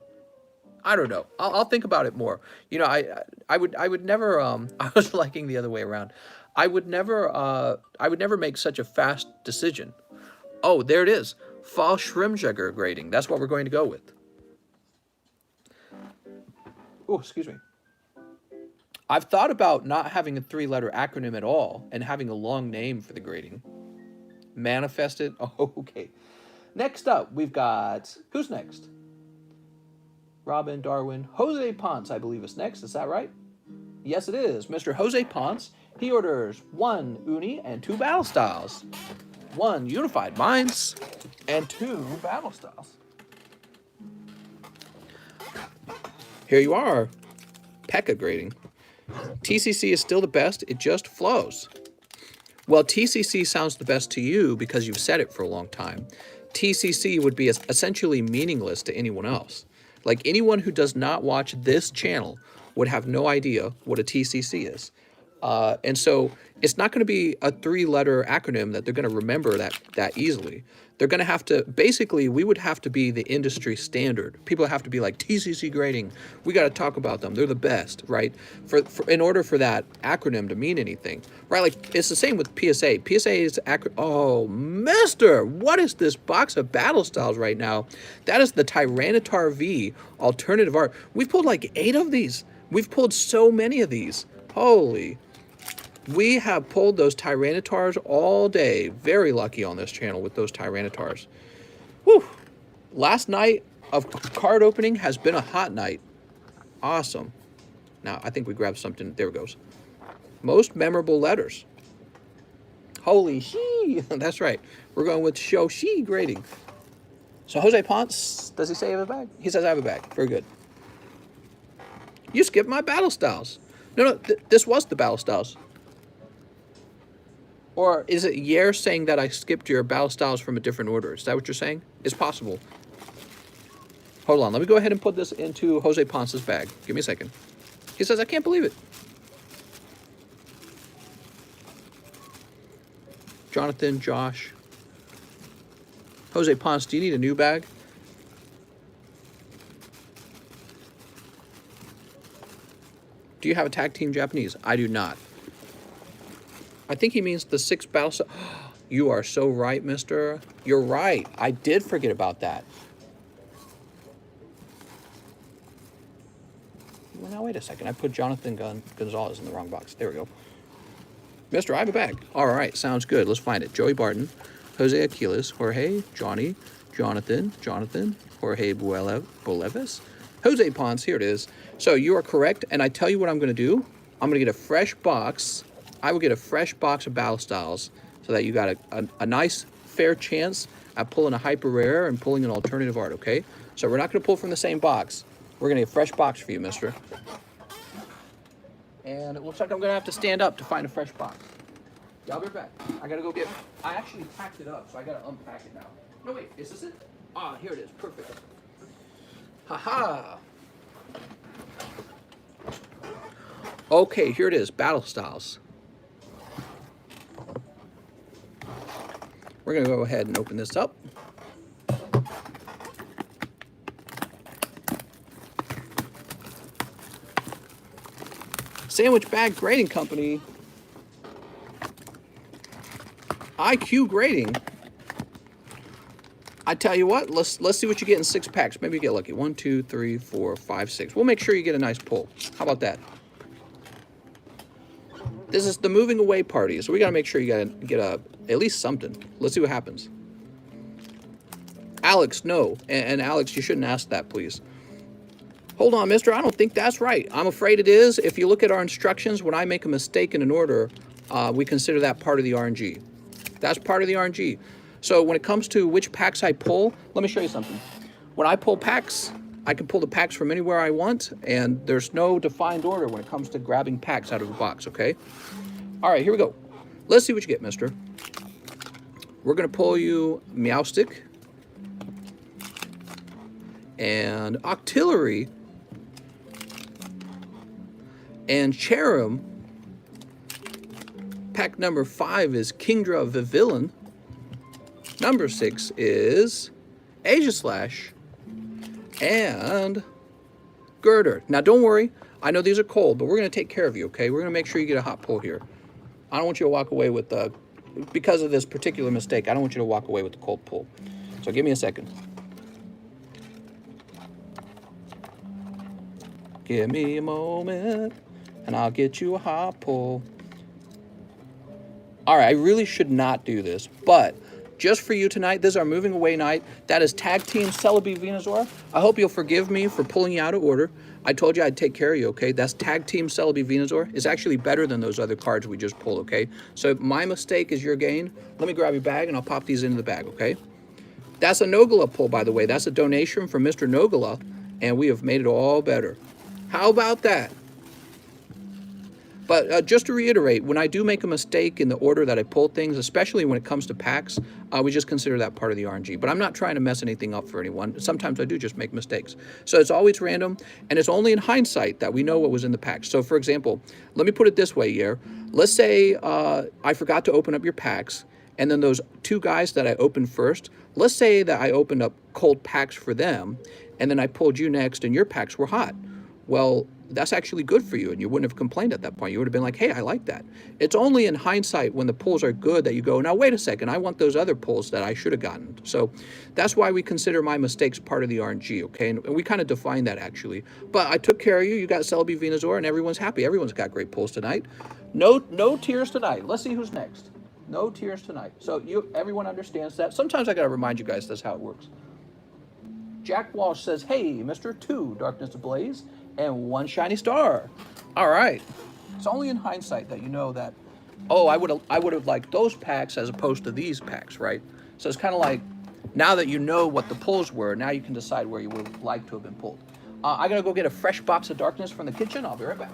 I don't know. I'll think about it more. You know, I would never, I was liking the other way around. I would never make such a fast decision. Oh, there it is. Fall Schrimjäger grading. That's what we're going to go with. Oh, excuse me. I've thought about not having a 3-letter acronym at all and having a long name for the grading. Manifest it. Oh, okay. Next up, we've got, who's next? Robin, Darwin, Jose Ponce, I believe is next. Is that right? Yes, it is. Mr. Jose Ponce. He orders 1 Uni and 2 Battle Styles. 1 Unified Minds and 2 Battle Styles. Here you are. P.E.K.K.A grading. TCC is still the best. It just flows. Well, TCC sounds the best to you because you've said it for a long time. TCC would be essentially meaningless to anyone else. Like anyone who does not watch this channel would have no idea what a TCC is. And so it's not going to be a 3-letter acronym that they're going to remember that easily. They're going to have to, basically, we would have to be the industry standard. People have to be like, TCC grading, we got to talk about them. They're the best, right? In order for that acronym to mean anything, right? Like, it's the same with PSA. PSA is, oh, mister, what is this box of battle styles right now? That is the Tyranitar V alternative art. We've pulled like 8 of these. We've pulled so many of these. Holy. We have pulled those Tyranitars all day. Very lucky on this channel with those Tyranitars. Whew. Last night of card opening has been a hot night. Awesome. Now, I think we grabbed something. There it goes. Most memorable letters. Holy shee. That's right. We're going with Shoshi grading. So Jose Ponce, does he say I have a bag? He says I have a bag. Very good. You skipped my battle styles. No, this was the battle styles. Or is it Yer saying that I skipped your battle styles from a different order? Is that what you're saying? It's possible. Hold on. Let me go ahead and put this into Jose Ponce's bag. Give me a second. He says, I can't believe it. Jonathan, Josh. Jose Ponce, do you need a new bag? Do you have a tag team Japanese? I do not. I think he means the 6 battle styles. You are so right, mister. You're right. I did forget about that. Well, now, wait a second. I put Jonathan Gonzalez in the wrong box. There we go. Mr. I have a bag. All right, sounds good. Let's find it. Joey Barton, Jose Aquiles, Jorge, Johnny, Jonathan, Jorge Boleves, Jose Ponce. Here it is. So you are correct, and I tell you what I'm going to do. I'm going to get a fresh box. I will get a fresh box of Battle Styles so that you got a nice, fair chance at pulling a hyper rare and pulling an alternative art, okay? So we're not going to pull from the same box. We're going to get a fresh box for you, mister. And it looks like I'm going to have to stand up to find a fresh box. Yeah, I'll be right back. I got to go get... I actually packed it up, so I got to unpack it now. No, wait. Is this it? Ah, here it is. Perfect. Ha-ha. Okay, here it is. Battle Styles. We're going to go ahead and open this up. Sandwich Bag Grading Company. IQ Grading. I tell you what, let's see what you get in 6 packs. Maybe you get lucky. 1, 2, 3, 4, 5, 6. We'll make sure you get a nice pull. How about that? This is the moving away party, so we got to make sure you get at least something. Let's see what happens. Alex, no. And Alex, you shouldn't ask that, please. Hold on, mister. I don't think that's right. I'm afraid it is. If you look at our instructions, when I make a mistake in an order, we consider that part of the RNG. That's part of the RNG. So when it comes to which packs I pull, let me show you something. When I pull packs, I can pull the packs from anywhere I want, and there's no defined order when it comes to grabbing packs out of the box, okay? All right, here we go. Let's see what you get, mister. We're going to pull you Meowstick and Octillery and Cherrim. Pack number 5 is Kingdra Vivillon. Number 6 is Aegislash and Girder. Now, don't worry. I know these are cold, but we're going to take care of you, okay? We're going to make sure you get a hot pull here. I don't want you to walk away with because of this particular mistake, I don't want you to walk away with the cold pull. So give me a second. Give me a moment, and I'll get you a hot pull. All right, I really should not do this, but just for you tonight, this is our moving away night. That is Tag Team Celebi Venusaur. I hope you'll forgive me for pulling you out of order. I told you I'd take care of you, okay? That's Tag Team Celebi Venusaur. It's actually better than those other cards we just pulled, okay? So my mistake is your gain. Let me grab your bag, and I'll pop these into the bag, okay? That's a Nogala pull, by the way. That's a donation from Mr. Nogala, and we have made it all better. How about that? But just to reiterate, when I do make a mistake in the order that I pull things, especially when it comes to packs, we just consider that part of the RNG. But I'm not trying to mess anything up for anyone. Sometimes I do just make mistakes. So it's always random, and it's only in hindsight that we know what was in the pack. So for example, let me put it this way here. Let's say I forgot to open up your packs, and then those 2 guys that I opened first, let's say that I opened up cold packs for them, and then I pulled you next, and your packs were hot. Well, that's actually good for you, and you wouldn't have complained at that point. You would have been like, hey, I like that. It's only in hindsight when the pulls are good that you go, now wait a second, I want those other pulls that I should have gotten. So that's why we consider my mistakes part of the RNG, okay? And we kind of define that, actually. But I took care of you. You got Celebi Venusaur, and everyone's happy. Everyone's got great pulls tonight. No tears tonight. Let's see who's next. No tears tonight. So everyone understands that. Sometimes I got to remind you guys that's how it works. Jack Walsh says, hey, Mr. 2 Darkness Ablaze and 1 Shiny Star. All right. It's only in hindsight that you know that, oh, I would have liked those packs as opposed to these packs, right? So it's kind of like, now that you know what the pulls were, now you can decide where you would have liked to have been pulled. I got to go get a fresh box of darkness from the kitchen. I'll be right back.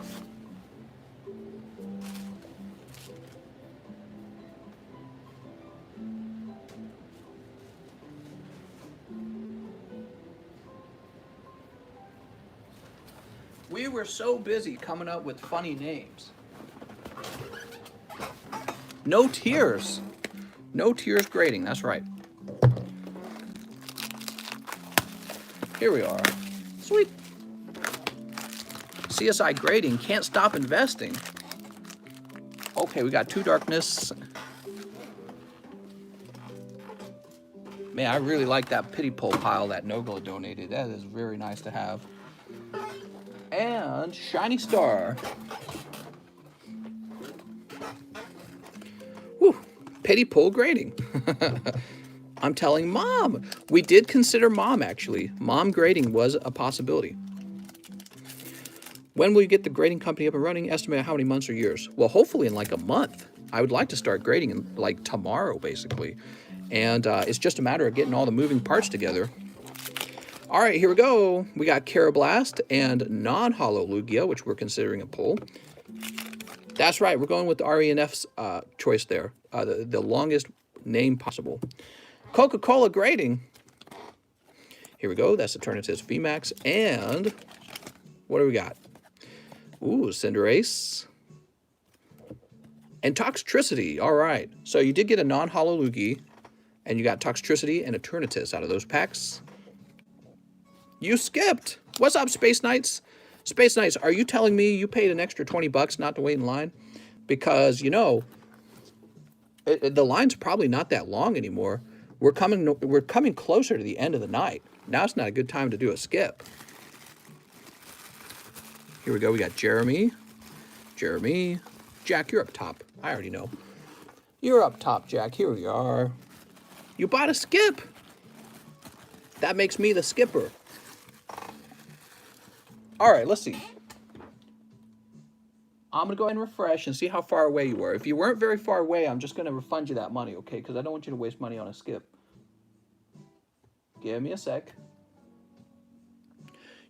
We were so busy coming up with funny names. No tears. No tears grading, that's right. Here we are. Sweet. CSI grading, can't stop investing. Okay, we got 2 darkness. Man, I really like that pity pull pile that Nogla donated. That is very nice to have. And shiny star. Whew. Pity pull grading. I'm telling Mom. We did consider Mom, actually. Mom grading was a possibility. When will you get the grading company up and running? Estimate how many months or years? Well, hopefully in like a month. I would like to start grading in like tomorrow, basically. And it's just a matter of getting all the moving parts together. All right, here we go. We got Carablast and non-hollow Lugia, which we're considering a pull. That's right, we're going with the RENF's choice there. The longest name possible. Coca-Cola grading. Here we go. That's Eternatus VMAX. And what do we got? Ooh, Cinderace. And Toxtricity. All right. So you did get a non-hollow Lugia, and you got Toxtricity and Eternatus out of those packs. You skipped. What's up, Space Knights? Space Knights, are you telling me you paid an extra 20 bucks not to wait in line? Because, you know, the line's probably not that long anymore. We're coming closer to the end of the night. Now it's not a good time to do a skip. Here we go. We got Jeremy. Jeremy. Jack, you're up top. I already know. You're up top, Jack. Here we are. You bought a skip. That makes me the skipper. All right, let's see. I'm going to go ahead and refresh and see how far away you were. If you weren't very far away, I'm just going to refund you that money, okay? Because I don't want you to waste money on a skip. Give me a sec.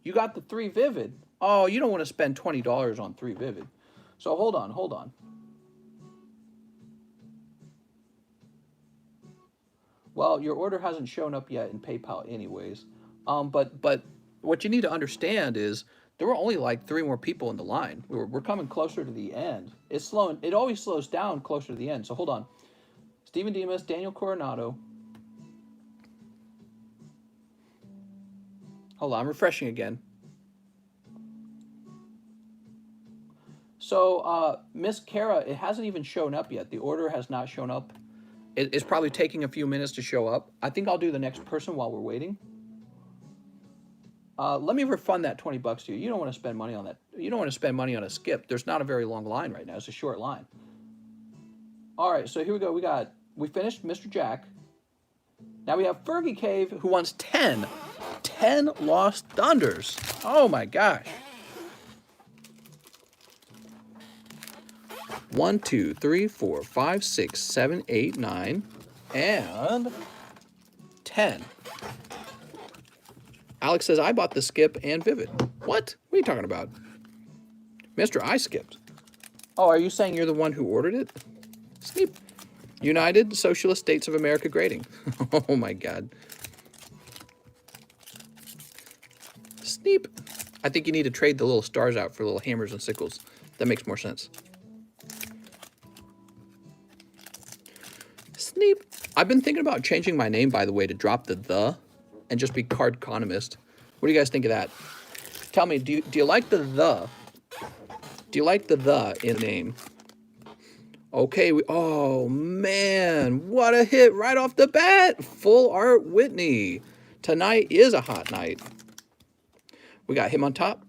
You got the 3 Vivid. Oh, you don't want to spend $20 on 3 Vivid. So hold on, hold on. Well, your order hasn't shown up yet in PayPal anyways. But what you need to understand is there were only like 3 more people in the line. We're coming closer to the end. It's slowing. It always slows down closer to the end. So hold on. Steven Demas, Daniel Coronado. Hold on, I'm refreshing again. So, Miss Kara, it hasn't even shown up yet. The order has not shown up. It's probably taking a few minutes to show up. I think I'll do the next person while we're waiting. Let me refund that 20 bucks to you. You don't want to spend money on that. You don't want to spend money on a skip. There's not a very long line right now. It's a short line. All right, so here we go. We finished Mr. Jack. Now we have Fergie Cave, who wants 10 Lost Thunders. Oh my gosh. 1, 2, 3, 4, 5, 6, 7, 8, 9, and 10. Alex says, I bought the skip and Vivid. What? What are you talking about? Mr. I skipped. Oh, are you saying you're the one who ordered it? Sneep. United Socialist States of America grading. Oh my God. Sneep. I think you need to trade the little stars out for little hammers and sickles. That makes more sense. Sneep. I've been thinking about changing my name, by the way, to drop the and just be Cardconomist. What do you guys think of that? Tell me, do you like the? Do you like the in the name? Okay, oh man, what a hit right off the bat. Full Art Whitney. Tonight is a hot night. We got him on top.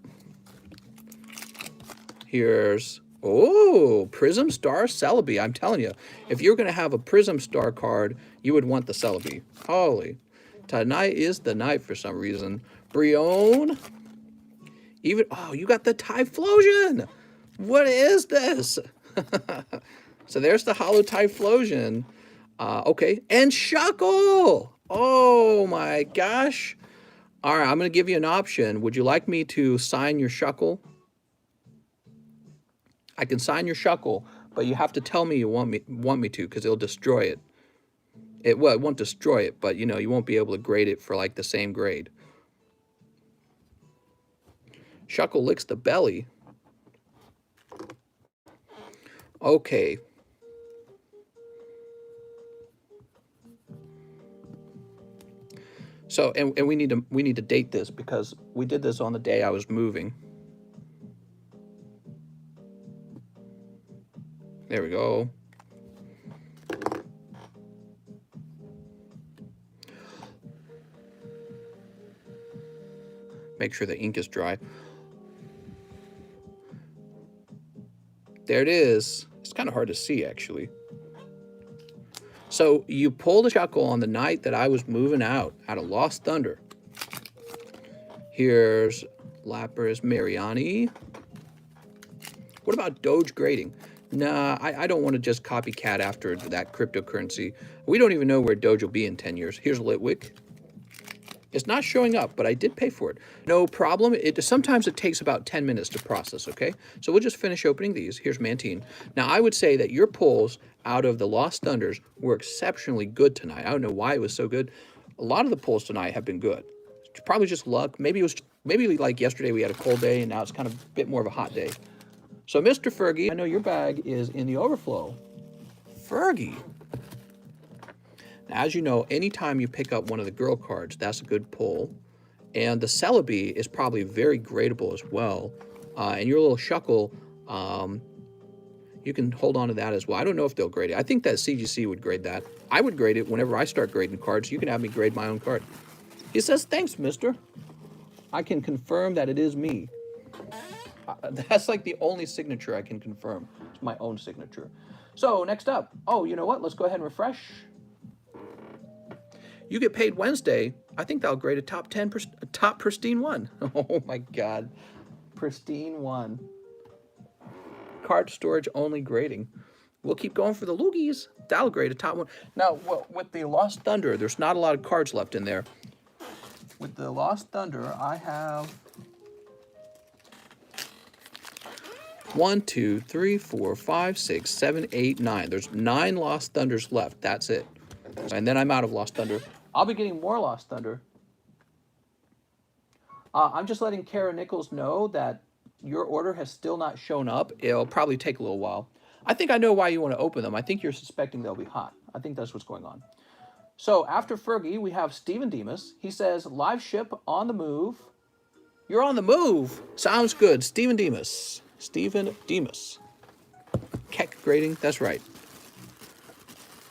Here's, oh, Prism Star Celebi. I'm telling you, if you're going to have a Prism Star card, you would want the Celebi. Holy. Tonight is the night for some reason. Brion. Even, oh, you got the Typhlosion. What is this? So there's the Hollow Typhlosion. Okay, and Shuckle. Oh my gosh. All right, I'm going to give you an option. Would you like me to sign your Shuckle? I can sign your Shuckle, but you have to tell me you want me to, because it'll destroy it. It won't destroy it, but you know, you won't be able to grade it for like the same grade. Shuckle licks the belly. Okay. So, and we need to date this because we did this on the day I was moving. There we go. Make sure the ink is dry. There it is. It's kind of hard to see, actually. So you pulled a shuckle on the night that I was moving out of Lost Thunder. Here's Lapras Mariani. What about Doge grading? Nah, I don't want to just copycat after that cryptocurrency. We don't even know where Doge will be in 10 years. Here's Litwick. It's not showing up, but I did pay for it. No problem. Sometimes it takes about 10 minutes to process, okay? So we'll just finish opening these. Here's Mantine. Now, I would say that your pulls out of the Lost Thunders were exceptionally good tonight. I don't know why it was so good. A lot of the pulls tonight have been good. It's probably just luck. Maybe like yesterday we had a cold day, and now it's kind of a bit more of a hot day. So, Mr. Fergie, I know your bag is in the overflow. Fergie. Now, as you know, anytime you pick up one of the girl cards, that's a good pull. And the Celebi is probably very gradable as well. And your little Shuckle, you can hold on to that as well. I don't know if they'll grade it. I think that CGC would grade that. I would grade it whenever I start grading cards. You can have me grade my own card. He says, thanks, mister. I can confirm that it is me. That's like the only signature I can confirm. It's my own signature. So, next up. Oh, you know what? Let's go ahead and refresh. You get paid Wednesday. I think that'll grade a top 10, top pristine one. Oh my God. Pristine one. Card storage only grading. We'll keep going for the loogies. That'll grade a top one. Now, with the Lost Thunder, there's not a lot of cards left in there. With the Lost Thunder, I have 1, 2, 3, 4, 5, 6, 7, 8, 9. There's 9 Lost Thunders left. That's it. And then I'm out of Lost Thunder. I'll be getting more Lost Thunder. I'm just letting Kara Nichols know that your order has still not shown up. It'll probably take a little while. I think I know why you want to open them. I think you're suspecting they'll be hot. I think that's what's going on. So after Fergie, we have Stephen Demas. He says, live ship on the move. You're on the move. Sounds good. Stephen Demas. Stephen Demas. Keck grading. That's right.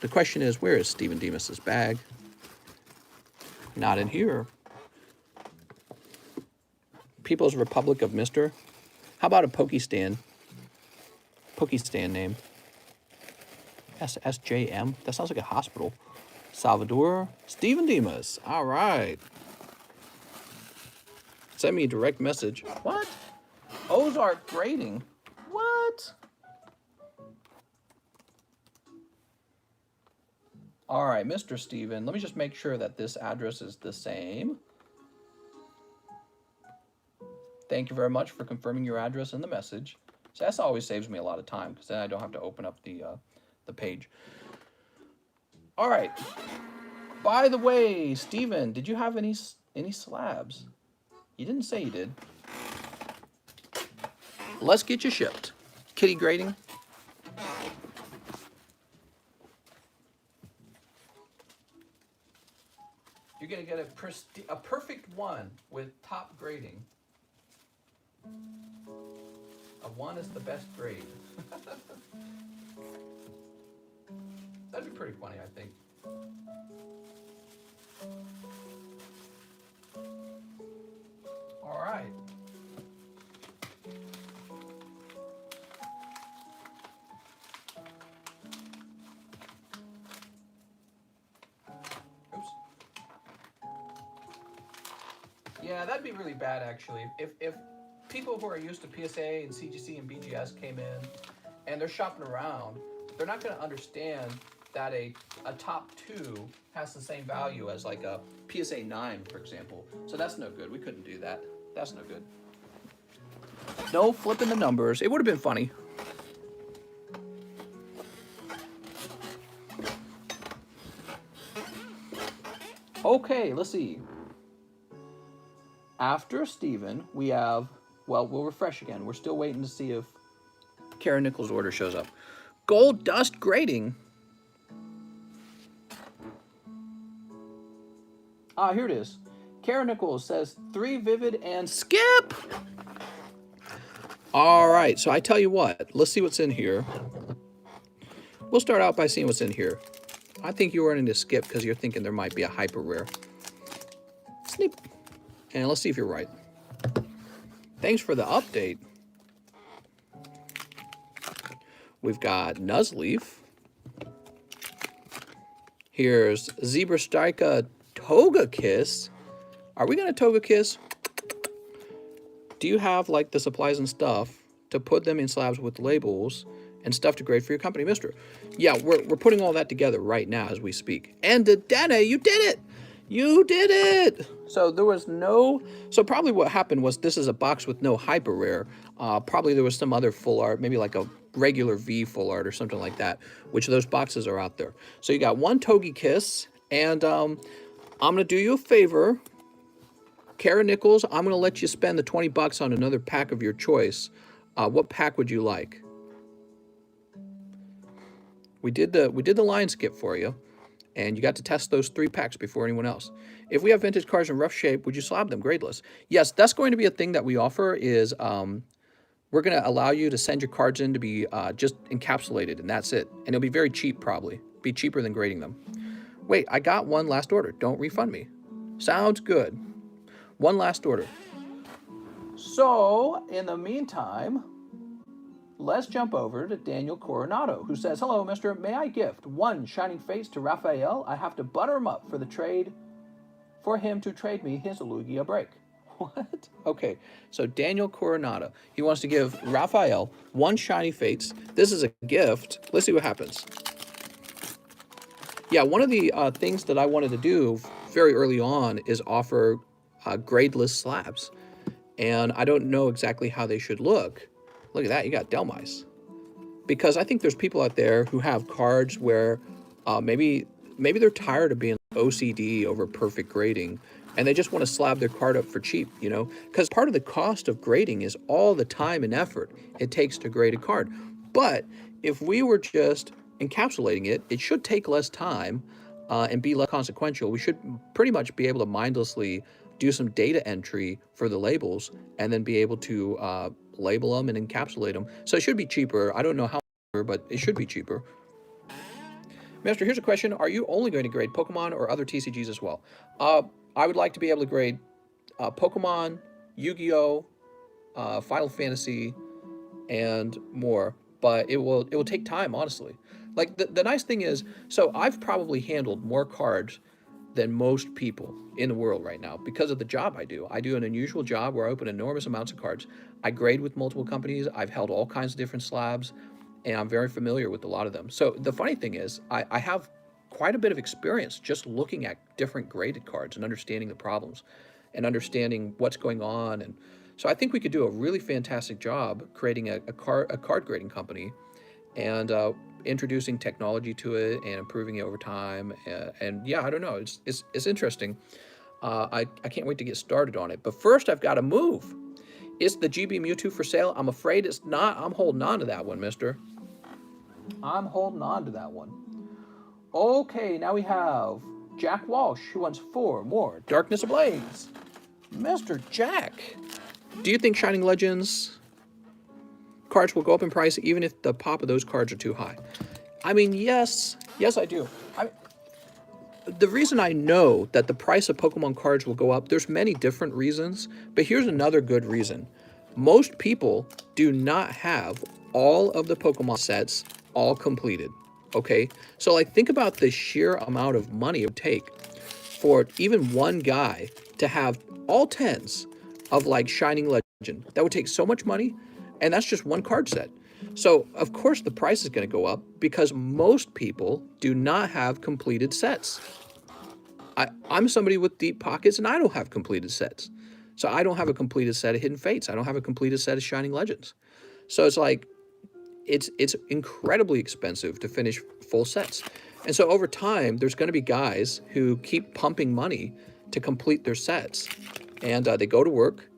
The question is, where is Stephen Demas's bag? Not in here. People's Republic of Mr. How about a Pokistan? Pokistan name. SSJM. That sounds like a hospital. Salvador. Stephen Demas. All right. Send me a direct message. What? Ozark grading. What? All right, Mr. Steven, let me just make sure that this address is the same. Thank you very much for confirming your address in the message. So that always saves me a lot of time because then I don't have to open up the page. All right. By the way, Steven, did you have any slabs? You didn't say you did. Let's get you shipped. Kitty grading. You're going to get a perfect one with top grading. A 1 is the best grade. That'd be pretty funny, I think. All right. Oops. Yeah, that'd be really bad, actually. If people who are used to PSA and CGC and BGS came in and they're shopping around, they're not going to understand that a top 2 has the same value as like a PSA 9, for example. So that's no good. We couldn't do that. That's no good. No flipping the numbers. It would have been funny. Okay, let's see. After Steven, we have, well, we'll refresh again. We're still waiting to see if Karen Nichols' order shows up. Gold Dust grading. Ah, here it is. Karen Nichols says 3 Vivid and Skip. All right, so I tell you what. Let's see what's in here. We'll start out by seeing what's in here. I think you're running to Skip because you're thinking there might be a hyper rare. Snip. And let's see if you're right. Thanks for the update. We've got Nuzleaf. Here's Zebra Strika Togekiss. Are we going to Togekiss? Do you have like the supplies and stuff to put them in slabs with labels and stuff to grade for your company, mister? Yeah, we're putting all that together right now as we speak. And Dana, you did it! You did it! So there was no... So probably what happened was this is a box with no hyper rare. Probably there was some other full art, maybe like a regular V full art or something like that, which those boxes are out there. So you got one Togekiss, and I'm going to do you a favor. Kara Nichols, I'm going to let you spend the 20 bucks on another pack of your choice. What pack would you like? We did the line skip for you, and you got to test those 3 packs before anyone else. If we have vintage cards in rough shape, would you slab them gradeless? Yes, that's going to be a thing that we offer is we're going to allow you to send your cards in to be just encapsulated, and that's it. And it'll be very cheap, probably. Be cheaper than grading them. Wait, I got one last order. Don't refund me. Sounds good. One last order. So, in the meantime, let's jump over to Daniel Coronado, who says, hello, mister. May I gift one Shining Fates to Raphael? I have to butter him up for the trade, for him to trade me his Lugia break. What? Okay, so Daniel Coronado. He wants to give Raphael one Shiny Fates. This is a gift. Let's see what happens. Yeah, one of the things that I wanted to do very early on is offer gradeless slabs. And I don't know exactly how they should look. Look at that, you got Delmice. Because I think there's people out there who have cards where maybe they're tired of being OCD over perfect grading, and they just want to slab their card up for cheap, you know? Because part of the cost of grading is all the time and effort it takes to grade a card. But if we were just encapsulating it, it should take less time and be less consequential. We should pretty much be able to mindlessly do some data entry for the labels and then be able to label them and encapsulate them. So it should be cheaper. I don't know how much, but it should be cheaper. Master, here's a question. Are you only going to grade Pokemon or other TCGs as well? I would like to be able to grade Pokemon, Yu-Gi-Oh, Final Fantasy, and more. But it will take time, honestly. Like, the nice thing is, so I've probably handled more cards than most people in the world right now because of the job I do. I do an unusual job where I open enormous amounts of cards. I grade with multiple companies. I've held all kinds of different slabs, and I'm very familiar with a lot of them. So the funny thing is, I have quite a bit of experience just looking at different graded cards and understanding the problems and understanding what's going on. And so I think we could do a really fantastic job creating a card grading company and introducing technology to it and improving it over time. And yeah, I don't know. It's interesting. I can't wait to get started on it. But first, I've got to move. Is the GB Mewtwo for sale? I'm afraid it's not. I'm holding on to that one, mister. I'm holding on to that one. Okay, now we have Jack Walsh, who wants 4 more Darkness Ablaze. Mr. Jack, do you think Shining Legends cards will go up in price even if the pop of those cards are too high? I mean, yes, I do. The reason I know that the price of Pokemon cards will go up, there's many different reasons, but here's another good reason. Most people do not have all of the Pokemon sets all completed, okay? So like, think about the sheer amount of money it would take for even one guy to have all 10s of like Shining Legend. That would take so much money, and that's just one card set. So of course the price is going to go up because most people do not have completed sets. I'm somebody with deep pockets and I don't have completed sets. So I don't have a completed set of Hidden Fates. I don't have a completed set of Shining Legends. So it's like, it's incredibly expensive to finish full sets. And so over time, there's going to be guys who keep pumping money to complete their sets. And they go to work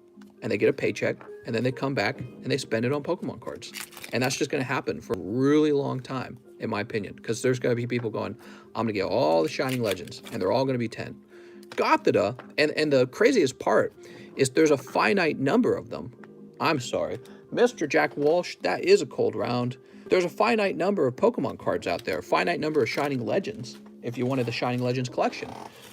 and they get a paycheck and then they come back and they spend it on Pokemon cards. And that's just going to happen for a really long time, in my opinion, because there's going to be people going, I'm going to get all the Shining Legends, and they're all going to be 10. Gothita, and the craziest part is there's a finite number of them. I'm sorry. Mr. Jack Walsh, that is a cold round. There's a finite number of Pokemon cards out there, a finite number of Shining Legends, if you wanted the Shining Legends collection.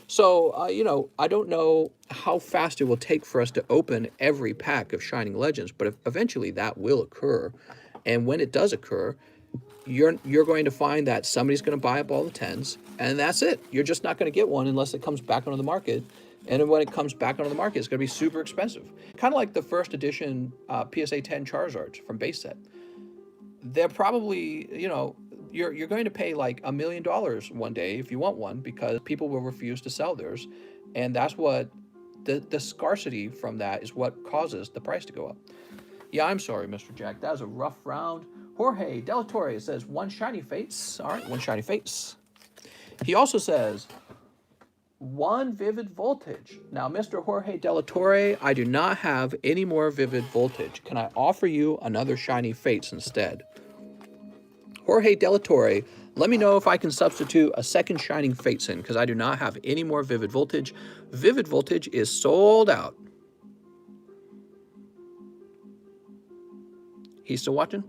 So, you know, I don't know how fast it will take for us to open every pack of Shining Legends, but eventually that will occur. And when it does occur, you're going to find that somebody's going to buy up all the 10s, and that's it. You're just not going to get one unless it comes back onto the market. And when it comes back onto the market, it's going to be super expensive. Kind of like the first edition PSA 10 Charizards from base set. They're probably, you're going to pay like $1 million one day if you want one, because people will refuse to sell theirs. And that's what the scarcity from that is what causes the price to go up. Yeah, I'm sorry, Mr. Jack. That was a rough round. Jorge Delatorre says, one shiny face. All right, one shiny face. He also says, one vivid voltage. Now, Mr. Jorge Delatorre, I do not have any more vivid voltage. Can I offer you another shiny face instead? Jorge Delatorre, let me know if I can substitute a second shining fates in, because I do not have any more vivid voltage. Vivid voltage is sold out. He's still watching?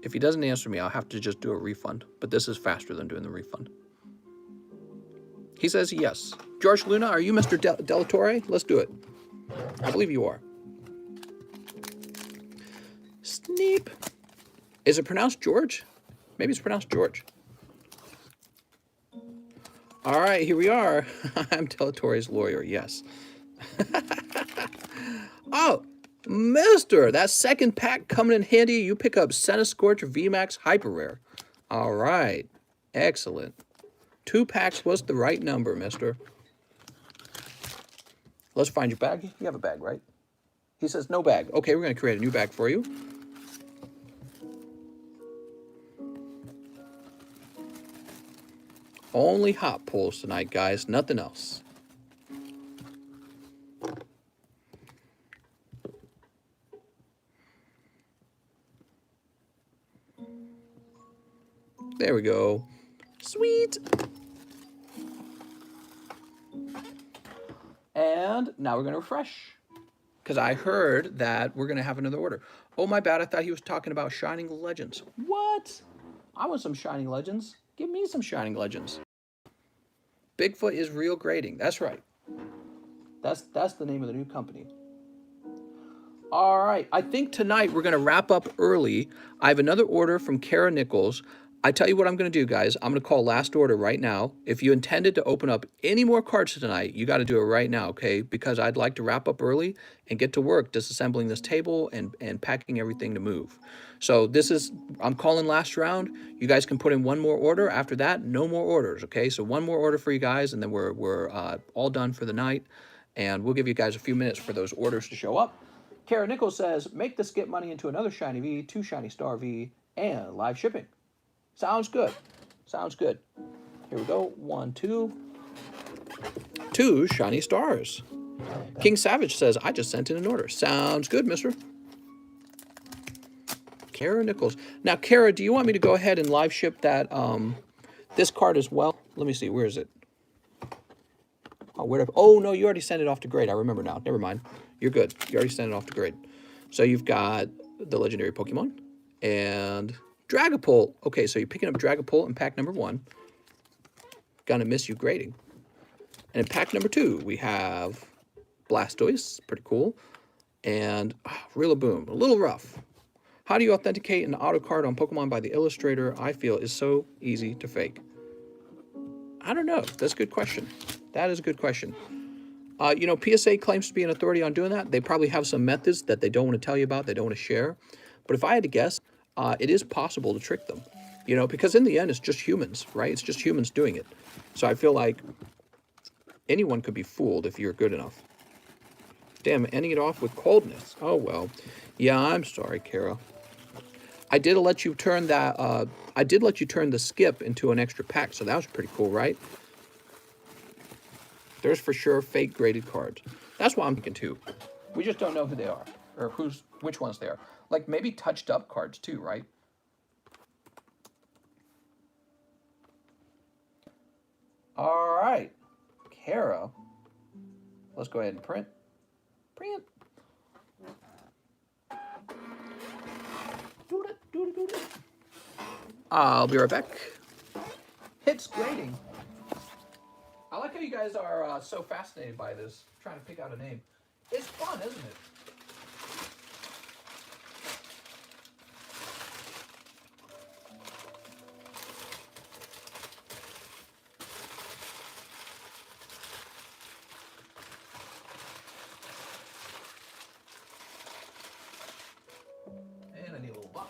If he doesn't answer me, I'll have to just do a refund. But this is faster than doing the refund. He says yes. George Luna, are you Mr. Delatorre? Let's do it. I believe you are. Sneep. Is it pronounced George? Maybe it's pronounced George. All right, here we are. I'm Delatorre's lawyer, yes. Oh, Mister, that second pack coming in handy. You pick up Centiskorch VMAX Hyper Rare. All right, excellent. 2 packs was the right number, mister. Let's find your bag. You have a bag, right? He says no bag. Okay, we're going to create a new bag for you. Only hot pulls tonight, guys. Nothing else. There we go. Sweet. And now we're going to refresh, because I heard that we're going to have another order. Oh, my bad. I thought he was talking about Shining Legends. What? I want some Shining Legends. Give me some Shining Legends. Bigfoot is real grading. That's right. That's the name of the new company. All right. I think tonight we're going to wrap up early. I have another order from Kara Nichols. I tell you what I'm going to do, guys. I'm going to call last order right now. If you intended to open up any more cards tonight, you got to do it right now, okay? Because I'd like to wrap up early and get to work disassembling this table and packing everything to move. So this is, I'm calling last round. You guys can put in one more order. After that, no more orders, okay? So one more order for you guys, and then we're all done for the night. And we'll give you guys a few minutes for those orders to show up. Kara Nichols says, make the skip money into another Shiny V, 2 Shiny Star V, and live shipping. Sounds good. Sounds good. Here we go. 1, 2. 2 shiny stars. King Savage says, I just sent in an order. Sounds good, mister. Kara Nichols. Now, Kara, do you want me to go ahead and live ship that this card as well? Let me see. Where is it? Oh, no, you already sent it off to grade. I remember now. Never mind. You're good. You already sent it off to grade. So you've got the legendary Pokemon and Dragapult. Okay, so you're picking up Dragapult in pack number 1. Gonna miss you grading. And in pack number 2, we have Blastoise. Pretty cool. And Rillaboom. A little rough. How do you authenticate an auto card on Pokemon by the illustrator? I feel is so easy to fake. I don't know. That's a good question. That is a good question. PSA claims to be an authority on doing that. They probably have some methods that they don't want to tell you about, they don't want to share. But if I had to guess, it is possible to trick them. Because in the end, it's just humans, right? It's just humans doing it. So I feel like anyone could be fooled if you're good enough. Damn, ending it off with coldness. Oh, well. Yeah, I'm sorry, Kara. I did let you turn that, I did let you turn the skip into an extra pack, so that was pretty cool, right? There's for sure fake graded cards. That's what I'm thinking too. We just don't know who they are, or which ones they are. Like maybe touched up cards too, right? All right, Kara. Let's go ahead and print. Print. I'll be right back. Hits grading. I like how you guys are so fascinated by this, trying to pick out a name. It's fun, isn't it?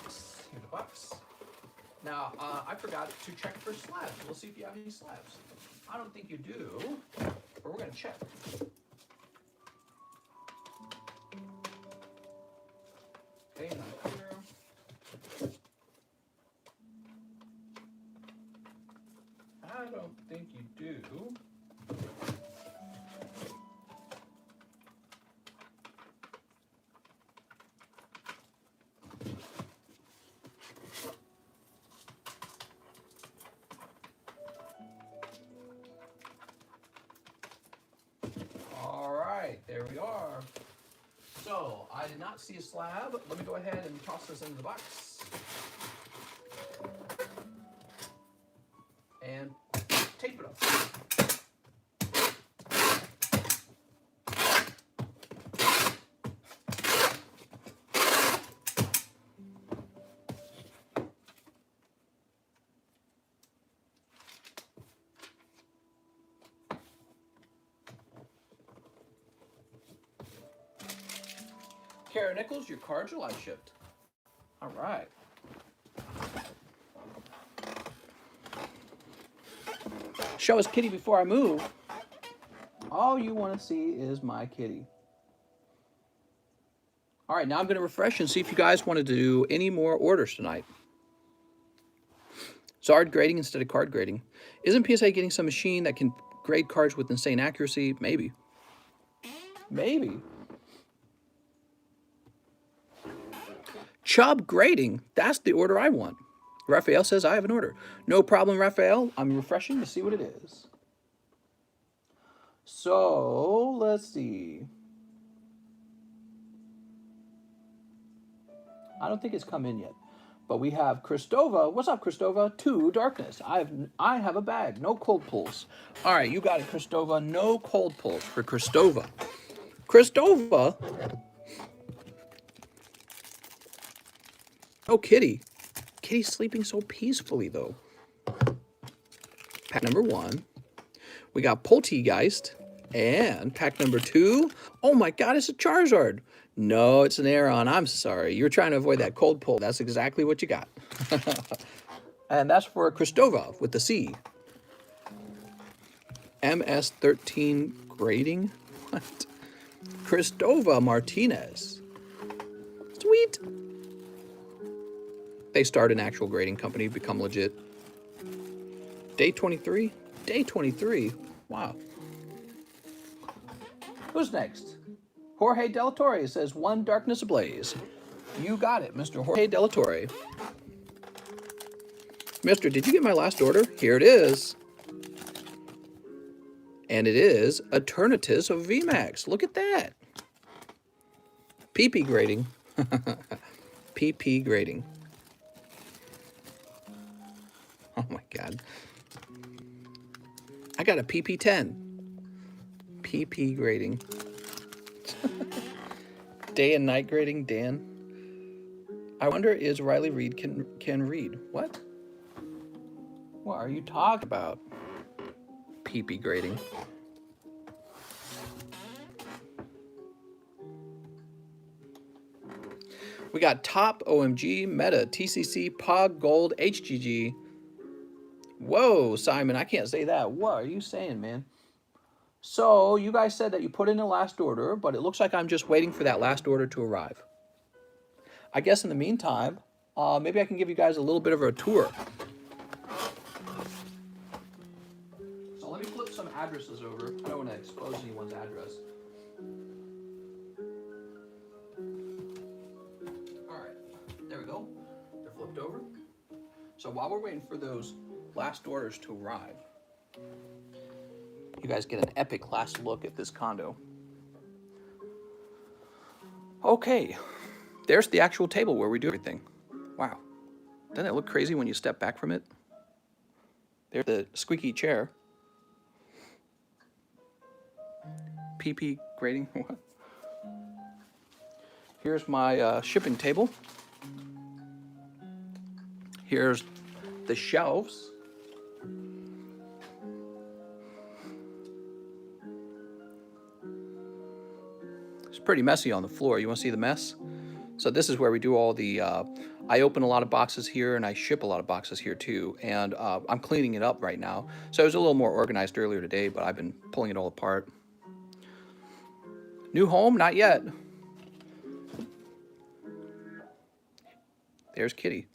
box. Here's the box. Now, I forgot to check for slabs. We'll see if you have any slabs. I don't think you do, but we're going to check. Okay, not here. I don't think you do. There we are. So, I did not see a slab. Let me go ahead and toss this into the box. And tape it up. Kara Nichols, your cards are live shipped. All right. Show us kitty before I move. All you want to see is my kitty. All right, now I'm going to refresh and see if you guys want to do any more orders tonight. Zard grading instead of card grading. Isn't PSA getting some machine that can grade cards with insane accuracy? Maybe. Maybe. Chubb grading. That's the order I want. Raphael says I have an order. No problem, Raphael. I'm refreshing to see what it is. So, let's see. I don't think it's come in yet. But we have Christova. What's up, Christova? 2 darkness. I have a bag. No cold pulls. All right, you got it, Christova. No cold pulls for Christova. Christova. Oh, Kitty. Kitty's sleeping so peacefully, though. Pack number 1. We got Poltegeist. And pack number 2. Oh my God, it's a Charizard. No, it's an Aeron. I'm sorry. You're trying to avoid that cold pull. That's exactly what you got. And that's for Christova with the C. MS13 grading? What? Christova Martinez. Sweet. They start an actual grading company, become legit. Day 23? Day 23. Wow. Who's next? Jorge Del Torre says 1 darkness ablaze. You got it, Mr. Jorge Del Torre. Mister, did you get my last order? Here it is. And it is Eternatus of VMAX. Look at that. PP grading. PP grading. Oh my God. I got a PP10. PP grading. Day and night grading, Dan. I wonder is Riley Reid can read. What? What are you talking about? PP grading. We got Top, OMG, Meta, TCC, Pog, Gold, HGG. Whoa, Simon, I can't say that. What are you saying, man? So, you guys said that you put in the last order, but it looks like I'm just waiting for that last order to arrive. I guess in the meantime, maybe I can give you guys a little bit of a tour. So let me flip some addresses over. I don't want to expose anyone's address. All right, there we go. They're flipped over. So while we're waiting for those last orders to arrive, you guys get an epic last look at this condo. Okay, there's the actual table where we do everything. Wow, doesn't it look crazy when you step back from it? There's the squeaky chair. PP grading, what? Here's my shipping table. Here's the shelves. It's pretty messy on the floor. You want to see the mess? So this is where we do all the, I open a lot of boxes here and I ship a lot of boxes here too. And I'm cleaning it up right now. So I was a little more organized earlier today, but I've been pulling it all apart. New home? Not yet. There's Kitty.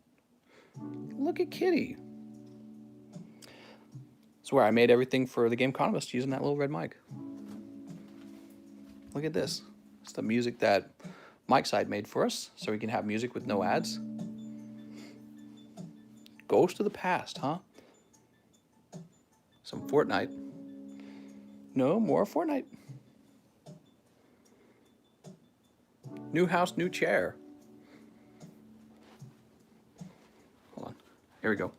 Look at Kitty. It's where I made everything for the TheCardconomist using that little red mic. Look at this. It's the music that Mike's side made for us, so we can have music with no ads. Ghost of the past, huh? Some Fortnite. No more Fortnite. New house, new chair. Hold on. Here we go.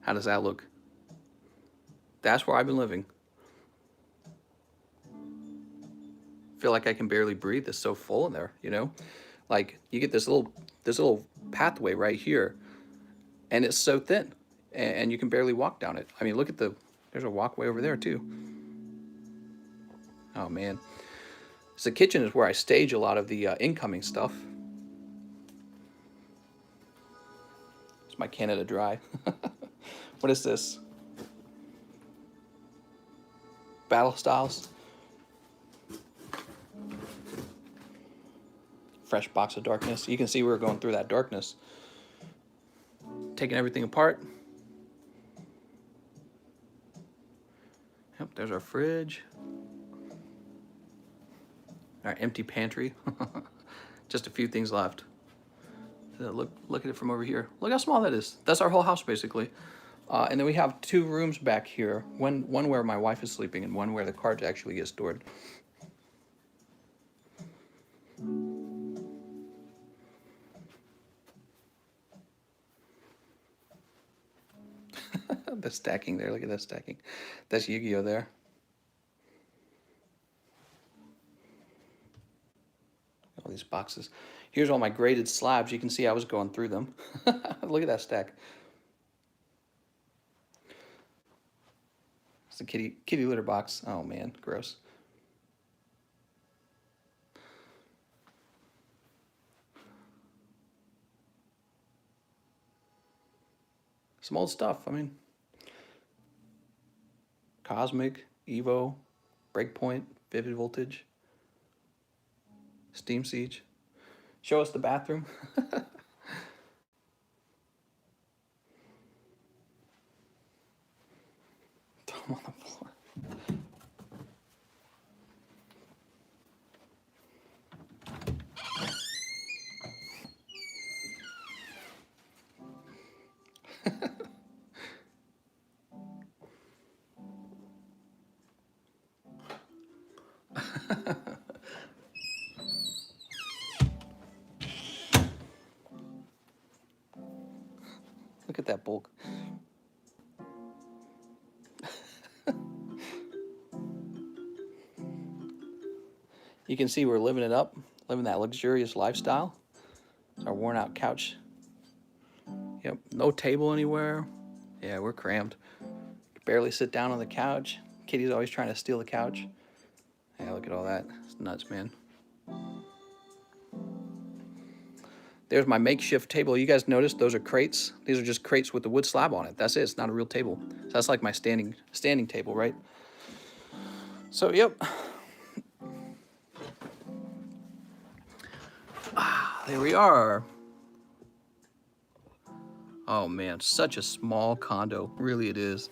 How does that look? That's where I've been living. Feel like I can barely breathe. It's so full in there, you know? Like you get this little pathway right here, and it's so thin, and you can barely walk down it. I mean, look at there's a walkway over there too. Oh man. So the kitchen is where I stage a lot of the incoming stuff. It's my Canada Dry. What is this? Battle Styles. Fresh box of darkness. You can see we're going through that darkness. Taking everything apart. Yep, there's our fridge. Our empty pantry. Just a few things left. Look at it from over here. Look how small that is. That's our whole house basically. And then we have two rooms back here. One where my wife is sleeping and one where the cards actually get stored. The stacking there. Look at that stacking. That's Yu-Gi-Oh there. All these boxes. Here's all my graded slabs. You can see I was going through them. Look at that stack. It's a kitty litter box. Oh man, gross. Some old stuff. I mean, Cosmic, Evo, Breakpoint, Vivid Voltage, Steam Siege. Show us the bathroom. Throw them on the floor. Look at that bulk. You can see we're living it up, living that luxurious lifestyle. It's our worn out couch. Yep, no table anywhere. Yeah, we're crammed. Barely sit down on the couch. Kitty's always trying to steal the couch. Yeah, look at all that. It's nuts, man. There's my makeshift table. You guys notice those are crates? These are just crates with the wood slab on it. That's it. It's not a real table. So that's like my standing table, right? So, yep. There we are. Oh man, such a small condo. Really it is.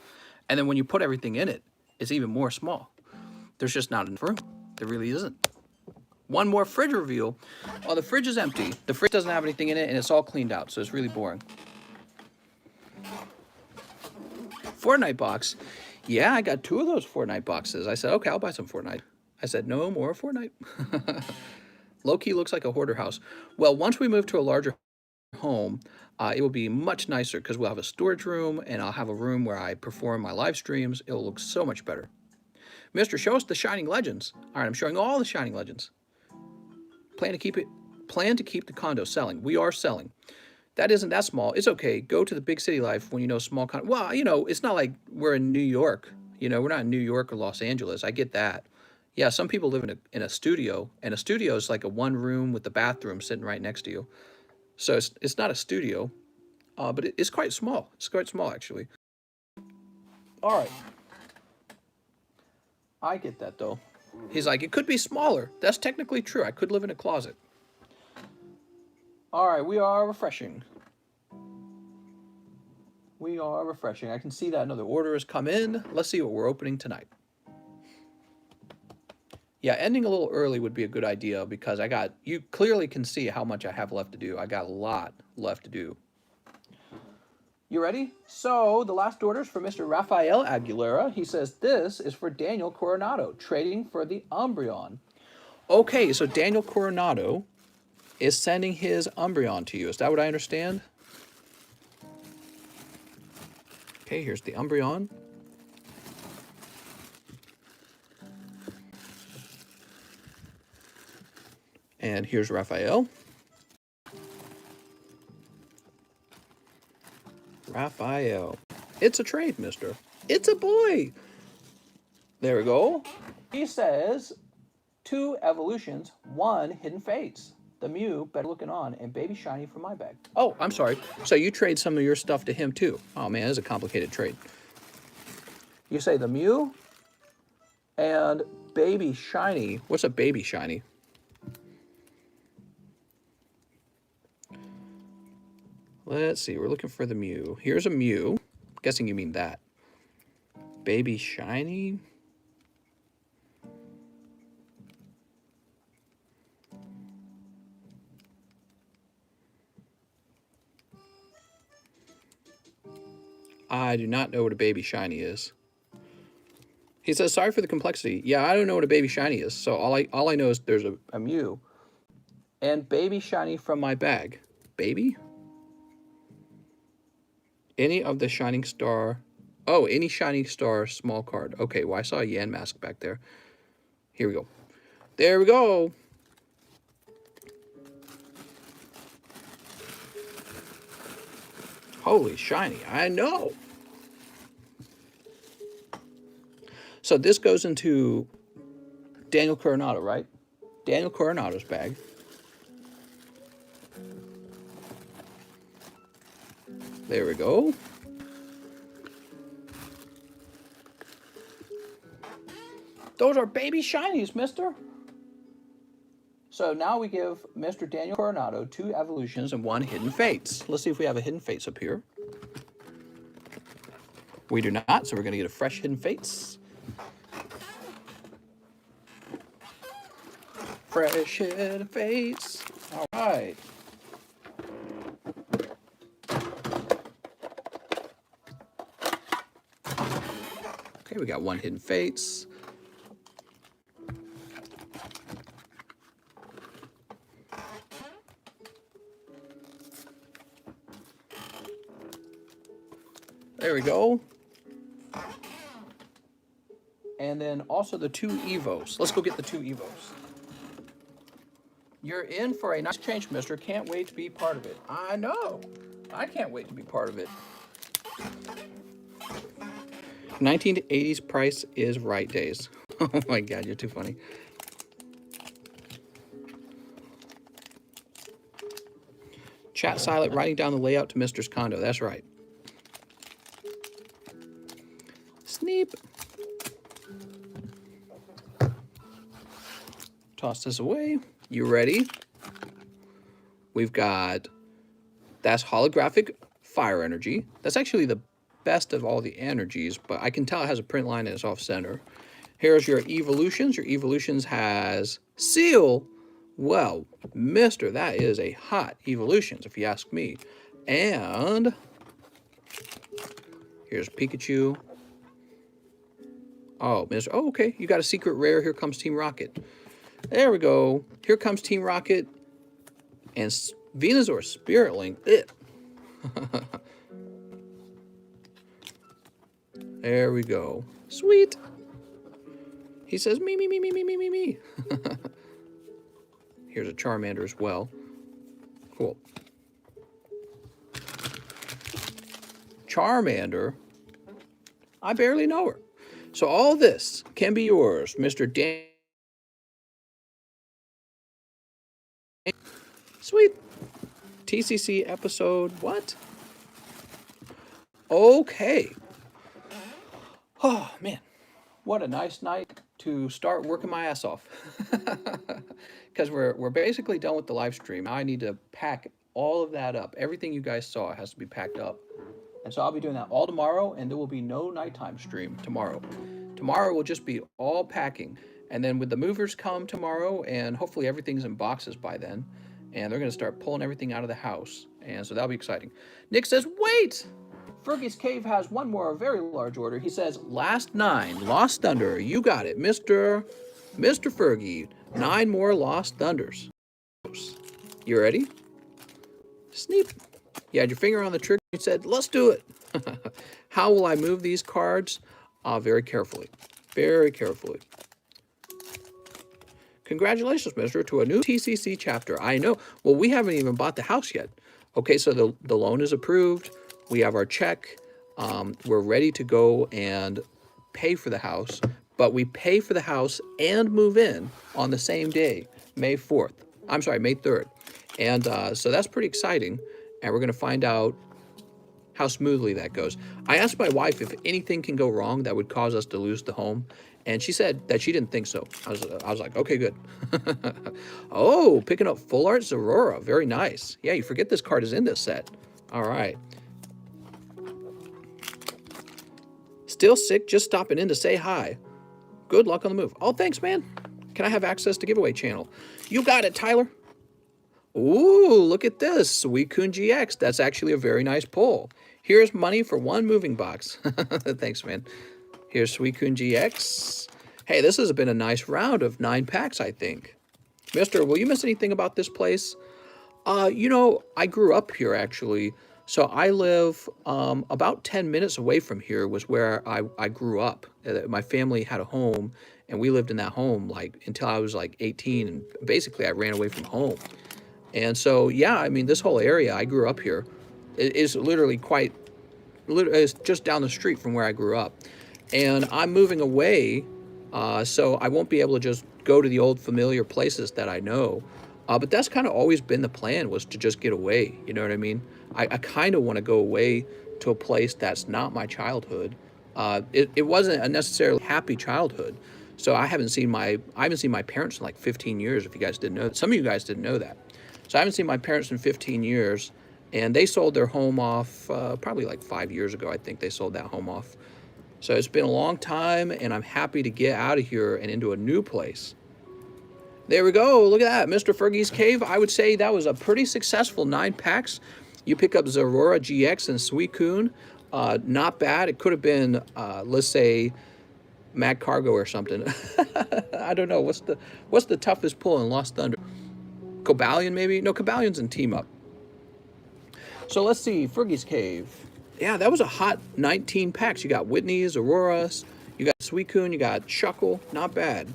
And then when you put everything in it, it's even more small. There's just not enough room. There really isn't. One more fridge reveal. Oh, the fridge is empty. The fridge doesn't have anything in it, and it's all cleaned out, so it's really boring. Fortnite box. Yeah, I got 2 of those Fortnite boxes. I said, okay, I'll buy some Fortnite. I said, no more Fortnite. Low-key looks like a hoarder house. Well, once we move to a larger home, it will be much nicer because we'll have a storage room, and I'll have a room where I perform my live streams. It'll look so much better. Mister, show us the Shining Legends. All right, I'm showing all the Shining Legends. Plan to keep the condo selling. We are selling. That isn't that small. It's okay. Go to the big city life when you know small well, you know, it's not like we're in New York. You know, we're not in New York or Los Angeles. I get that. Yeah, some people live in a studio, and a studio is like a one room with the bathroom sitting right next to you. So it's not a studio, but it's quite small. It's quite small, actually. All right, I get that though. He's like, it could be smaller. That's technically true. I could live in a closet. All right, we are refreshing. We are refreshing. I can see that another order has come in. Let's see what we're opening tonight. Yeah, ending a little early would be a good idea because you clearly can see how much I have left to do. I got a lot left to do. You ready? So the last order is for Mr. Rafael Aguilera. He says this is for Daniel Coronado, trading for the Umbreon. Okay, so Daniel Coronado is sending his Umbreon to you. Is that what I understand? Okay, here's the Umbreon. And here's Raphael. Raphael. It's a trade, mister. It's a boy. There we go. He says 2 evolutions, 1 hidden fates. The Mew, better looking on, and Baby Shiny from my bag. Oh, I'm sorry. So you trade some of your stuff to him too. Oh man, this is a complicated trade. You say the Mew and Baby Shiny. What's a Baby Shiny? Let's see. We're looking for the Mew. Here's a Mew. I'm guessing you mean that. Baby Shiny. I do not know what a Baby Shiny is. He says, sorry for the complexity. Yeah, I don't know what a Baby Shiny is. So all I know is there's a Mew. And Baby Shiny from my bag. Baby? Any of the Shining Star. Oh, any Shining Star small card. Okay, well, I saw a Yan mask back there. Here we go. There we go. Holy shiny, I know. So this goes into Daniel Coronado, right? Daniel Coronado's bag. There we go. Those are baby shinies, mister. So now we give Mr. Daniel Coronado 2 evolutions and 1 hidden fates. Let's see if we have a hidden fates up here. We do not, so we're going to get a fresh hidden fates. Fresh hidden fates. All right. Okay, we got 1 hidden fates. There we go. And then also the 2 Evos. Let's go get the 2 Evos. You're in for a nice change, mister. Can't wait to be part of it. I know. I can't wait to be part of it. 1980s price is right days. Oh my God, you're too funny. Chat silent, writing down the layout to Mister's condo. That's right. Sneep. Toss this away. You ready? We've got, that's holographic fire energy. That's actually the best of all the energies, but I can tell it has a print line and it's off center. Here's your evolutions. Your evolutions has seal. Well, mister, that is a hot evolutions, if you ask me. And here's Pikachu. Oh, mister. Oh, okay. You got a secret rare. Here comes Team Rocket. There we go. Here comes Team Rocket. And Venusaur Spirit Link. There we go. Sweet. He says, me, me, me, me, me, me, me, me. Here's a Charmander as well. Cool. Charmander. I barely know her. So all this can be yours, Mr. Dan Sweet. TCC episode what? Okay. Oh, man. What a nice night to start working my ass off. Because we're basically done with the live stream. I need to pack all of that up. Everything you guys saw has to be packed up. And so I'll be doing that all tomorrow, and there will be no nighttime stream tomorrow. Tomorrow will just be all packing. And then with the movers come tomorrow, and hopefully everything's in boxes by then, and they're going to start pulling everything out of the house. And so that'll be exciting. Nick says, wait! Fergie's Cave has one more very large order. He says, last 9, Lost Thunder. You got it, Mr. Fergie. 9 more Lost Thunders. You ready? Sneap. You had your finger on the trigger. You said, let's do it. How will I move these cards? Very carefully. Very carefully. Congratulations, mister, to a new TCC chapter. I know. Well, we haven't even bought the house yet. Okay, so the loan is approved. We have our check. We're ready to go and pay for the house. But we pay for the house and move in on the same day, May 4th. I'm sorry, May 3rd. And so that's pretty exciting. And we're going to find out how smoothly that goes. I asked my wife if anything can go wrong that would cause us to lose the home. And she said that she didn't think so. I was like, okay, good. Oh, picking up Full Art Zorora. Very nice. Yeah, you forget this card is in this set. All right. Still sick, just stopping in to say hi. Good luck on the move. Oh, thanks, man. Can I have access to giveaway channel? You got it, Tyler. Ooh, look at this. Suicune GX. That's actually a very nice pull. Here's money for 1 moving box. Thanks, man. Here's Suicune GX. Hey, this has been a nice round of 9 packs, I think. Mister, will you miss anything about this place? You know, I grew up here, actually. So I live about 10 minutes away from here was where I grew up. My family had a home, and we lived in that home like until I was like 18. And basically, I ran away from home. And so, yeah, I mean, this whole area, I grew up here. It is literally it's just down the street from where I grew up. And I'm moving away, so I won't be able to just go to the old familiar places that I know. But that's kind of always been the plan, was to just get away, you know what I mean? I kind of want to go away to a place that's not my childhood. It wasn't a necessarily happy childhood. So I haven't seen my parents in like 15 years, if you guys didn't know. Some of you guys didn't know that. So I haven't seen my parents in 15 years, and they sold their home off probably like 5 years ago. I think they sold that home off. So it's been a long time, and I'm happy to get out of here and into a new place. There we go. Look at that. Mr. Fergie's Cave. I would say that was a pretty successful 9 packs. You pick up Zorora GX and Suicune. Not bad. It could have been, let's say, Mad Cargo or something. I don't know. What's the toughest pull in Lost Thunder? Cobalion, maybe? No, Cobalion's in Team Up. So let's see. Fergie's Cave. Yeah, that was a hot 19 packs. You got Whitney's, Aurora's, you got Suicune, you got Shuckle. Not bad.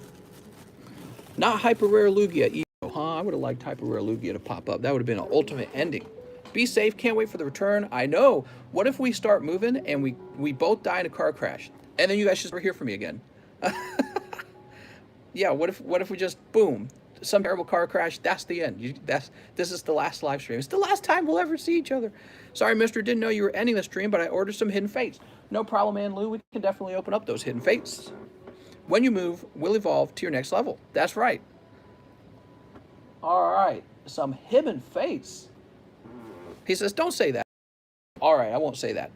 Not Hyper Rare Lugia Evo, huh? I would have liked Hyper Rare Lugia to pop up. That would have been an ultimate ending. Be safe. Can't wait for the return. I know. What if we start moving and we both die in a car crash? And then you guys just never hear from me again. Yeah, what if we just, boom, some terrible car crash, that's the end. This is the last live stream. It's the last time we'll ever see each other. Sorry, mister, didn't know you were ending the stream, but I ordered some Hidden Fates. No problem, Ann Lou. We can definitely open up those Hidden Fates. When you move, we'll evolve to your next level. That's right. All right, some Hidden Fates. He says, don't say that. All right, I won't say that.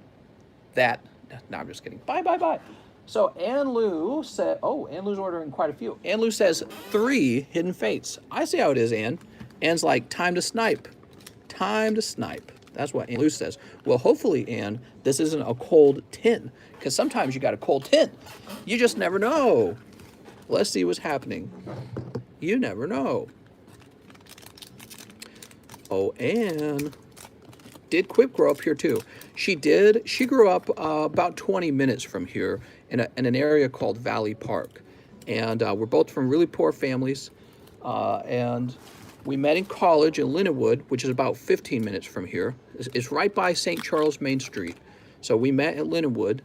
No, I'm just kidding. Bye. So Ann Lou said, Ann Lou's ordering quite a few. Ann Lou says 3 Hidden Fates. I see how it is, Ann. Ann's like, time to snipe. Time to snipe. That's what Ann Lou says. Well, hopefully, Ann, this isn't a cold tin, because sometimes you got a cold tin. You just never know. Let's see what's happening. You never know. Oh, Ann. Did Quip grow up here too? She did. She grew up about 20 minutes from here in an area called Valley Park. And we're both from really poor families. And we met in college in Lindenwood, which is about 15 minutes from here. It's right by St. Charles Main Street. So we met at Lindenwood,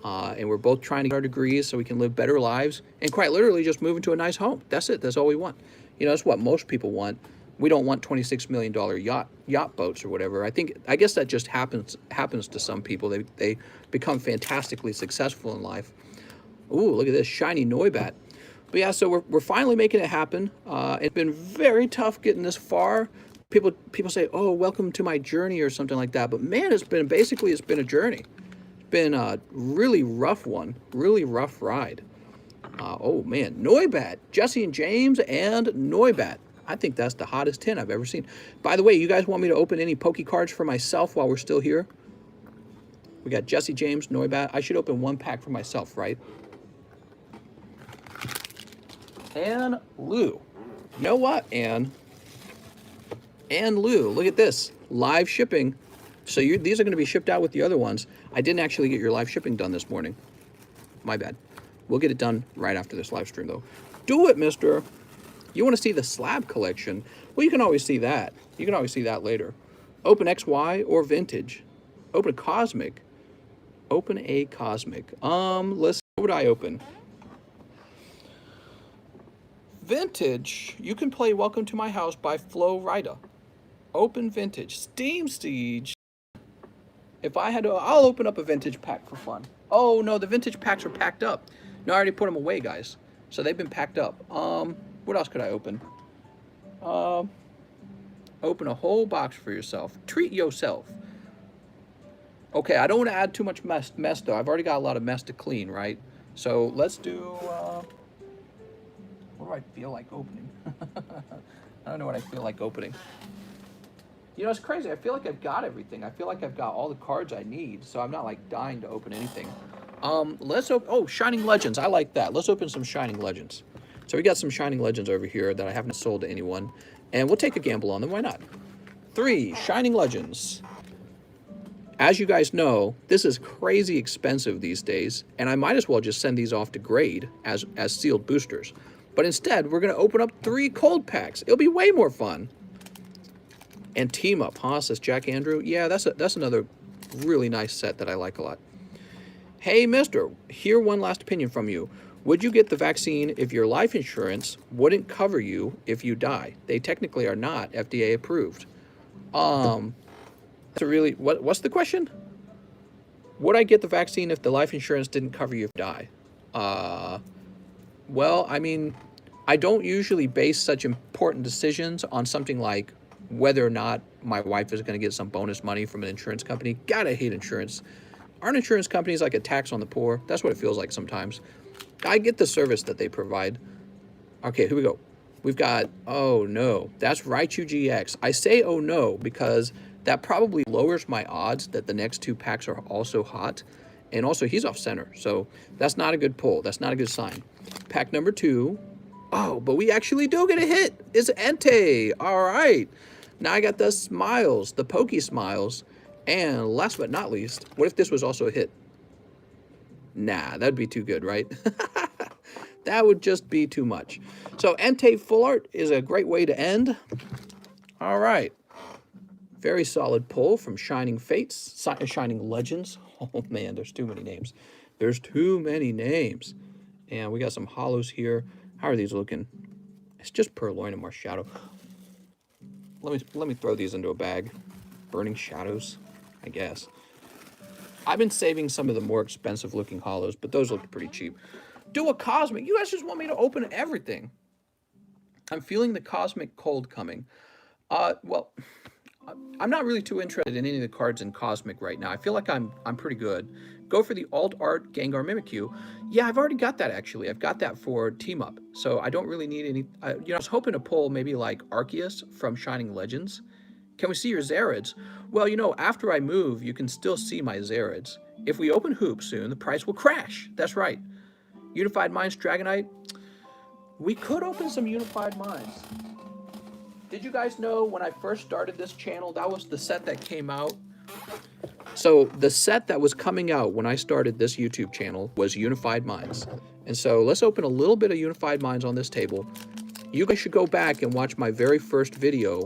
and we're both trying to get our degrees so we can live better lives and quite literally just move into a nice home. That's it. That's all we want. You know, that's what most people want. we don't want $26 million yacht boats or whatever. I guess that just happens to some people. They become fantastically successful in life. Ooh, look at this shiny Noibat. But yeah, so we're finally making it happen. It's been very tough getting this far. People say, "Oh, welcome to my journey" or something like that. But man, it's been a journey. It's been a really rough one, really rough ride. Oh man, Noibat, Jesse and James and Noibat. I think that's the hottest 10 I've ever seen. By the way, you guys want me to open any Poke cards for myself while we're still here? We got Jesse, James, Noibat. I should open one pack for myself, right? And Lou. You know what, Anne? And Lou, look at this. Live shipping. So these are going to be shipped out with the other ones. I didn't actually get your live shipping done this morning. My bad. We'll get it done right after this live stream, though. Do it, mister. You want to see the slab collection? Well, you can always see that. You can always see that later. Open XY or vintage. Open a cosmic. Open a cosmic. Let's see. What would I open? Vintage. You can play Welcome to My House by Flo Rida. Open vintage. Steam Siege. If I had to, I'll open up a vintage pack for fun. Oh no, the vintage packs are packed up. No, I already put them away, guys. So they've been packed up. What else could I open? Open a whole box for yourself. Treat yourself. Okay, I don't want to add too much mess though. I've already got a lot of mess to clean, right? So let's do, what do I feel like opening? I don't know what I feel like opening. You know, it's crazy. I feel like I've got everything. I feel like I've got all the cards I need, so I'm not like dying to open anything. Let's open, oh, Shining Legends. I like that. Let's open some Shining Legends. So we got some Shining Legends over here that I haven't sold to anyone, and we'll take a gamble on them. Why not? 3 Shining Legends. As you guys know, this is crazy expensive these days, and I might as well just send these off to grade as sealed boosters. But instead, we're going to open up 3 cold packs. It'll be way more fun. And Team Up, huh? Says Jack Andrew. Yeah, that's another really nice set that I like a lot. Hey, mister, here one last opinion from you. Would you get the vaccine if your life insurance wouldn't cover you if you die? They technically are not FDA approved. That's a really, what's the question? Would I get the vaccine if the life insurance didn't cover you if you die? Well, I mean, I don't usually base such important decisions on something like whether or not my wife is going to get some bonus money from an insurance company. God, I hate insurance. Aren't insurance companies like a tax on the poor? That's what it feels like sometimes. I get the service that they provide. Okay, here we go. We've got, oh no, that's Raichu GX. I say oh no because that probably lowers my odds that the next 2 packs are also hot. And also he's off center, so that's not a good pull. That's not a good sign. Pack number 2. Oh, but we actually do get a hit. It's Entei. All right. Now I got the smiles, the Pokey smiles. And last but not least, what if this was also a hit? Nah, that'd be too good, right? That would just be too much. So Entei Full Art is a great way to end. All right. Very solid pull from Shining Fates, Shining Legends. Oh man, there's too many names. There's too many names. And we got some hollows here. How are these looking? It's just Purloin and Marshadow. Let me throw these into a bag. Burning Shadows, I guess. I've been saving some of the more expensive looking hollows, but those look pretty cheap. Do a Cosmic. You guys just want me to open everything. I'm feeling the Cosmic cold coming. Well, I'm not really too interested in any of the cards in Cosmic right now. I feel like I'm pretty good. Go for the Alt Art Gengar Mimikyu. Yeah, I've already got that actually. I've got that for Team Up. So I don't really need any. I was hoping to pull maybe like Arceus from Shining Legends. Can we see your Zarids? Well, after I move, you can still see my Zarids. If we open Hoop soon, the price will crash. That's right. Unified Minds Dragonite. We could open some Unified Minds. Did you guys know when I first started this channel, that was the set that came out? So the set that was coming out when I started this YouTube channel was Unified Minds. And so let's open a little bit of Unified Minds on this table. You guys should go back and watch my very first video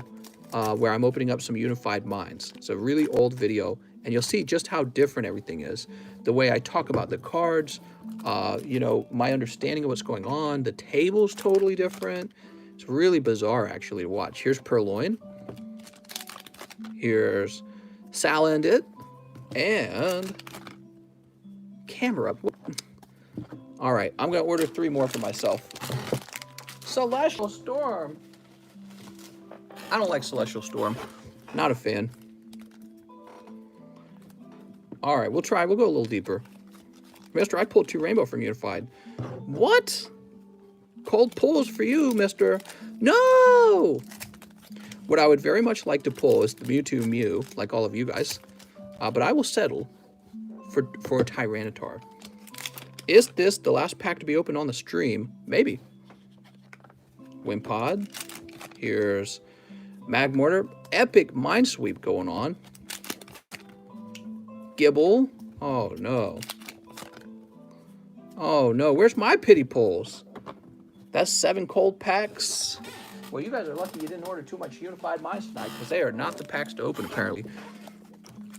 where I'm opening up some Unified Minds. It's a really old video, and you'll see just how different everything is. The way I talk about the cards, my understanding of what's going on. The table's totally different. It's really bizarre, actually, to watch. Here's Purloin. Here's Salandit. And Camera. All right, I'm going to order 3 more for myself. Celestial Storm. I don't like Celestial Storm. Not a fan. All right, we'll try. We'll go a little deeper. Mister, I pulled 2 rainbow from Unified. What? Cold pulls for you, mister. No! What I would very much like to pull is the Mewtwo Mew, like all of you guys. But I will settle for a Tyranitar. Is this the last pack to be opened on the stream? Maybe. Wimpod. Here's Magmortar. Epic Mind Sweep going on. Gibble. Oh, no. Oh, no. Where's my pity pulls? That's 7 cold packs. Well, you guys are lucky you didn't order too much Unified Minds tonight, because they are not the packs to open, apparently.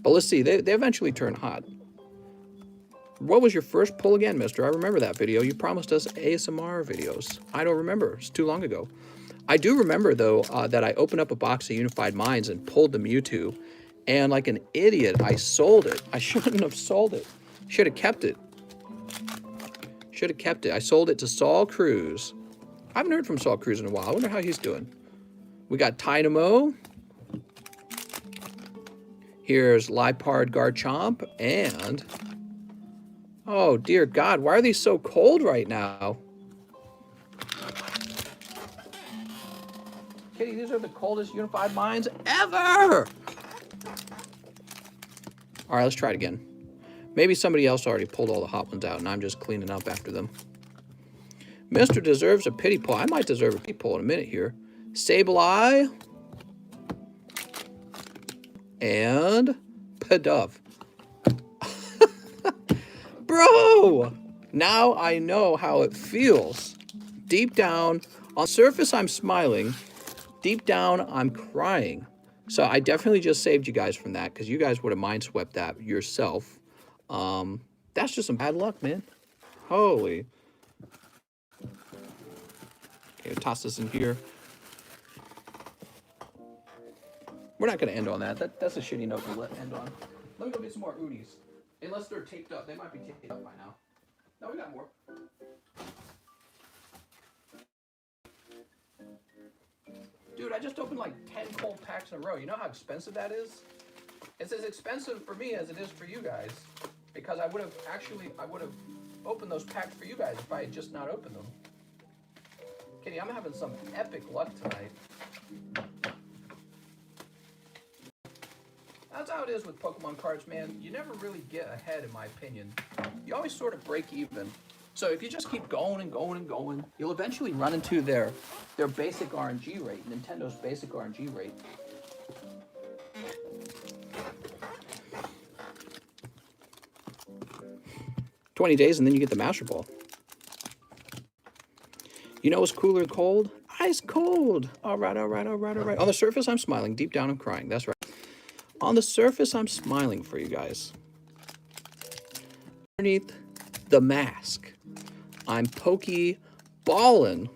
But let's see. They eventually turn hot. What was your first pull again, mister? I remember that video. You promised us ASMR videos. I don't remember. It's too long ago. I do remember, though, that I opened up a box of Unified Minds and pulled the Mewtwo. And like an idiot, I sold it. I shouldn't have sold it. Should have kept it. Should have kept it. I sold it to Saul Cruz. I haven't heard from Saul Cruz in a while. I wonder how he's doing. We got Tynamo. Here's Lipard Garchomp. And... oh, dear God. Why are these so cold right now? Kitty, these are the coldest Unified Minds ever! All right, let's try it again. Maybe somebody else already pulled all the hot ones out, and I'm just cleaning up after them. Mister deserves a pity pull. I might deserve a pity pull in a minute here. Sableye. And Pidove. Bro! Now I know how it feels. Deep down, on the surface I'm smiling. Deep down, I'm crying. So I definitely just saved you guys from that, because you guys would have mind swept that yourself. That's just some bad luck, man. Holy. Okay, toss this in here. We're not going to end on that. That's a shitty note to end on. Let me go get some more Unis. Unless they're taped up. They might be taped up by now. No, we got more. Dude, I just opened like 10 cold packs in a row. You know how expensive that is? It's as expensive for me as it is for you guys. Because I would have opened those packs for you guys if I had just not opened them. Kitty, I'm having some epic luck tonight. That's how it is with Pokemon cards, man. You never really get ahead, in my opinion. You always sort of break even. So if you just keep going and going and going, you'll eventually run into their basic RNG rate, Nintendo's basic RNG rate. $20 days and then you get the Master Ball. You know what's cooler than cold? Ice cold. All right, all right, all right, all right. On the surface, I'm smiling. Deep down, I'm crying. That's right. On the surface, I'm smiling for you guys. Underneath the mask, I'm pokey ballin'.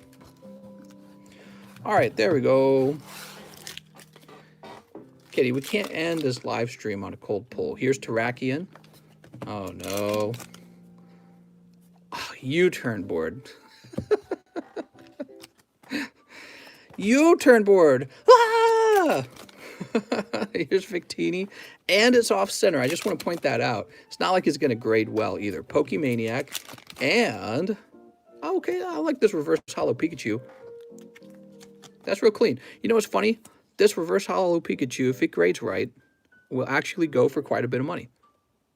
All right, there we go. Kitty, we can't end this live stream on a cold pull. Here's Terrakion. Oh, no. Oh, U-turn board. U-turn board. Ah! Here's Victini. And it's off-center. I just want to point that out. It's not like it's going to grade well either. Pokemaniac. And... okay, I like this reverse hollow Pikachu. That's real clean. You know what's funny? This reverse hollow Pikachu, if it grades right, will actually go for quite a bit of money.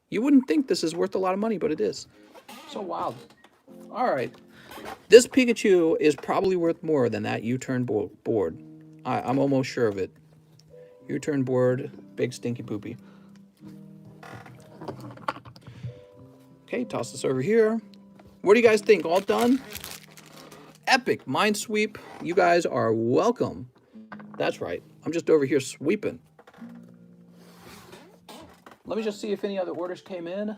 You wouldn't think this is worth a lot of money, but it is. So wild. All right. This Pikachu is probably worth more than that U-turn board. I'm almost sure of it. U-turn board, big stinky poopy. Okay, toss this over here. What do you guys think? All done? Epic mind sweep. You guys are welcome. That's right. I'm just over here sweeping. Let me just see if any other orders came in.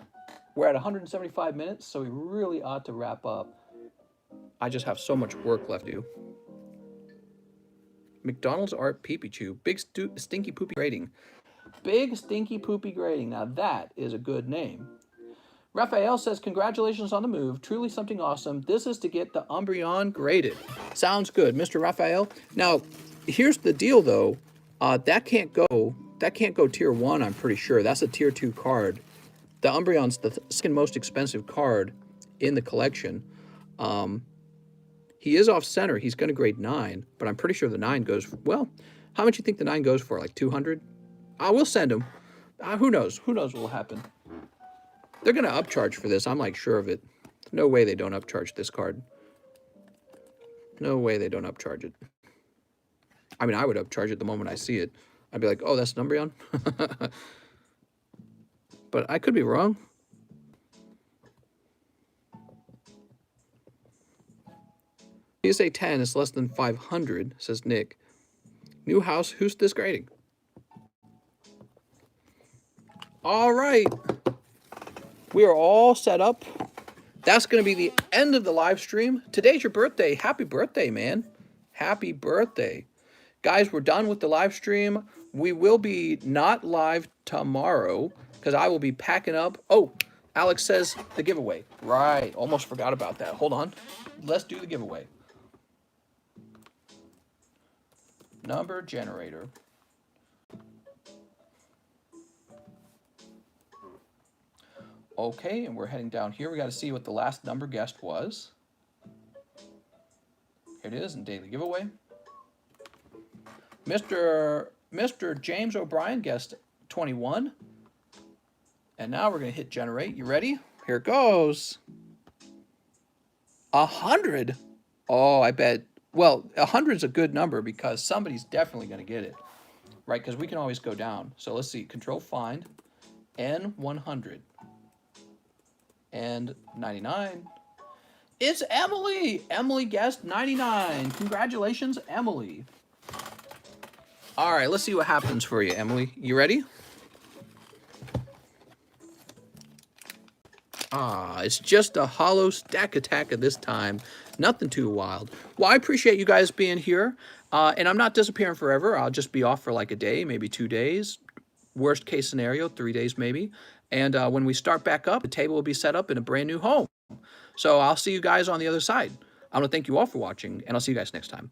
We're at 175 minutes, so we really ought to wrap up. I just have so much work left to do. McDonald's Art Peepee Chew. Big Stinky Poopy Grading. Big Stinky Poopy Grading. Now that is a good name. Raphael says, congratulations on the move. Truly something awesome. This is to get the Umbreon graded. Sounds good, Mr. Raphael. Now, here's the deal, though. That can't go tier 1, I'm pretty sure. That's a tier 2 card. The Umbreon's the second most expensive card in the collection. He is off center. He's going to grade 9, but I'm pretty sure the 9 goes, well, how much do you think the 9 goes for? Like 200? We'll send him. Who knows? Who knows what will happen? They're going to upcharge for this. I'm like sure of it. No way they don't upcharge this card. No way they don't upcharge it. I mean, I would upcharge it the moment I see it. I'd be like, oh, that's an Umbreon? But I could be wrong. PSA 10 is less than 500, says Nick. New house, who's this grading? All right. We are all set up. That's going to be the end of the live stream. Today's your birthday. Happy birthday, man. Happy birthday. Guys, we're done with the live stream. We will be not live tomorrow because I will be packing up. Oh, Alex says the giveaway. Right. Almost forgot about that. Hold on. Let's do the giveaway. Number generator. Okay, and we're heading down here. We got to see what the last number guessed was. Here it is in daily giveaway. Mr. James O'Brien guessed 21. And now we're going to hit generate. You ready? Here it goes. 100. Oh, I bet. Well, 100 is a good number because somebody's definitely going to get it. Right? Because we can always go down. So let's see. Control find. N100. And 99. It's Emily. Emily guessed 99. Congratulations, Emily. All right, let's see what happens for you, Emily. You ready? It's just a hollow stack attack at this time. Nothing too wild. Well, I appreciate you guys being here. And I'm not disappearing forever. I'll just be off for like a day, maybe 2 days. Worst case scenario, 3 days maybe. And when we start back up, the table will be set up in a brand new home. So I'll see you guys on the other side. I want to thank you all for watching, and I'll see you guys next time.